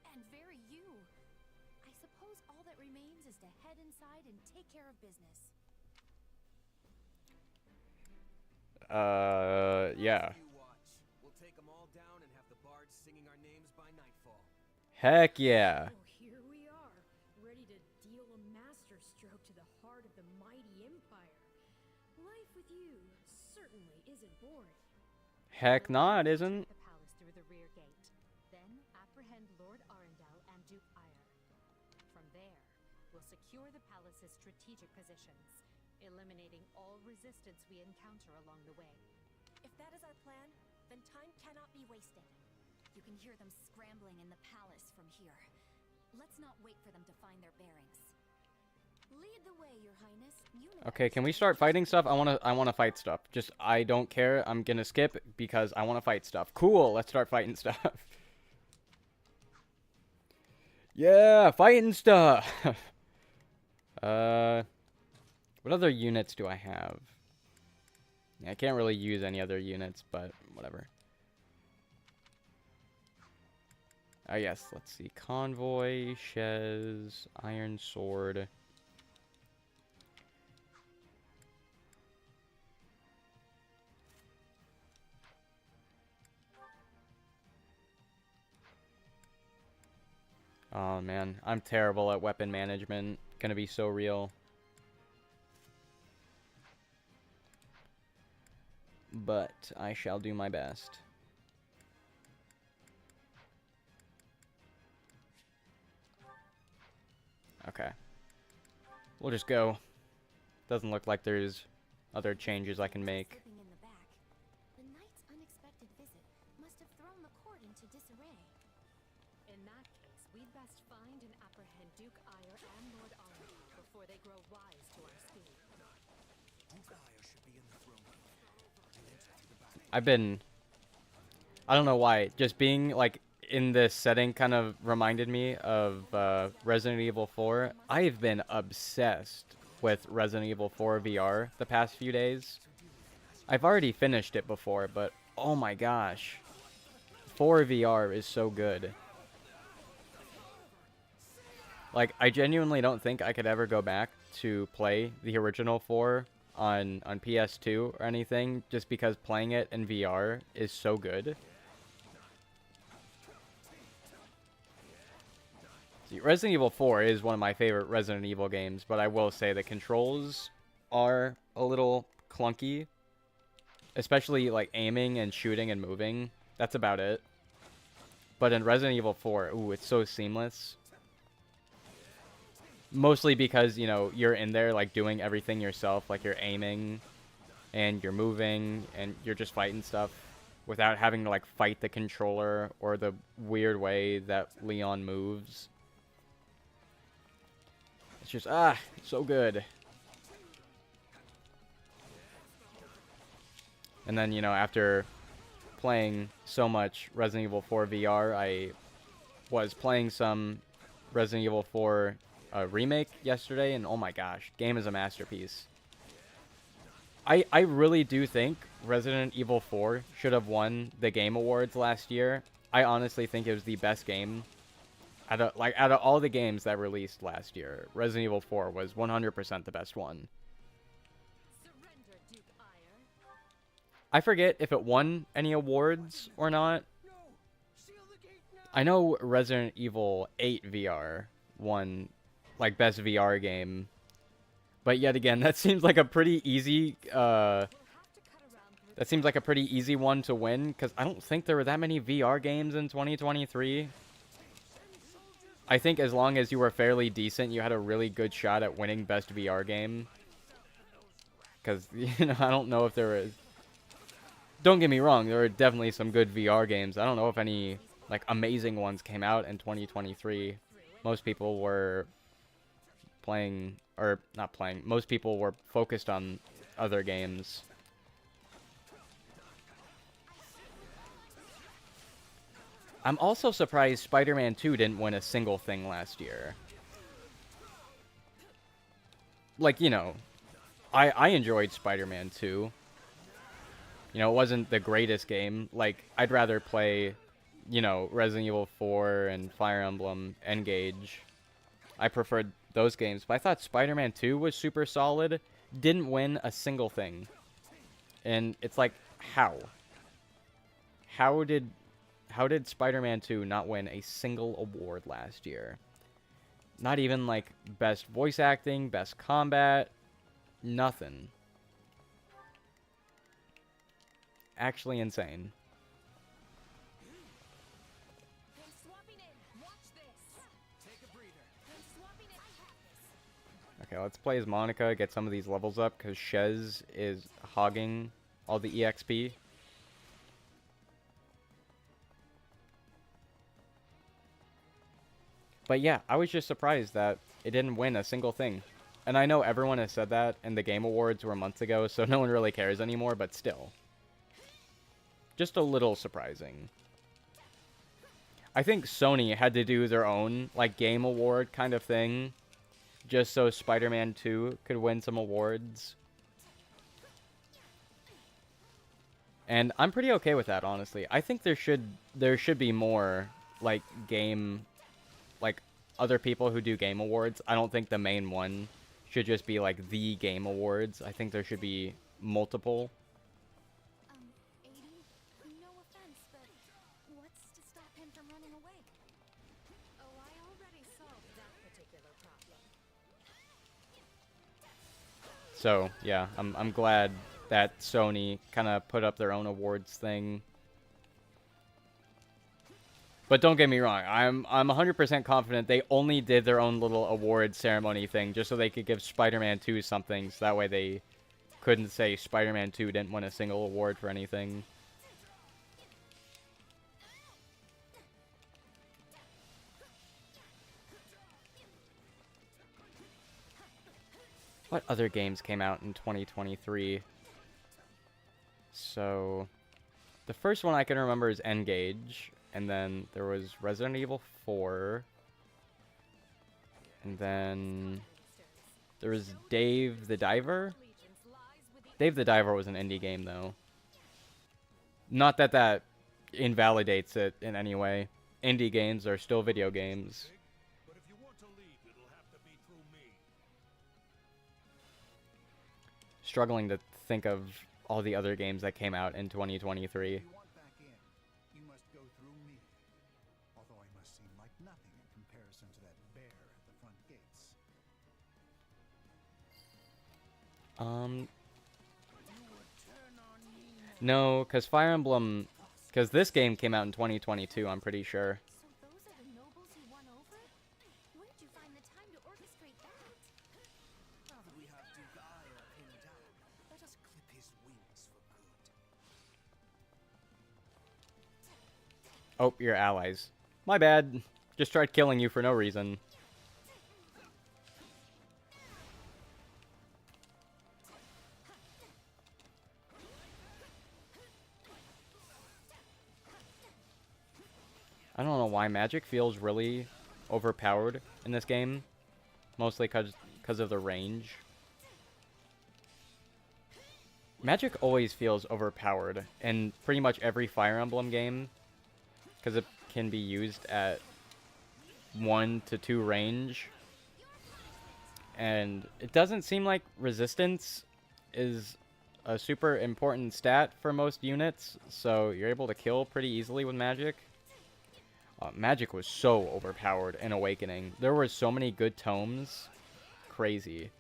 Speaker 3: And very you. I suppose all that remains is to head inside and take care of business.
Speaker 1: Yeah.
Speaker 7: We'll take them all down and have the bards singing our names by nightfall.
Speaker 1: Heck yeah.
Speaker 4: Oh, here we are, ready to deal a masterstroke to the heart of the mighty Empire. Life with you certainly isn't boring.
Speaker 1: Heck not, isn't.
Speaker 6: The palace through the rear gate. Then apprehend Lord Arundel and Duke Ire. From there, we'll secure the palace's strategic positions, eliminating all resistance we encounter along the way.
Speaker 3: If that is our plan, then time cannot be wasted. You can hear them scrambling in the palace from here. Let's not wait for them to find their bearings. Lead the way, Your Highness. You know
Speaker 1: Okay, can we start fighting stuff? I wanna fight stuff. Just, I don't care. I'm gonna skip because I wanna fight stuff. Cool, let's start fighting stuff. Yeah, fighting stuff! What other units do I have? Yeah, I can't really use any other units, but whatever. Oh yes, let's see. Convoy, Chaise, Iron Sword. Oh man, I'm terrible at weapon management. Gonna be so real. But I shall do my best. Okay. We'll just go. Doesn't look like there's other changes I can make.
Speaker 3: in the back. The knight's unexpected visit must have thrown the court into disarray.
Speaker 6: In that case, we'd best find and apprehend Duke Ire and Lord Arundel before they grow wise to our speed.
Speaker 11: Duke Ire should be in the throne room.
Speaker 1: I don't know why, just being like in this setting kind of reminded me of Resident Evil 4. I've been obsessed with Resident Evil 4 VR the past few days. I've already finished it before, but oh my gosh. 4 VR is so good. Like, I genuinely don't think I could ever go back to play the original 4 on PS2 or anything, just because playing it in VR is so good. See, Resident Evil 4 is one of my favorite Resident Evil games, but I will say the controls are a little clunky, especially like aiming and shooting and moving. That's about it. But in Resident Evil 4, ooh, it's so seamless. Mostly because, you know, you're in there like doing everything yourself, like you're aiming and you're moving and you're just fighting stuff without having to like fight the controller or the weird way that Leon moves. It's just, so good. And then, you know, after playing so much Resident Evil 4 VR, I was playing some Resident Evil 4 remake yesterday, and oh my gosh, game is a masterpiece. I really do think Resident Evil 4 should have won the Game Awards last year. I honestly think it was the best game. Out of all the games that released last year, Resident Evil 4 was 100% the best one. I forget if it won any awards or not. I know Resident Evil 8 VR won, like, best VR game. But yet again, that seems like a pretty easy, that seems like a pretty easy one to win, because I don't think there were that many VR games in 2023. I think as long as you were fairly decent, you had a really good shot at winning best VR game. Because, you know, I don't know if there is... Don't get me wrong, there are definitely some good VR games. I don't know if any, like, amazing ones came out in 2023. Most people were playing, or not playing, most people were focused on other games. I'm also surprised Spider-Man 2 didn't win a single thing last year. Like, you know, I enjoyed Spider-Man 2. You know, it wasn't the greatest game. Like, I'd rather play, you know, Resident Evil 4 and Fire Emblem Engage. I preferred those games. But I thought Spider-Man 2 was super solid. Didn't win a single thing. And it's like, how? How did Spider-Man 2 not win a single award last year? Not even, like, best voice acting, best combat, nothing. Actually insane. Okay, let's play as Monica, get some of these levels up, because Shez is hogging all the EXP. But yeah, I was just surprised that it didn't win a single thing. And I know everyone has said that, and the Game Awards were months ago, so no one really cares anymore, but still. Just a little surprising. I think Sony had to do their own, like, Game Award kind of thing, just so Spider-Man 2 could win some awards. And I'm pretty okay with that, honestly. I think there should be more, like, like, other people who do Game Awards. I don't think the main one should just be, like, the Game Awards. I think there should be multiple.
Speaker 3: No offense, but what's to stop him from running away?
Speaker 4: Oh, I already solved that particular problem.
Speaker 1: So, yeah, I'm glad that Sony kind of put up their own awards thing. But don't get me wrong, I'm 100% confident they only did their own little award ceremony thing just so they could give Spider-Man 2 something, so that way they couldn't say Spider-Man 2 didn't win a single award for anything. What other games came out in 2023? So, the first one I can remember is Engage. And then there was Resident Evil 4. And then there was Dave the Diver. Dave the Diver was an indie game, though. Not that that invalidates it in any way. Indie games are still video games. struggling to think of all the other games that came out in 2023.
Speaker 2: If you want back in, you must go through me. Although I must seem like nothing in comparison to that bear at the front gates.
Speaker 1: No, because Fire Emblem, because this game came out in 2022, I'm pretty sure.
Speaker 3: So those are the nobles you won over? Where did you find the time to orchestrate that?
Speaker 11: Now that we have Duke Aya pinned down, let us clip his wings for good.
Speaker 1: Oh, you're allies. My bad. Just tried killing you for no reason. I don't know why magic feels really overpowered in this game. Mostly because of the range. Magic always feels overpowered in pretty much every Fire Emblem game. Because it can be used at 1 to 2 range. And it doesn't seem like resistance is a super important stat for most units. So you're able to kill pretty easily with magic. Magic was so overpowered in Awakening. There were so many good tomes. Crazy.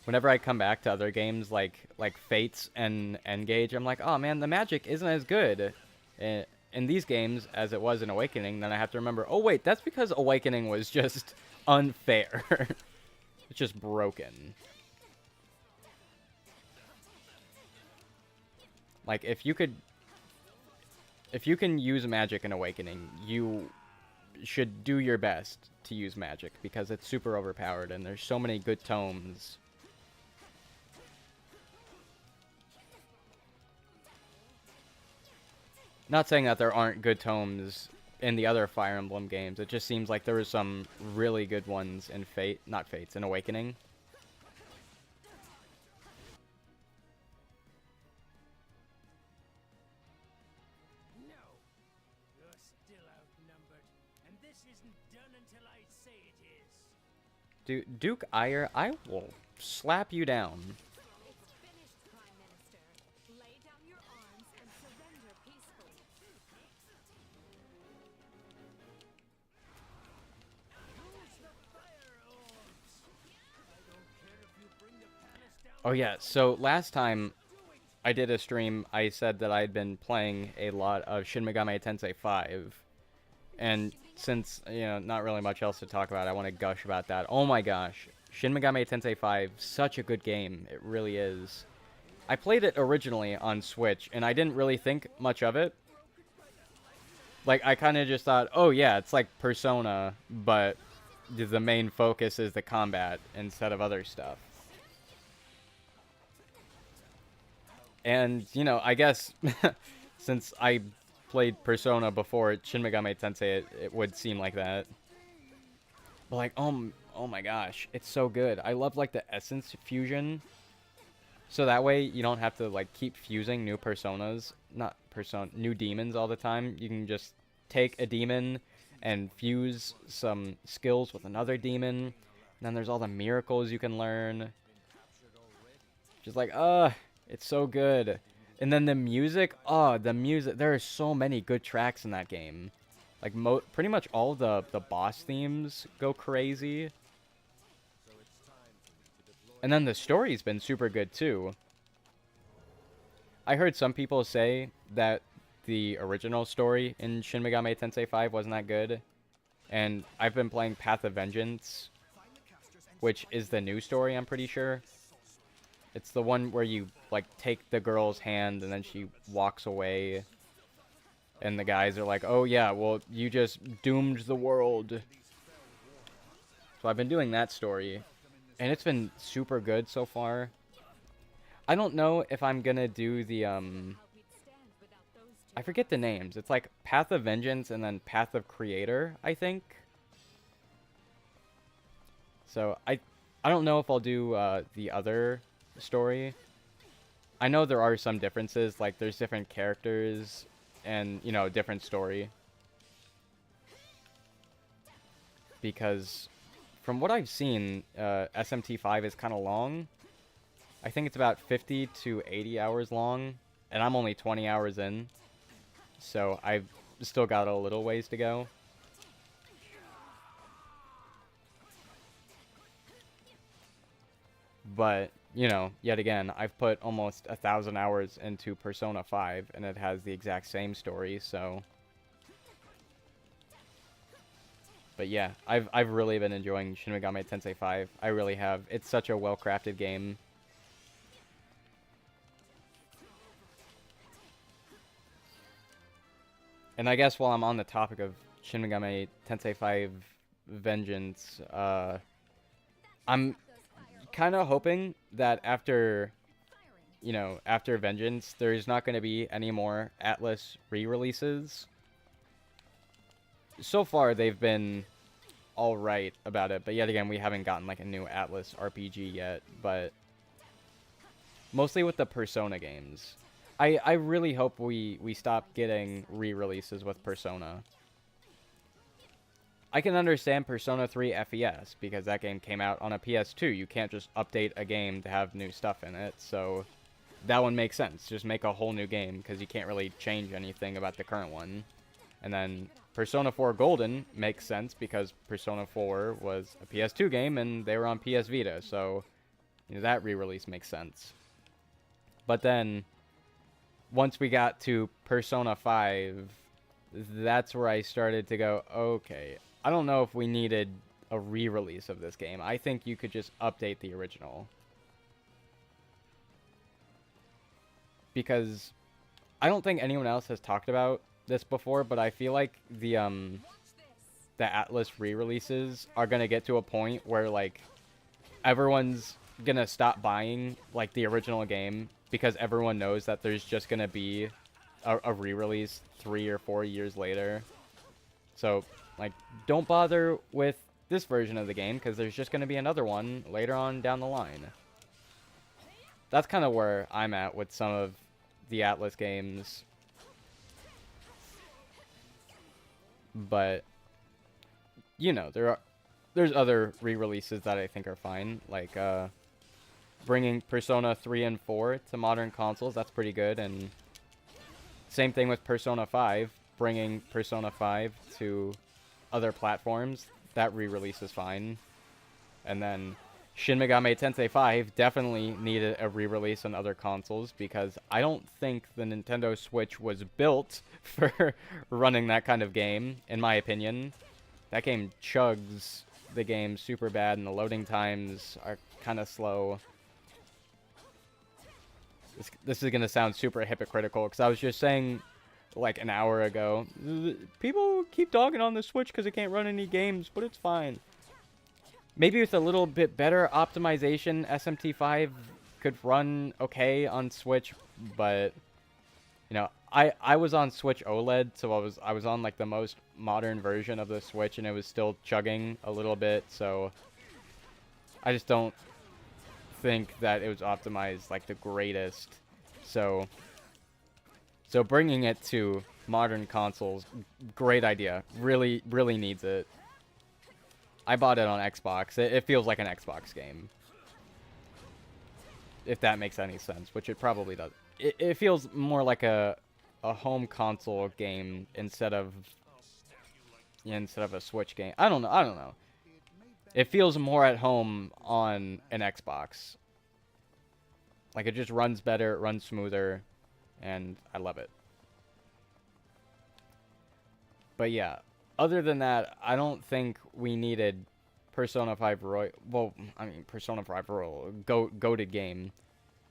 Speaker 1: Whenever I come back to other games like Fates and Engage, I'm like, oh man, the magic isn't as good in these games as it was in Awakening. Then I have to remember, oh wait, that's because Awakening was just unfair. It's just broken. Like, if you can use magic in Awakening, you should do your best to use magic, because it's super overpowered, and there's so many good tomes. Not saying that there aren't good tomes in the other Fire Emblem games, it just seems like there were some really good ones in in Awakening. Duke Ire, I will slap you down.
Speaker 6: It's finished, Prime Minister. Lay down your arms and surrender peacefully.
Speaker 1: Oh yeah, so last time I did a stream, I said that I'd been playing a lot of Shin Megami Tensei 5. And since, you know, not really much else to talk about, I want to gush about that. Oh my gosh, Shin Megami Tensei 5, such a good game. It really is. I played it originally on Switch, and I didn't really think much of it. Like, I kind of just thought, oh yeah, it's like Persona, but the main focus is the combat instead of other stuff. And, you know, I guess since I played Persona before Shin Megami Tensei, it would seem like that. But like, oh my gosh, it's so good. I love like the essence fusion. So that way you don't have to like keep fusing new new demons all the time. You can just take a demon and fuse some skills with another demon. And then there's all the miracles you can learn. Just like, it's so good. And then the music, there are so many good tracks in that game. Like, pretty much all the boss themes go crazy. And then the story's been super good, too. I heard some people say that the original story in Shin Megami Tensei 5 wasn't that good. And I've been playing Path of Vengeance, which is the new story, I'm pretty sure. It's the one where you, like, take the girl's hand and then she walks away. And the guys are like, oh yeah, well, you just doomed the world. So I've been doing that story. And it's been super good so far. I don't know if I'm gonna do the, I forget the names. It's like Path of Vengeance and then Path of Creator, I think. So I don't know if I'll do the other story. I know there are some differences, like there's different characters and, you know, different story. Because from what I've seen, SMT5 is kind of long. I think it's about 50 to 80 hours long, and I'm only 20 hours in, so I've still got a little ways to go. But, you know, yet again, I've put almost 1,000 hours into Persona 5, and it has the exact same story, so... But yeah, I've really been enjoying Shin Megami Tensei 5. I really have. It's such a well-crafted game. And I guess while I'm on the topic of Shin Megami Tensei 5 Vengeance, I'm kind of hoping that after, you know, after Vengeance, there's not going to be any more Atlas re-releases. So far, they've been alright about it, but yet again, we haven't gotten, like, a new Atlas RPG yet, but mostly with the Persona games. I really hope we stop getting re-releases with Persona. I can understand Persona 3 FES, because that game came out on a PS2. You can't just update a game to have new stuff in it, so that one makes sense. Just make a whole new game, because you can't really change anything about the current one. And then Persona 4 Golden makes sense, because Persona 4 was a PS2 game, and they were on PS Vita, so you know, that re-release makes sense. But then, once we got to Persona 5, that's where I started to go, okay, I don't know if we needed a re-release of this game. I think you could just update the original. Because I don't think anyone else has talked about this before, but I feel like the Atlas re-releases are going to get to a point where, like, everyone's going to stop buying, like, the original game because everyone knows that there's just going to be a re-release 3 or 4 years later. So, like, don't bother with this version of the game because there's just going to be another one later on down the line. That's kind of where I'm at with some of the Atlas games. But, you know, there's other re-releases that I think are fine, like bringing Persona 3 and 4 to modern consoles. That's pretty good. And same thing with Persona 5, bringing Persona 5 to other platforms. That re-release is fine. And then Shin Megami Tensei 5 definitely needed a re-release on other consoles, because I don't think the Nintendo Switch was built for running that kind of game, in my opinion. That game chugs the game super bad, and the loading times are kind of slow. This is going to sound super hypocritical, because I was just saying, like, an hour ago, people keep dogging on the Switch because it can't run any games, but it's fine. Maybe with a little bit better optimization, SMT5 could run okay on Switch, but, you know, I was on Switch OLED, so I was on, like, the most modern version of the Switch, and it was still chugging a little bit, so I just don't think that it was optimized, like, the greatest. So bringing it to modern consoles, great idea. Really, really needs it. I bought it on Xbox. It feels like an Xbox game. If that makes any sense, which it probably does. It feels more like a home console game instead of a Switch game. I don't know. It feels more at home on an Xbox. Like, it just runs better, it runs smoother, and I love it. But yeah, other than that, I don't think we needed Persona 5 Royal. Well, I mean, Persona 5 Royal, goated game.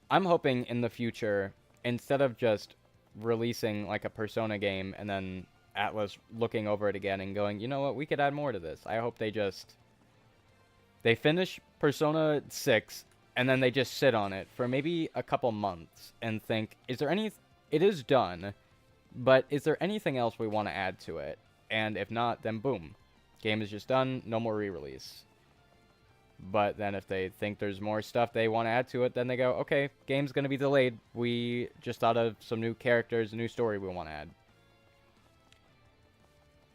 Speaker 1: I'm hoping in the future, instead of just releasing, like, a Persona game and then Atlas looking over it again and going, you know what, we could add more to this. I hope they finish Persona 6 and then they just sit on it for maybe a couple months and think, it is done, but is there anything else we want to add to it? And if not, then boom. Game is just done, no more re-release. But then if they think there's more stuff they want to add to it, then they go, okay, game's going to be delayed. We just thought of some new characters, a new story we want to add.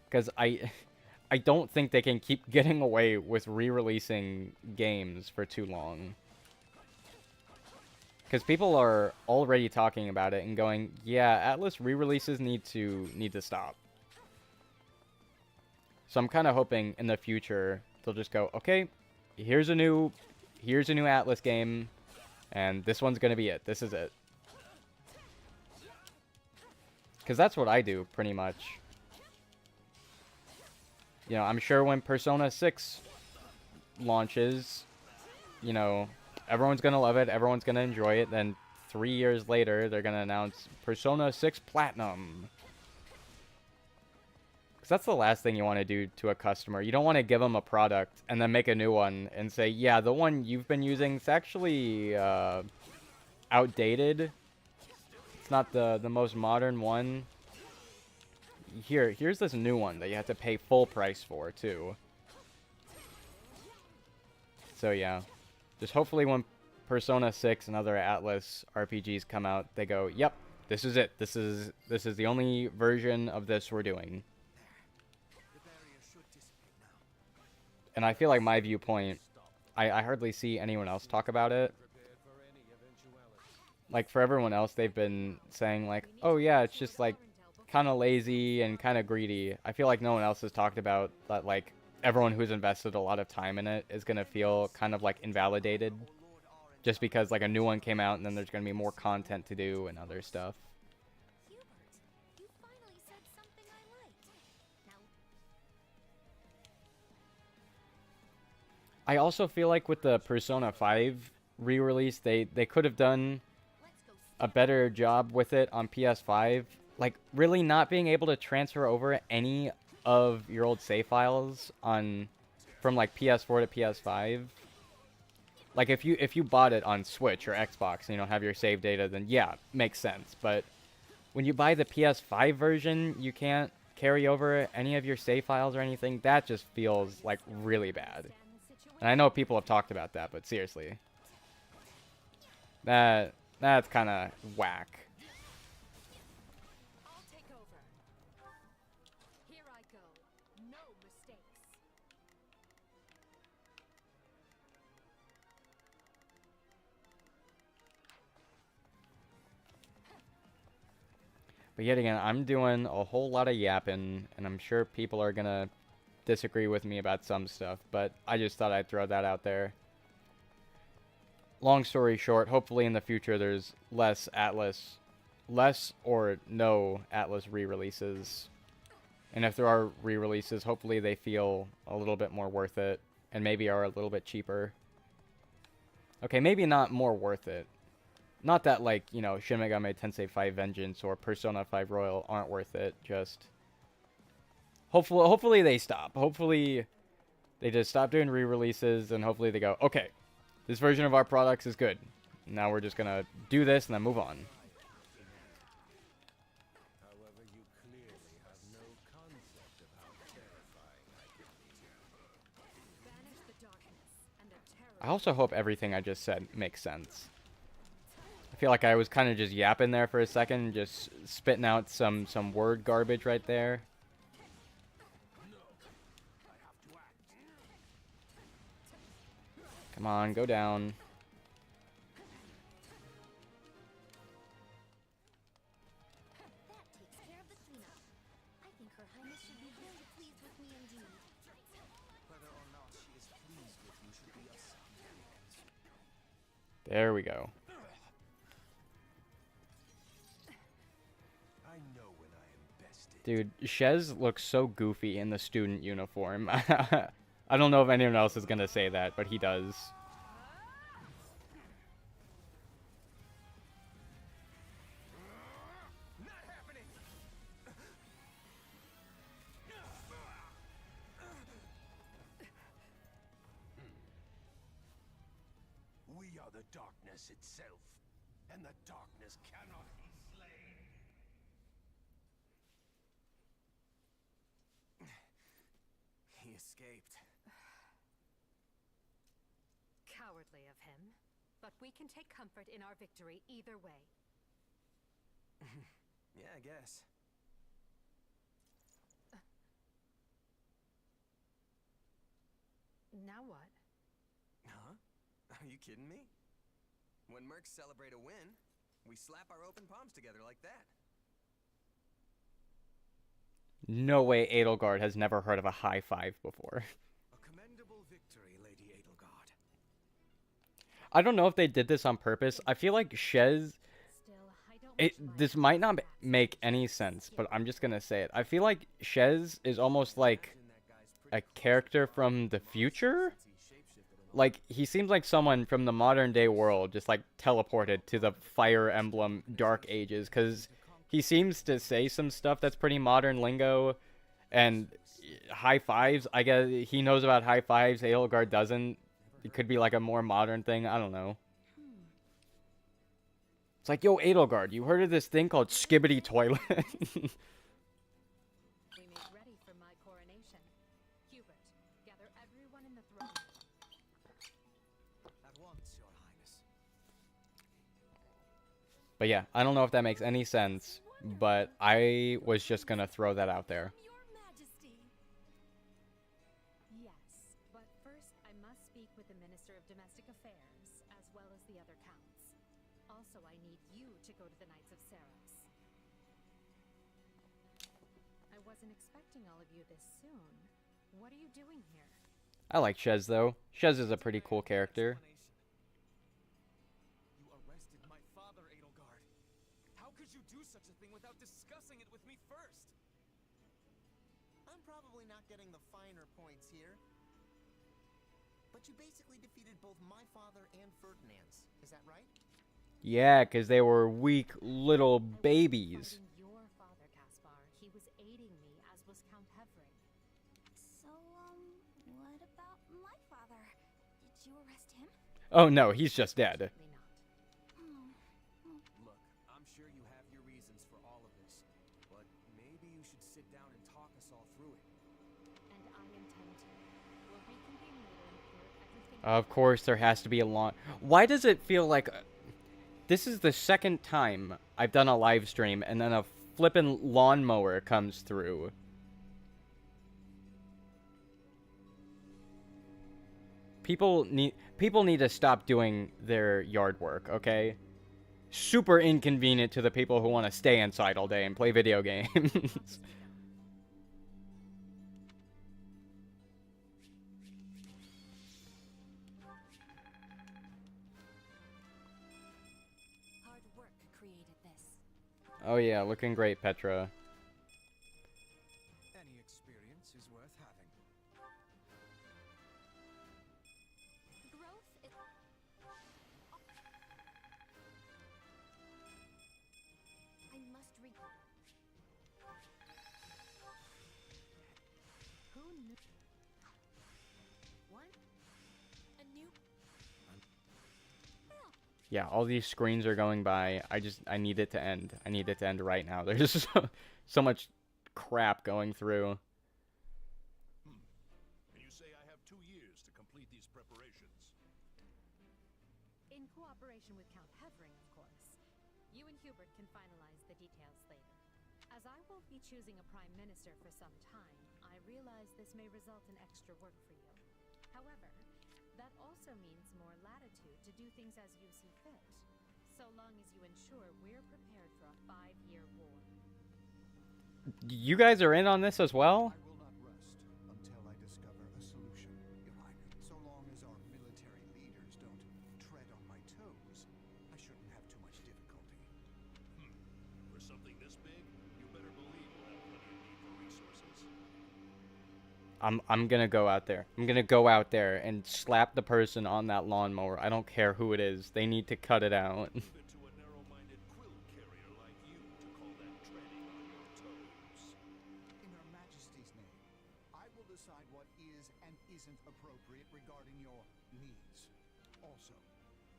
Speaker 1: Because I don't think they can keep getting away with re-releasing games for too long. Because people are already talking about it and going, yeah, Atlas re-releases need to stop. So I'm kind of hoping in the future they'll just go, okay, here's a new Atlas game, and this one's gonna be it. This is it. Because that's what I do pretty much. You know, I'm sure when Persona 6 launches, you know, everyone's gonna love it, everyone's gonna enjoy it, then 3 years later they're gonna announce Persona 6 Platinum. Because that's the last thing you want to do to a customer. You don't want to give them a product and then make a new one and say, yeah, the one you've been using is actually outdated. It's not the most modern one. Here's this new one that you have to pay full price for, too. So, yeah. Just hopefully when Persona 6 and other Atlas RPGs come out, they go, yep, this is it. This is the only version of this we're doing. And I feel like my viewpoint, I hardly see anyone else talk about it. Like, for everyone else, they've been saying, like, oh yeah, it's just, like, kind of lazy and kind of greedy. I feel like no one else has talked about that, like, everyone who's invested a lot of time in it is going to feel kind of, like, invalidated. Just because, like, a new one came out and then there's going to be more content to do and other stuff. I also feel like with the Persona 5 re-release, they could have done a better job with it on PS5. Like, really not being able to transfer over any of your old save files from like PS4 to PS5. Like, if you bought it on Switch or Xbox and you don't have your save data, then yeah, makes sense. But when you buy the PS5 version, you can't carry over any of your save files or anything. That just feels like really bad. And I know people have talked about that, but seriously. That's kind of whack.
Speaker 4: I'll take over. Here I go. No mistakes.
Speaker 1: But yet again, I'm doing a whole lot of yapping, and I'm sure people are gonna disagree with me about some stuff, but I just thought I'd throw that out there. Long story short, hopefully in the future there's less or no Atlas re-releases. And if there are re-releases, hopefully they feel a little bit more worth it, and maybe are a little bit cheaper. Okay, maybe not more worth it. Not that, like, you know, Shin Megami Tensei 5 Vengeance or Persona 5 Royal aren't worth it, just hopefully they stop. Hopefully they just stop doing re-releases, and hopefully they go, okay, this version of our products is good. Now we're just gonna do this and then move on.
Speaker 10: However, you clearly have no concept of how terrifying I can be.
Speaker 4: Banish the darkness and the terror.
Speaker 1: I also hope everything I just said makes sense. I feel like I was kind of just yapping there for a second, just spitting out some word garbage right there. Come on, go down.
Speaker 3: That takes care of the cleanup. I think Her Highness should be very pleased with me indeed.
Speaker 11: Whether or not she is pleased with you should be a subject.
Speaker 1: There we go.
Speaker 10: I know when I am bested.
Speaker 1: Dude, Shez looks so goofy in the student uniform. I don't know if anyone else is gonna say that, but he does.
Speaker 10: We are the darkness itself, and the darkness cannot be slain.
Speaker 13: He escaped.
Speaker 6: Cowardly of him. But we can take comfort in our victory either way.
Speaker 13: Yeah, I guess.
Speaker 6: Now what?
Speaker 13: Huh? Are you kidding me?
Speaker 7: When mercs celebrate a win, we slap our open palms together like that.
Speaker 1: No way Edelgard has never heard of a high five before.
Speaker 11: A commendable victory, Lady Edelgard.
Speaker 1: I don't know if they did this on purpose. I feel like Shez... This might not make any sense, but I'm just gonna say it. I feel like Shez is almost like a character from the future? Like, he seems like someone from the modern day world just, like, teleported to the Fire Emblem Dark Ages, because he seems to say some stuff that's pretty modern lingo, and high fives, I guess he knows about high fives, Edelgard doesn't. It could be, like, a more modern thing, I don't know. It's like, yo, Edelgard, you heard of this thing called Skibbity Toilet?
Speaker 6: We made ready for my coronation. Hubert, gather everyone in the throne.
Speaker 11: At once, Your Highness.
Speaker 1: But yeah, I don't know if that makes any sense, but I was just gonna throw that out there.
Speaker 6: Your Majesty. Yes, but first I must speak with the Minister of Domestic Affairs, as well as the other counts. Also, I need you to go to the Knights of Seros. I wasn't expecting all of you this soon. What are you doing here?
Speaker 1: I like Shez, though. Shez is a pretty cool character.
Speaker 13: You arrested my father, Edelgard. How could you do such a thing without discussing it with me first?
Speaker 14: I'm probably not getting the finer points here. But you basically defeated both my father and Ferdinand's. Is that right?
Speaker 1: Yeah, because they were weak little babies.
Speaker 6: Your father, Caspar. He was aiding me, as was Count Hevring.
Speaker 3: So, what about my father? Did you arrest him?
Speaker 1: Oh no, he's just dead.
Speaker 7: Look, I'm sure you have your reasons for all of this, but maybe you should sit down and talk us all through it.
Speaker 6: And I intend to. We'll reconvene later and clear everything.
Speaker 1: Of course, there has to be a lawn. Why does it feel like... This is the second time I've done a live stream and then a flippin' lawnmower comes through. People need to stop doing their yard work, okay? Super inconvenient to the people who want to stay inside all day and play video games. Oh yeah, looking great, Petra.
Speaker 11: Any experience is worth having.
Speaker 3: Growth is... I must
Speaker 6: Who knew? What?
Speaker 3: A new...
Speaker 1: Yeah, all these screens are going by. I need it to end. I need it to end right now. There's just so much crap going through.
Speaker 10: And you say I have 2 years to complete these preparations.
Speaker 6: In cooperation with Count Hevring, of course. You and Hubert can finalize the details later. As I won't be choosing a prime minister for some time, I realize this may result in extra work for you. However, that also means more latitude to do things as you see fit, so long as you ensure we're prepared for a 5-year war.
Speaker 1: You guys are in on this as well?
Speaker 2: I will not rest until I discover a solution, Your Highness. So long as our military leaders don't tread on my toes, I shouldn't have too much difficulty.
Speaker 10: For something this big, you better believe we'll have plenty of need for resources.
Speaker 1: I'm gonna go out there. I'm gonna go out there and slap the person on that lawnmower. I don't care who it is. They need to cut it out.
Speaker 10: Leave it to a narrow-minded quill carrier like you to call that treading on your toes.
Speaker 2: In Her Majesty's name, I will decide what is and isn't appropriate regarding your needs. Also,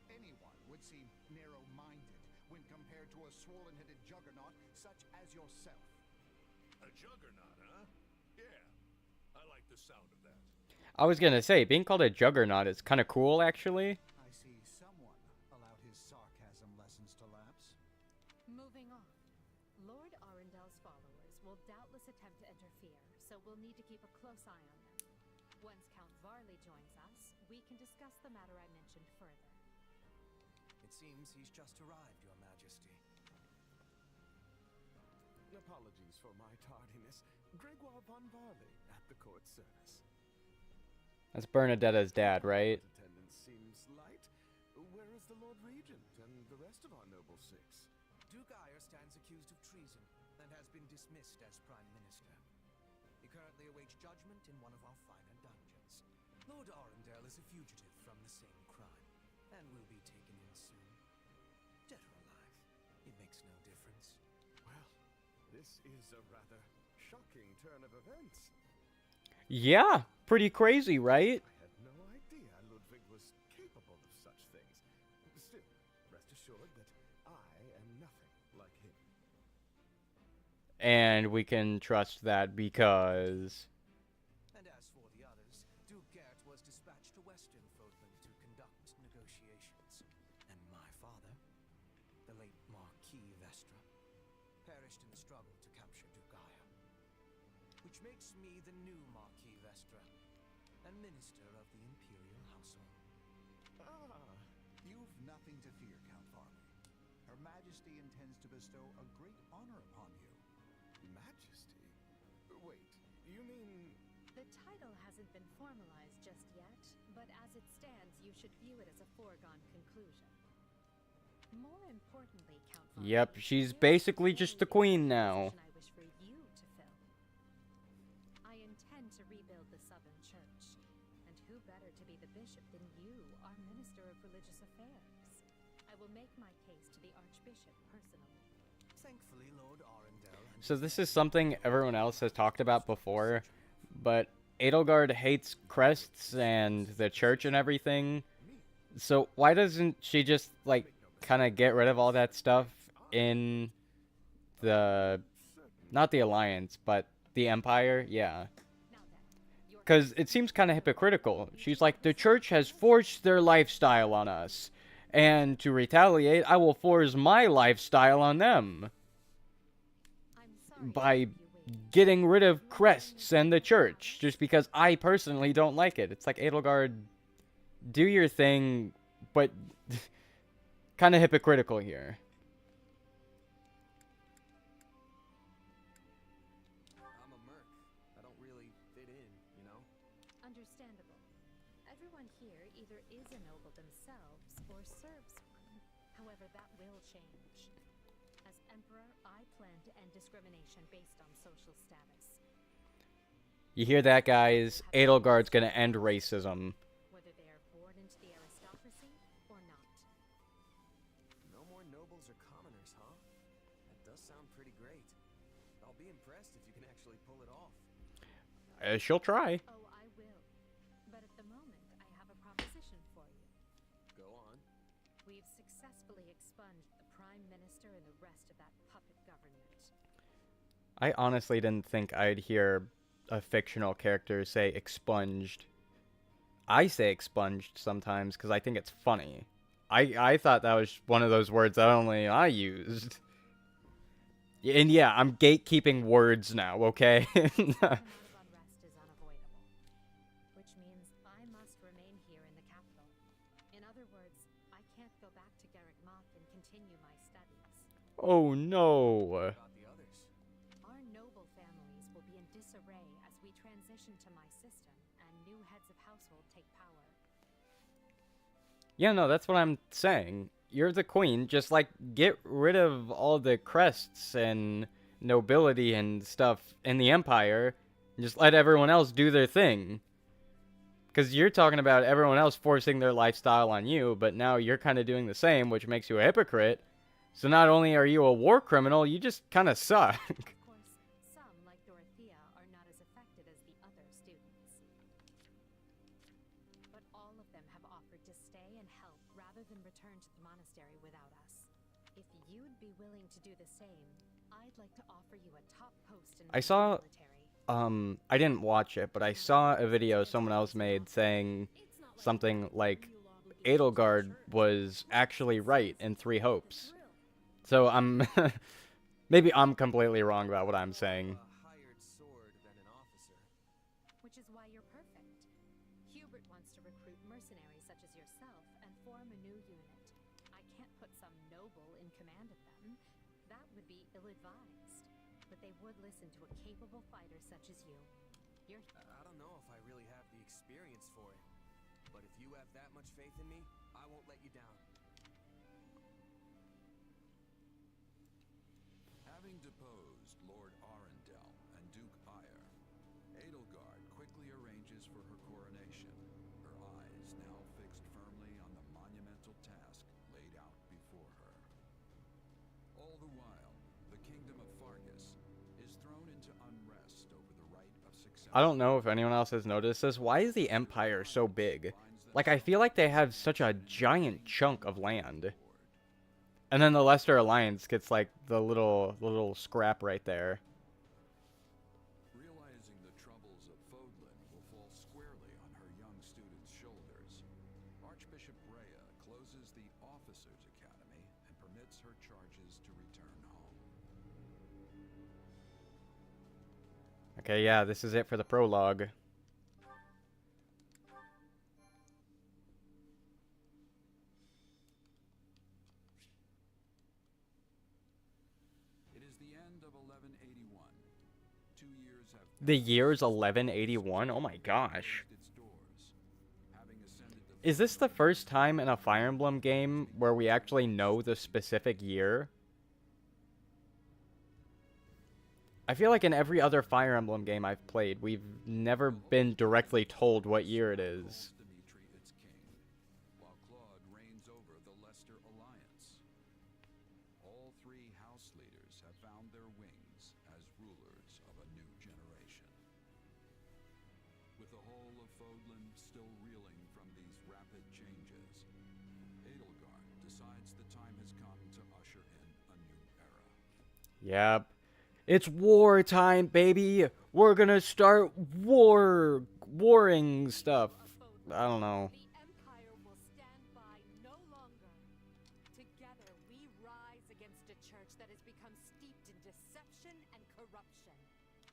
Speaker 2: anyone would seem narrow-minded when compared to a swollen-headed juggernaut such as yourself.
Speaker 10: A juggernaut, huh? Yeah. I like the sound of that.
Speaker 1: I was gonna say, being called a juggernaut is kind of cool, actually.
Speaker 2: I see someone allowed his sarcasm lessons to lapse.
Speaker 6: Moving on. Lord Arundel's followers will doubtless attempt to interfere, so we'll need to keep a close eye on them. Once Count Varley joins us, we can discuss the matter I mentioned further.
Speaker 11: It seems he's just arrived, Your Majesty.
Speaker 8: Apologies for my tardiness. Gregoire von Varley at the court service.
Speaker 1: That's Bernadetta's dad, right?
Speaker 8: Attendance seems light. Where is the Lord Regent and the rest of our noble six?
Speaker 11: Duke Eyre stands accused of treason and has been dismissed as Prime Minister. He currently awaits judgment in one of our finer dungeons. Lord Arundel is a fugitive from the same crime and will be taken in soon. Dead or alive, it makes no difference.
Speaker 8: Well, this is a rather shocking turn of events.
Speaker 1: Yeah, pretty crazy, right?
Speaker 8: I had no idea Ludwig was capable of such things. Still, rest assured that I am nothing like him.
Speaker 1: And we can trust that because...
Speaker 11: And as for the others, Duke Gert was dispatched to Western Fodland to conduct negotiations. And my father, the late Marquis Vestra, perished in the struggle to capture Duke Eyre. Which makes me the new Marquis Vestra, and Minister of the Imperial Household.
Speaker 16: Ah, you've nothing to fear, Count Varley. Her Majesty intends to bestow a great honor upon you.
Speaker 8: Majesty? Wait, you mean...
Speaker 6: The title hasn't been formalized just yet, but as it stands, you should view it as a foregone conclusion. More importantly, Count Varley,
Speaker 1: Yep, she's basically just the queen now.
Speaker 6: I wish for you to fill. I intend to rebuild the Southern Church, and who better to be the bishop than you, our Minister of Religious Affairs? I will make my case to the Archbishop personally.
Speaker 11: Thankfully, Lord Arundel and
Speaker 1: So this is something everyone else has talked about before, but Edelgard hates crests and the church and everything. So why doesn't she just, like, kind of get rid of all that stuff in the... Not the Alliance, but the Empire? Yeah. Because it seems kind of hypocritical. She's like, the church has forced their lifestyle on us. And to retaliate, I will force my lifestyle on them. By getting rid of crests and the church. Just because I personally don't like it. It's like, Edelgard, do your thing, but kind of hypocritical here.
Speaker 7: I'm a merc. I don't really fit in, you know?
Speaker 6: Understandable. Everyone here either is a noble themselves or serves one. However, that will change. As Emperor, I plan to end discrimination based on social status.
Speaker 1: You hear that, guys? Edelgard's gonna end racism.
Speaker 6: Whether they are born into the aristocracy or not.
Speaker 7: No more nobles or commoners, huh? That does sound pretty great. I'll be impressed if you can actually pull it off.
Speaker 1: She'll try.
Speaker 6: Oh, I will. But at the moment, I have a proposition for you.
Speaker 7: Go on.
Speaker 6: We've successfully expunged the Prime Minister and the rest of that puppet government.
Speaker 1: I honestly didn't think I'd hear a fictional character say expunged. I say expunged sometimes because I think it's funny. I thought that was one of those words that only I used. And yeah, I'm gatekeeping words now, okay?
Speaker 6: Which means I must remain here in the capital. In other words, I can't go back to Garreg Mach and continue my studies.
Speaker 1: Oh no.
Speaker 6: Our noble families will be in disarray as we transition to my system and new heads of household take power.
Speaker 1: Yeah, no, that's what I'm saying. You're the queen, just, like, get rid of all the crests and nobility and stuff in the Empire, and just let everyone else do their thing. Because you're talking about everyone else forcing their lifestyle on you, but now you're kind of doing the same, which makes you a hypocrite. So not only are you a war criminal, you just kind of suck.
Speaker 6: Of course, some, like Dorothea, are not as affected as the other students. But all of them have offered to stay and help rather than return to the monastery without us. If you'd be willing to do the same, I'd like to offer you a top post in the
Speaker 1: I saw,
Speaker 6: military.
Speaker 1: I didn't watch it, but I saw a video someone else made saying something like Edelgard was actually right in Three Hopes. So I'm, maybe I'm completely wrong about what I'm saying.
Speaker 6: Which is why you're perfect. Hubert wants to recruit mercenaries such as yourself and form a new unit. I can't noble in command of them, that would be ill-advised. But they would listen to a capable fighter such as you.
Speaker 7: I don't know if I really have the experience for it. But if you have that much faith in me, I won't let you down.
Speaker 5: Having deposed Lord Arundel and Duke Ire, Edelgard quickly arranges for her coronation, her eyes now fixed firmly on the monumental task laid out before her. All the while, the kingdom of Fargus is thrown into unrest over the right of succession.
Speaker 1: I don't know if anyone else has noticed this. Why is the Empire so big? Like, I feel like they have such a giant chunk of land. And then the Leicester Alliance gets, like, the little scrap right there.
Speaker 5: Realizing the troubles of Fodlan will fall squarely on her young students' shoulders, Archbishop Rhea closes the Officers' Academy and permits her charges to return home.
Speaker 1: Okay, yeah, this is it for the prologue.
Speaker 5: It is the end of 1181. 2 years have
Speaker 1: The year's 1181? Oh my gosh. Is this the first time in a Fire Emblem game where we actually know the specific year? I feel like in every other Fire Emblem game I've played, we've never been directly told what year it is.
Speaker 5: Dimitri its king, while Claude reigns over the Leicester Alliance. All 3 house leaders have found their wings as rulers of a new generation. With the whole of Fodlan still reeling from these rapid changes, Edelgard decides the time has come to usher in a new era.
Speaker 1: Yep. It's wartime, baby! We're gonna start warring stuff. I don't know.
Speaker 6: The Empire will stand by no longer. Together, we rise against a church that has become steeped in deception and corruption.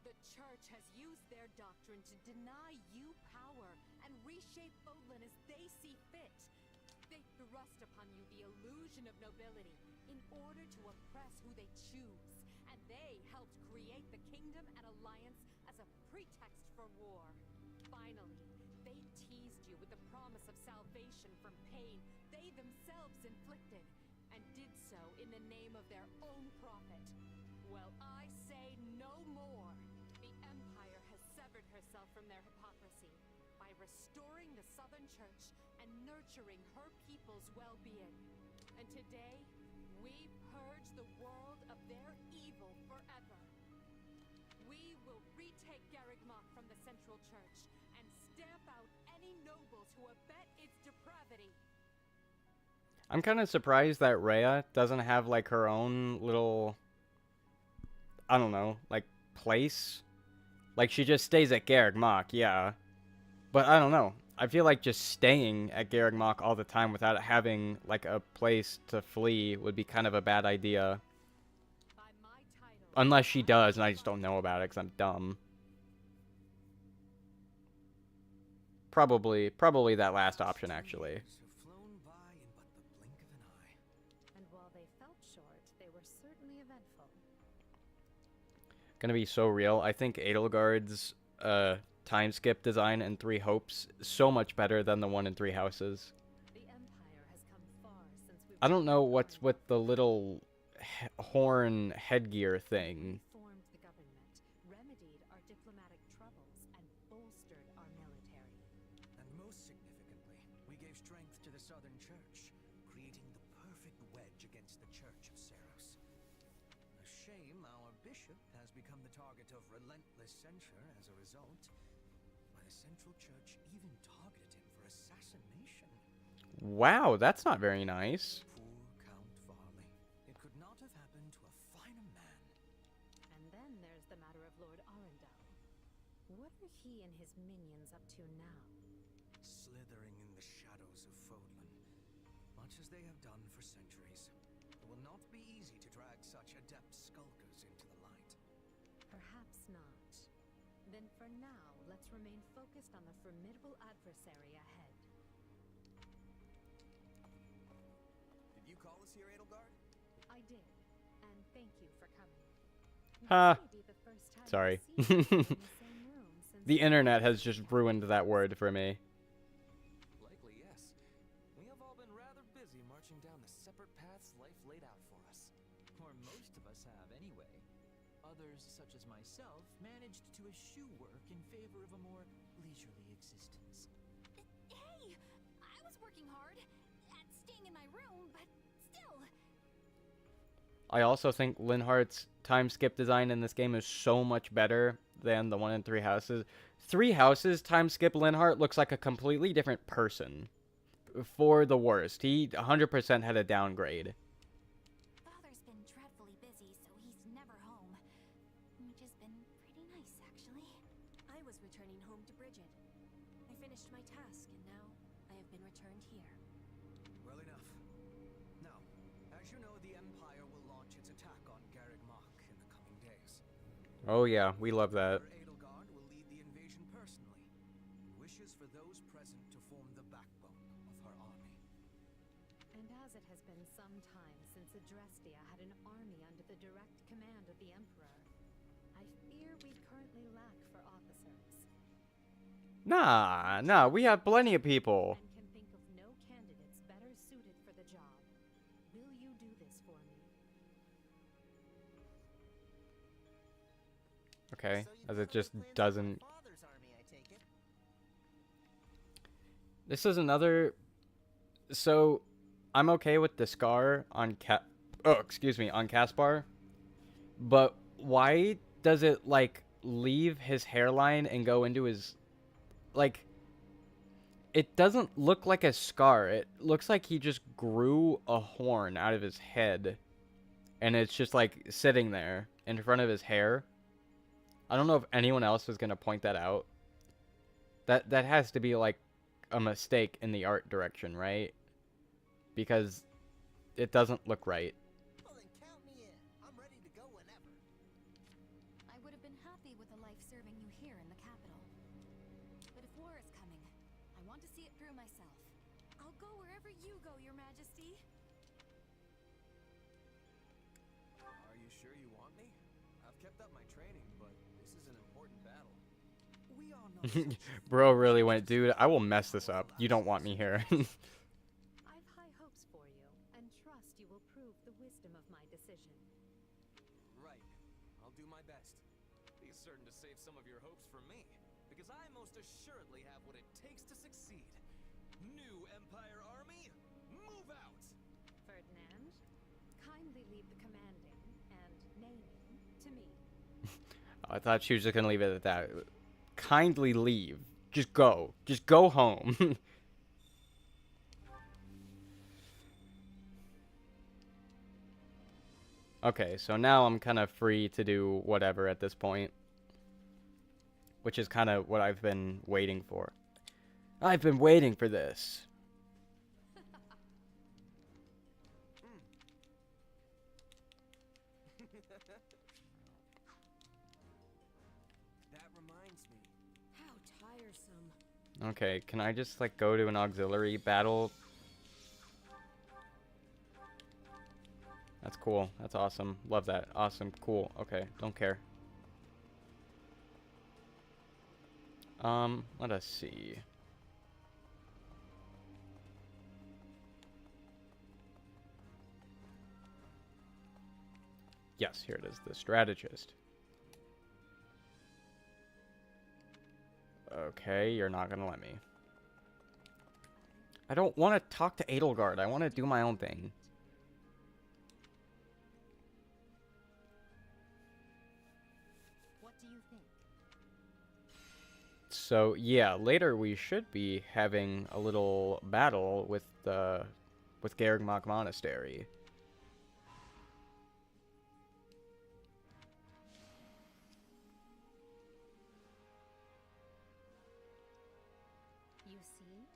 Speaker 6: The church has used their doctrine to deny you power and reshape Fodlan as they see fit. They thrust upon you the illusion of nobility in order to oppress who they choose. And they helped create the kingdom and alliance as a pretext for war. Finally, they teased you with the promise of salvation from pain they themselves inflicted, and did so in the name of their own profit. Well, I say no more. The Empire has severed herself from their hypocrisy by restoring the Southern Church and nurturing her people's well-being. And today, we purge the world of their evil forever. We will retake Garreg Mach from the Central Church and stamp out any nobles who abet its depravity.
Speaker 1: I'm kind of surprised that Rhea doesn't have, like, her own little, I don't know, like, place. Like, she just stays at Garreg Mach, yeah. But I don't know. I feel like just staying at Garreg Mach all the time without having, like, a place to flee would be kind of a bad idea. Unless she does, and I just don't know about it because I'm dumb. Probably that last option, actually.
Speaker 6: And while they felt short, they were certainly eventful.
Speaker 1: Gonna be so real. I think Edelgard's time skip design in 3 Hopes is so much better than the one in 3 Houses.
Speaker 6: The Empire has come far since we
Speaker 1: I don't know what's with the little horn headgear thing.
Speaker 6: formed the government, remedied our diplomatic troubles, and bolstered our military.
Speaker 11: And most significantly, we gave strength to the Southern Church, creating the perfect wedge against the Church of Seros. A shame our bishop has become the target of relentless censure as a result. Why the Central Church even targeted him for assassination.
Speaker 1: Wow, that's not very nice.
Speaker 11: Poor Count Varley. It could not have happened to a finer man.
Speaker 6: And then there's the matter of Lord Arundel. What are he and his minions up to now?
Speaker 11: Slithering in the shadows of Fodlan, much as they have done for centuries. It will not be easy to drag such adept skulkers into the light.
Speaker 6: Perhaps not. Then for now, let's remain focused on the formidable adversary ahead.
Speaker 7: Did you call us here, Edelgard?
Speaker 6: I did, and thank you for coming.
Speaker 1: Ha.
Speaker 6: This may be the first time
Speaker 1: Sorry.
Speaker 6: I've seen you in the same room since
Speaker 1: The internet has just ruined that word for me.
Speaker 13: Likely, yes. We have all been rather busy marching down the separate paths life laid out for us.
Speaker 17: Or most of us have, anyway. Others, such as myself, managed to eschew work in favor of a more leisurely existence.
Speaker 3: Hey! I was working hard at staying in my room, but still.
Speaker 1: I also think Linhart's time skip design in this game is so much better than the one in Three Houses. Three Houses time skip Linhart looks like a completely different person. For the worst. He 100% had a downgrade.
Speaker 3: Father's been dreadfully busy, so he's never home. Which has been pretty nice, actually.
Speaker 6: I was returning home to Bridget. I finished my task, and now I have been returned here.
Speaker 11: Well enough. Now, as you know, the Empire will launch its attack on Garreg Mach in the coming days.
Speaker 1: Oh yeah, we love that.
Speaker 11: Edelgard will lead the invasion personally. Wishes for those present to form the backbone of her army.
Speaker 6: And as it has been some time since Adrestia had an army under the direct command of the Emperor, I fear we currently lack for officers.
Speaker 1: Nah, we have plenty of people.
Speaker 6: And can think of no candidates better suited for the job. Will you do this for me?
Speaker 1: Okay, as it just doesn't. This is another. So, I'm okay with the scar on on Caspar, but why does it like leave his hairline and go into his, like? It doesn't look like a scar. It looks like he just grew a horn out of his head, and it's just like sitting there in front of his hair. I don't know if anyone else was gonna point that out. That has to be like a mistake in the art direction, right? Because it doesn't look right.
Speaker 14: Well, then count me in. I'm ready to go whenever.
Speaker 3: I would have been happy with a life serving you here in the capital. But if war is coming, I want to see it through myself. I'll go wherever you go, Your Majesty.
Speaker 7: Are you sure you want me? I've kept up my training, but this is an important battle.
Speaker 11: We are not
Speaker 1: Bro really went, dude, I will mess this up. You don't want me here.
Speaker 6: I've high hopes for you, and trust you will prove the wisdom of my decision.
Speaker 7: Right. I'll do my best.
Speaker 13: Be certain to save some of your hopes for me, because I most assuredly have what it takes to succeed. New Empire Army, move out!
Speaker 6: Ferdinand, kindly leave the commanding and naming to me.
Speaker 1: I thought she was just gonna leave it at that. Kindly leave. Just go. Just go home. Okay, so now I'm kind of free to do whatever at this point. Which is kind of what I've been waiting for. I've been waiting for this.
Speaker 7: That reminds me.
Speaker 6: How tiresome.
Speaker 1: Okay, can I just like go to an auxiliary battle? That's cool. That's awesome. Love that. Awesome. Cool. Okay, don't care. Let us see. Yes, here it is, the strategist. Okay, you're not gonna let me. I don't want to talk to Edelgard. I want to do my own thing.
Speaker 6: What do you think?
Speaker 1: So yeah, later we should be having a little battle with Garreg Mach Monastery.
Speaker 6: You see?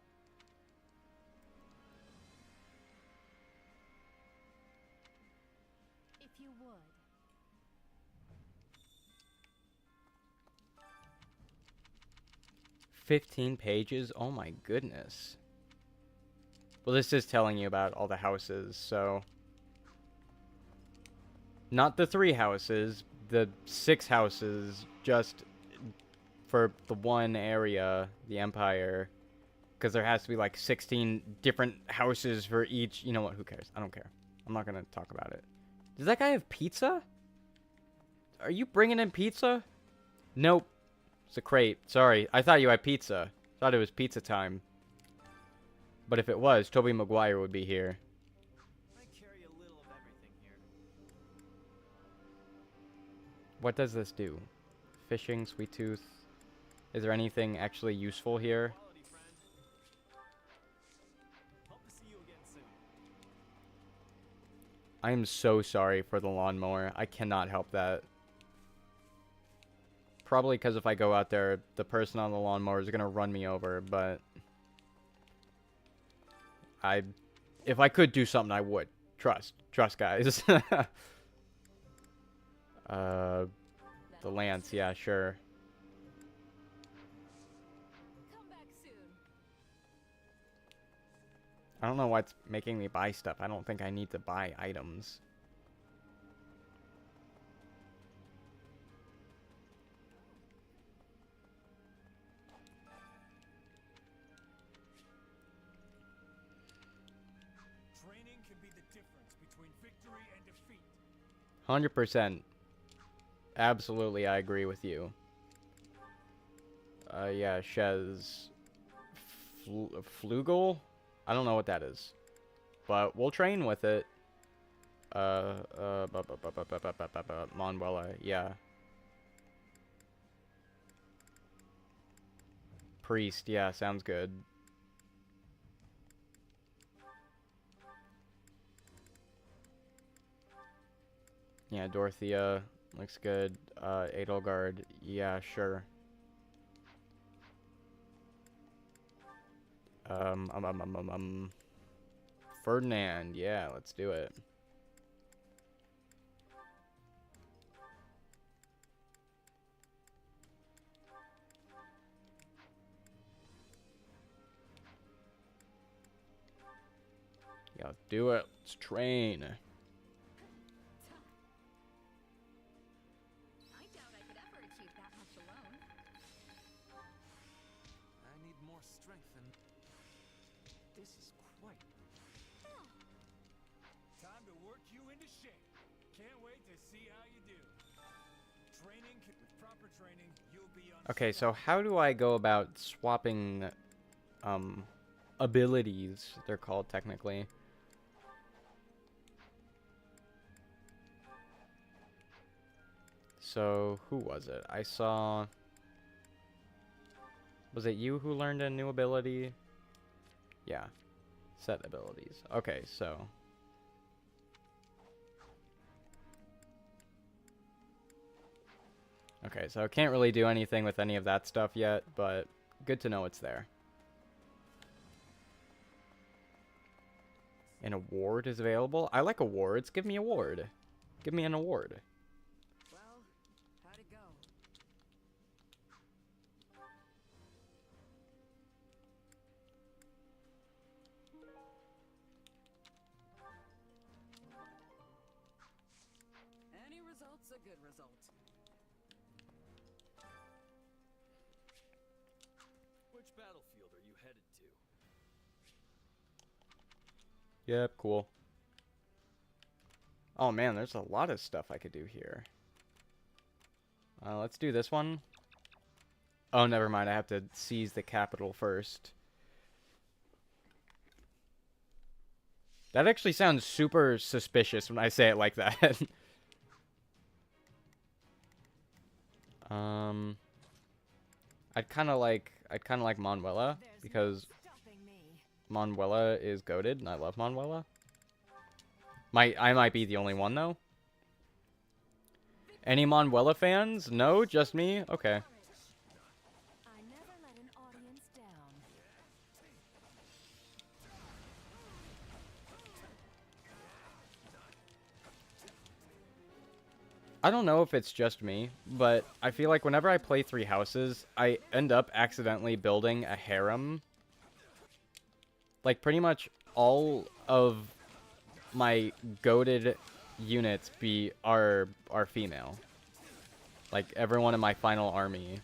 Speaker 6: If you would.
Speaker 1: 15 pages? Oh my goodness. Well, this is telling you about all the houses, so... Not the 3 houses, the 6 houses just for the one area, the Empire. Because there has to be like 16 different houses for each. You know what? Who cares? I don't care. I'm not going to talk about it. Does that guy have pizza? Are you bringing in pizza? Nope. It's a crate. Sorry. I thought you had pizza. Thought it was pizza time. But if it was, Tobey Maguire would be here.
Speaker 7: I carry a little of everything here.
Speaker 1: What does this do? Fishing, sweet tooth. Is there anything actually useful here?
Speaker 7: Hope to see you again soon.
Speaker 1: I am so sorry for the lawnmower. I cannot help that. Probably because if I go out there, the person on the lawnmower is going to run me over, but... If I could do something, I would. Trust, guys. The lance, yeah, sure.
Speaker 6: Come back soon.
Speaker 1: I don't know what's making me buy stuff. I don't think I need to buy items.
Speaker 8: Training can be the difference between victory and defeat.
Speaker 1: 100%. Absolutely, I agree with you. Yeah, Shez... Flugel? I don't know what that is. But we'll train with it. Manuela, yeah. Priest, yeah, sounds good. Yeah, Dorothea looks good. Edelgard, yeah, sure. Ferdinand, yeah, let's do it. Yeah, do it. Let's train.
Speaker 6: I doubt I could ever achieve that much alone.
Speaker 13: I need more strength and... This is quite...
Speaker 8: Time to work you into shape. Can't wait to see how you do. Training with proper training, you'll be on.
Speaker 1: Okay, so how do I go about swapping abilities, they're called technically? So, who was it? I saw... Was it you who learned a new ability? Yeah. Set abilities. Okay, so... Okay, so I can't really do anything with any of that stuff yet, but good to know it's there. An award is available? I like awards. Give me an award. Give me an award.
Speaker 6: Well, how'd it go? Any result's a good result.
Speaker 13: Which battlefield are you headed to?
Speaker 1: Yep, cool. Oh man, there's a lot of stuff I could do here. Let's do this one. Oh, never mind. I have to seize the capital first. That actually sounds super suspicious when I say it like that. I'd kind of like Manuela because Manuela is goated and I love Manuela. I might be the only one though. Any Manuela fans? No, just me? Okay.
Speaker 6: I never let an audience down.
Speaker 1: I don't know if it's just me, but I feel like whenever I play Three Houses, I end up accidentally building a harem. Like, pretty much all of my goated units are female. Like, everyone in my final army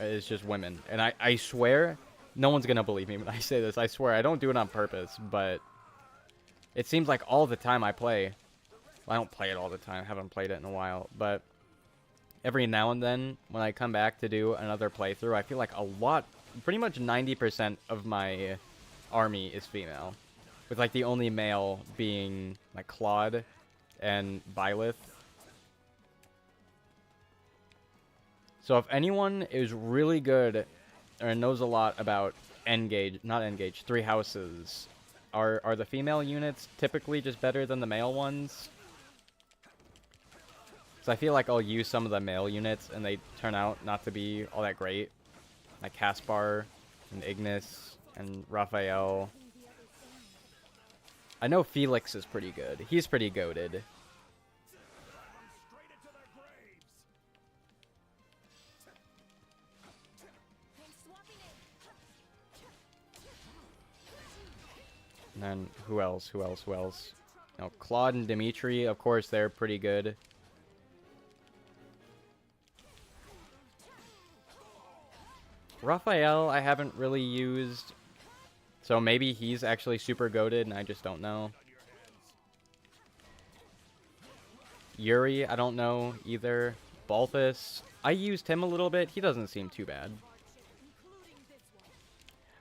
Speaker 1: is just women. And I swear, no one's gonna believe me when I say this. I swear, I don't do it on purpose, but it seems like all the time I play. Well, I don't play it all the time. I haven't played it in a while, but every now and then, when I come back to do another playthrough, I feel like pretty much 90% of my army is female. With, like, the only male being, like, Claude and Byleth. So if anyone is really good or knows a lot about three houses, are the female units typically just better than the male ones? So I feel like I'll use some of the male units and they turn out not to be all that great. Like Caspar and Ignis and Raphael. I know Felix is pretty good. He's pretty goated. And then who else? No, Claude and Dimitri, of course, they're pretty good. Raphael, I haven't really used, so maybe he's actually super goated and I just don't know. Yuri, I don't know either. Balthus, I used him a little bit. He doesn't seem too bad.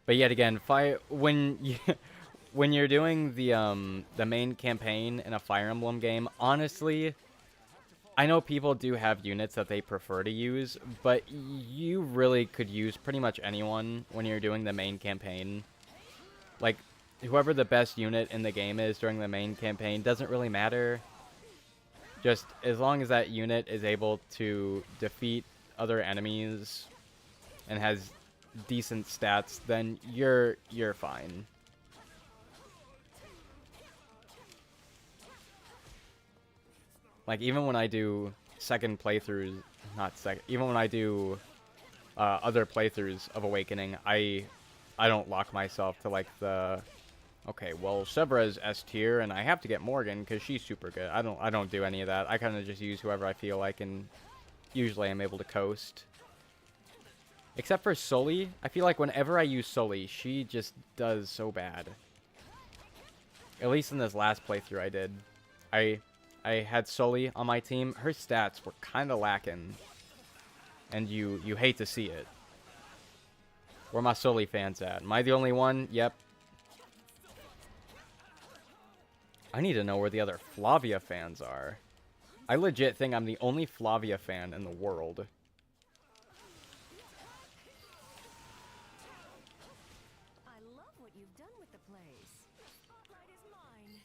Speaker 1: But yet again, when you're doing the main campaign in a Fire Emblem game, honestly, I know people do have units that they prefer to use, but you really could use pretty much anyone when you're doing the main campaign. Like, whoever the best unit in the game is during the main campaign doesn't really matter. Just as long as that unit is able to defeat other enemies and has decent stats, then you're fine. Like, even when I do second playthroughs, even when I do other playthroughs of Awakening, I don't lock myself to, like, okay, well, Severa's S tier, and I have to get Morgan, because she's super good. I don't do any of that. I kind of just use whoever I feel like, and usually I'm able to coast. Except for Sully. I feel like whenever I use Sully, she just does so bad. At least in this last playthrough I did. I had Sully on my team. Her stats were kind of lacking. And you hate to see it. Where my Sully fans at? Am I the only one? Yep. I need to know where the other Flavia fans are. I legit think I'm the only Flavia fan in the world.
Speaker 6: I love what you've done with the place. The spotlight is mine.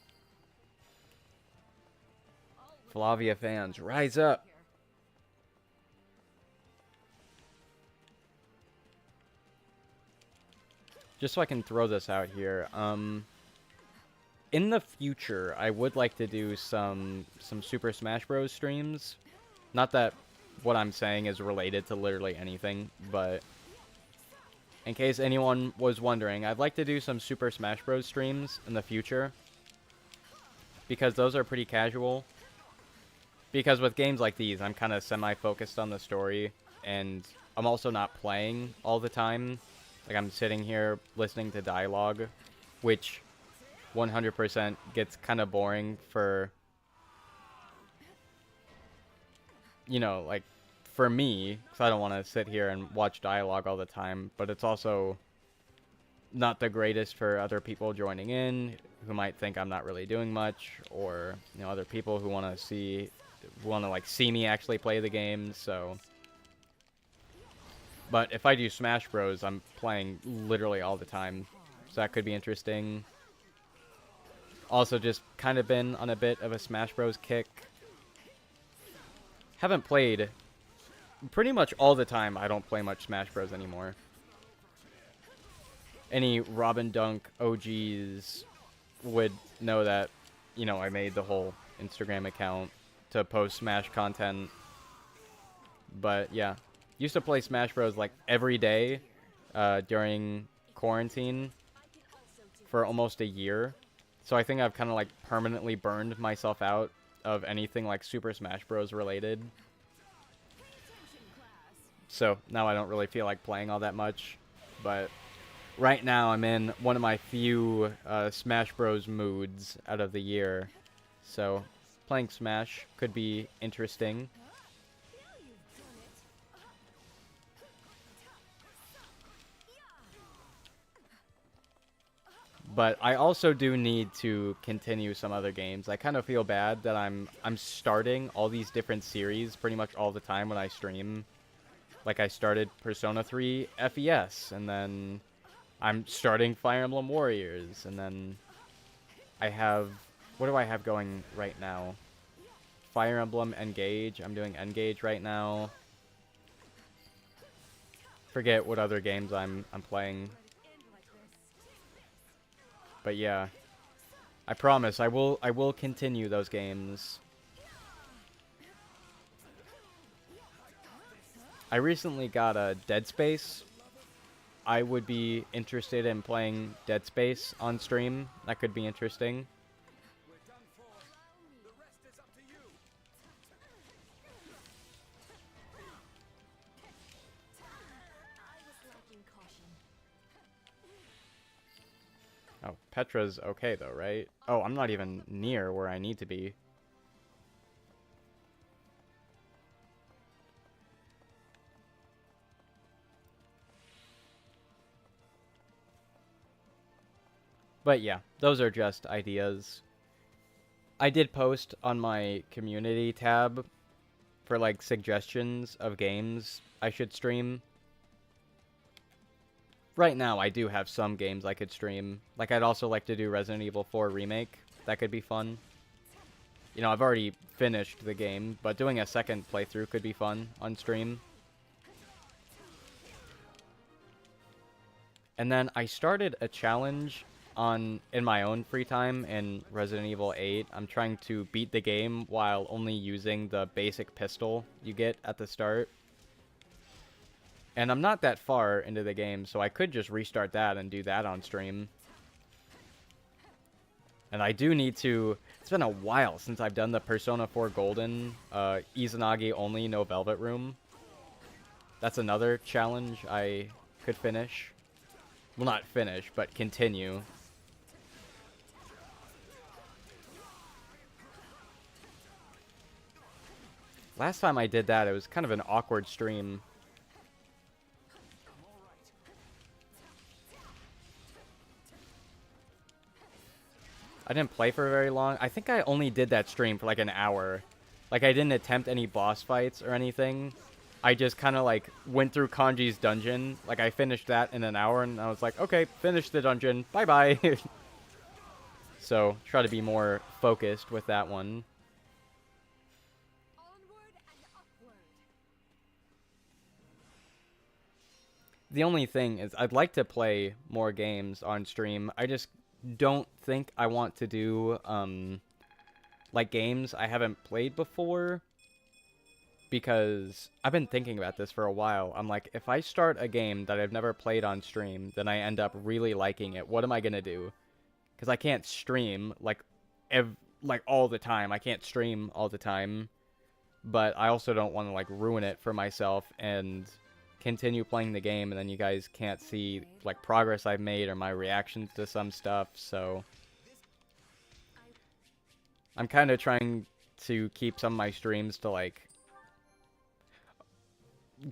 Speaker 1: Flavia fans, rise up. Just so I can throw this out here, in the future, I would like to do some Super Smash Bros. Streams. Not that what I'm saying is related to literally anything, but in case anyone was wondering, I'd like to do some Super Smash Bros. Streams in the future. Because those are pretty casual. Because with games like these, I'm kind of semi-focused on the story, and I'm also not playing all the time. Like, I'm sitting here listening to dialogue, which 100% gets kind of boring for, you know, like, for me, because I don't want to sit here and watch dialogue all the time, but it's also not the greatest for other people joining in, who might think I'm not really doing much, or, you know, other people who want to like, see me actually play the game, so. But if I do Smash Bros, I'm playing literally all the time, so that could be interesting. Also, just kind of been on a bit of a Smash Bros kick. Haven't played pretty much all the time. I don't play much Smash Bros anymore. Any Robin Dunk OGs would know that, you know, I made the whole Instagram account to post Smash content. But yeah, used to play Smash Bros like every day during quarantine for almost a year. So I think I've kind of like permanently burned myself out of anything like Super Smash Bros. Related. So now I don't really feel like playing all that much. But right now I'm in one of my few Smash Bros. Moods out of the year. So playing Smash could be interesting. But I also do need to continue some other games. I kind of feel bad that I'm starting all these different series pretty much all the time when I stream. Like I started Persona 3 FES, and then I'm starting Fire Emblem Warriors, and then I have... What do I have going right now? Fire Emblem Engage. I'm doing Engage right now. Forget what other games I'm playing. But yeah, I promise I will continue those games. I recently got a Dead Space. I would be interested in playing Dead Space on stream. That could be interesting. Oh, Petra's okay though, right? Oh, I'm not even near where I need to be. But yeah, those are just ideas. I did post on my community tab for like suggestions of games I should stream. Right now, I do have some games I could stream. Like, I'd also like to do Resident Evil 4 Remake. That could be fun. You know, I've already finished the game, but doing a second playthrough could be fun on stream. And then I started a challenge in my own free time in Resident Evil 8. I'm trying to beat the game while only using the basic pistol you get at the start. And I'm not that far into the game, so I could just restart that and do that on stream. And I do need to... It's been a while since I've done the Persona 4 Golden, Izanagi only, no Velvet Room. That's another challenge I could finish. Well, not finish, but continue. Last time I did that, it was kind of an awkward stream. I didn't play for very long. I think I only did that stream for like an hour. Like, I didn't attempt any boss fights or anything. I just kind of like went through Kanji's dungeon. Like, I finished that in an hour and I was like, okay, finish the dungeon. Bye-bye. So, try to be more focused with that one. The only thing is I'd like to play more games on stream. I just don't think I want to do like games I haven't played before, because I've been thinking about this for a while. I'm like, if I start a game that I've never played on stream, then I end up really liking it. What am I gonna do? Because I can't stream like all the time. I can't stream all the time, but I also don't want to like ruin it for myself and continue playing the game and then you guys can't see like progress I've made or my reactions to some stuff. So I'm kind of trying to keep some of my streams to like,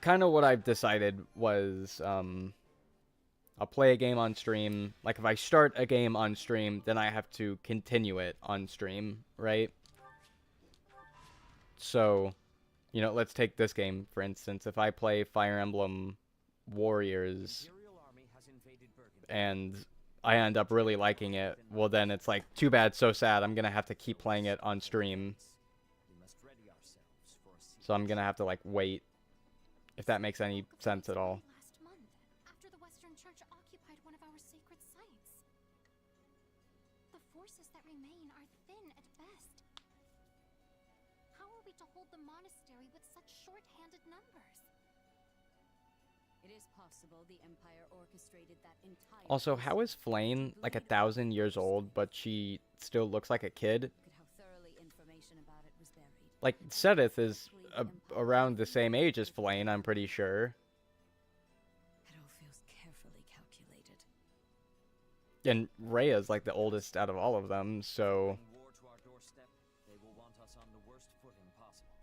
Speaker 1: kind of what I've decided was I'll play a game on stream. Like, if I start a game on stream, then I have to continue it on stream, right? So, you know, let's take this game, for instance. If I play Fire Emblem Warriors and I end up really liking it, well then it's like, too bad, so sad. I'm gonna have to keep playing it on stream. So I'm gonna have to, like, wait. If that makes any sense at all.
Speaker 3: Last month, after the Western Church occupied one of our sacred sites. The forces that remain are thin at best. How are we to hold the monastery with such short-handed numbers?
Speaker 6: It is possible the Empire orchestrated that entire...
Speaker 1: Also, how is Flame like 1,000 years old, but she still looks like a kid?
Speaker 3: information about it was buried.
Speaker 1: Like, Sedith is around the same age as Flane, I'm pretty sure.
Speaker 3: It all feels carefully calculated.
Speaker 1: And Rhea's like the oldest out of all of them, so...
Speaker 9: War to our doorstep, they will want us on the worst footing possible.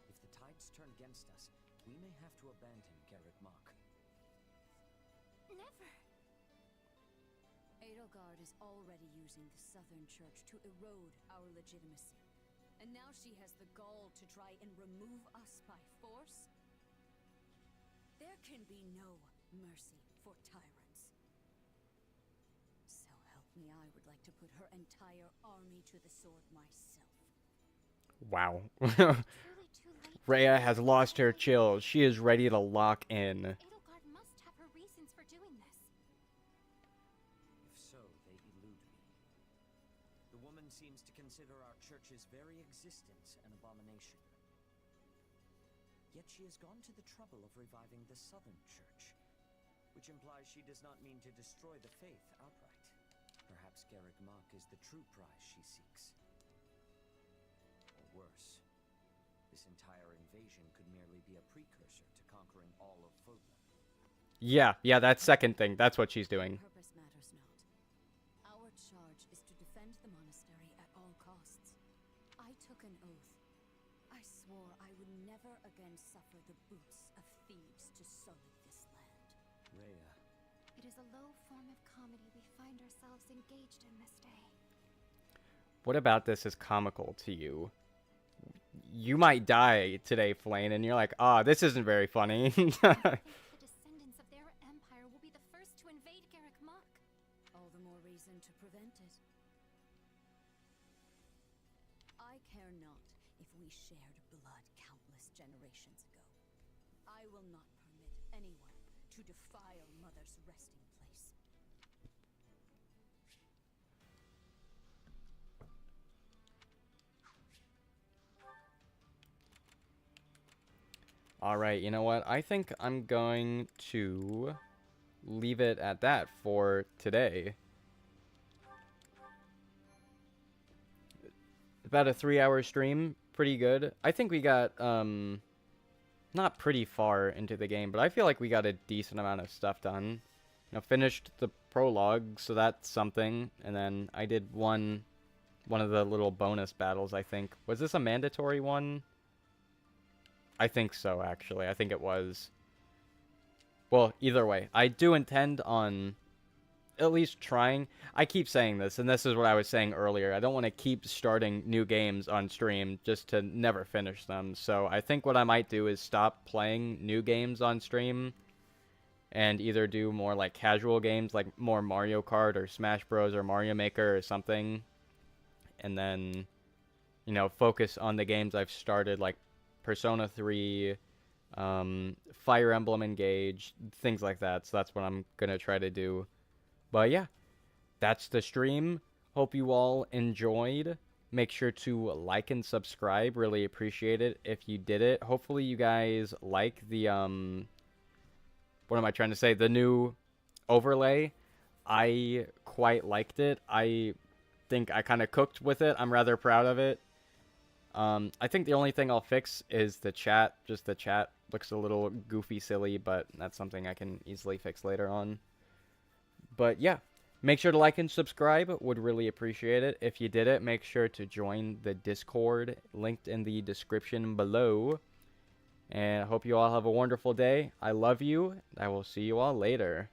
Speaker 9: If the tides turn against us, we may have to abandon Garreg Mach.
Speaker 3: Never! Edelgard is already using the Southern Church to erode our legitimacy. And now she has the gall to try and remove us by force? There can be no mercy for tyrants. So help me, I would like to put her entire army to the sword myself.
Speaker 1: Wow. Rhea has lost her chill. She is ready to lock in.
Speaker 3: Edelgard must have her reasons for doing this.
Speaker 9: If so, they elude me. The woman seems to consider our church's very existence an abomination. Yet she has gone to the trouble of reviving the Southern Church, which implies she does not mean to destroy the faith outright. Perhaps Garreg Mach is the true prize she seeks. Or worse, this entire invasion could merely be a precursor to conquering all of Fodlan.
Speaker 1: Yeah, that second thing. That's what she's doing.
Speaker 3: Purpose matters not. Our charge is to defend the monastery at all costs. I took an oath. I swore I would never again suffer the boots of thieves to sully this land.
Speaker 9: Rhea.
Speaker 6: It is a low form of comedy we find ourselves engaged in this day.
Speaker 1: What about this is comical to you? You might die today, Flane, and you're like, this isn't very funny.
Speaker 6: The descendants of their empire will be the first to invade Garreg Mach.
Speaker 3: All the more reason to prevent it. I care not if we shared blood countless generations ago. I will not permit anyone to defile Mother's resting place.
Speaker 1: Alright, you know what? I think I'm going to leave it at that for today. About a 3-hour stream. Pretty good. I think we got, not pretty far into the game, but I feel like we got a decent amount of stuff done. You know, finished the prologue, so that's something. And then I did one of the little bonus battles, I think. Was this a mandatory one? I think so, actually. I think it was. Well, either way, I do intend on at least trying. I keep saying this, and this is what I was saying earlier. I don't want to keep starting new games on stream just to never finish them. So I think what I might do is stop playing new games on stream and either do more like casual games, like more Mario Kart or Smash Bros. Or Mario Maker or something. And then, you know, focus on the games I've started, like Persona 3, Fire Emblem Engage, things like that. So that's what I'm going to try to do. But yeah, that's the stream. Hope you all enjoyed. Make sure to like and subscribe. Really appreciate it if you did it. Hopefully you guys like the, what am I trying to say? The new overlay. I quite liked it. I think I kind of cooked with it. I'm rather proud of it. I think the only thing I'll fix is the chat. Just the chat looks a little goofy, silly, but that's something I can easily fix later on. But yeah, make sure to like and subscribe. Would really appreciate it. If you did it, make sure to join the Discord, linked in the description below. And I hope you all have a wonderful day. I love you. I will see you all later.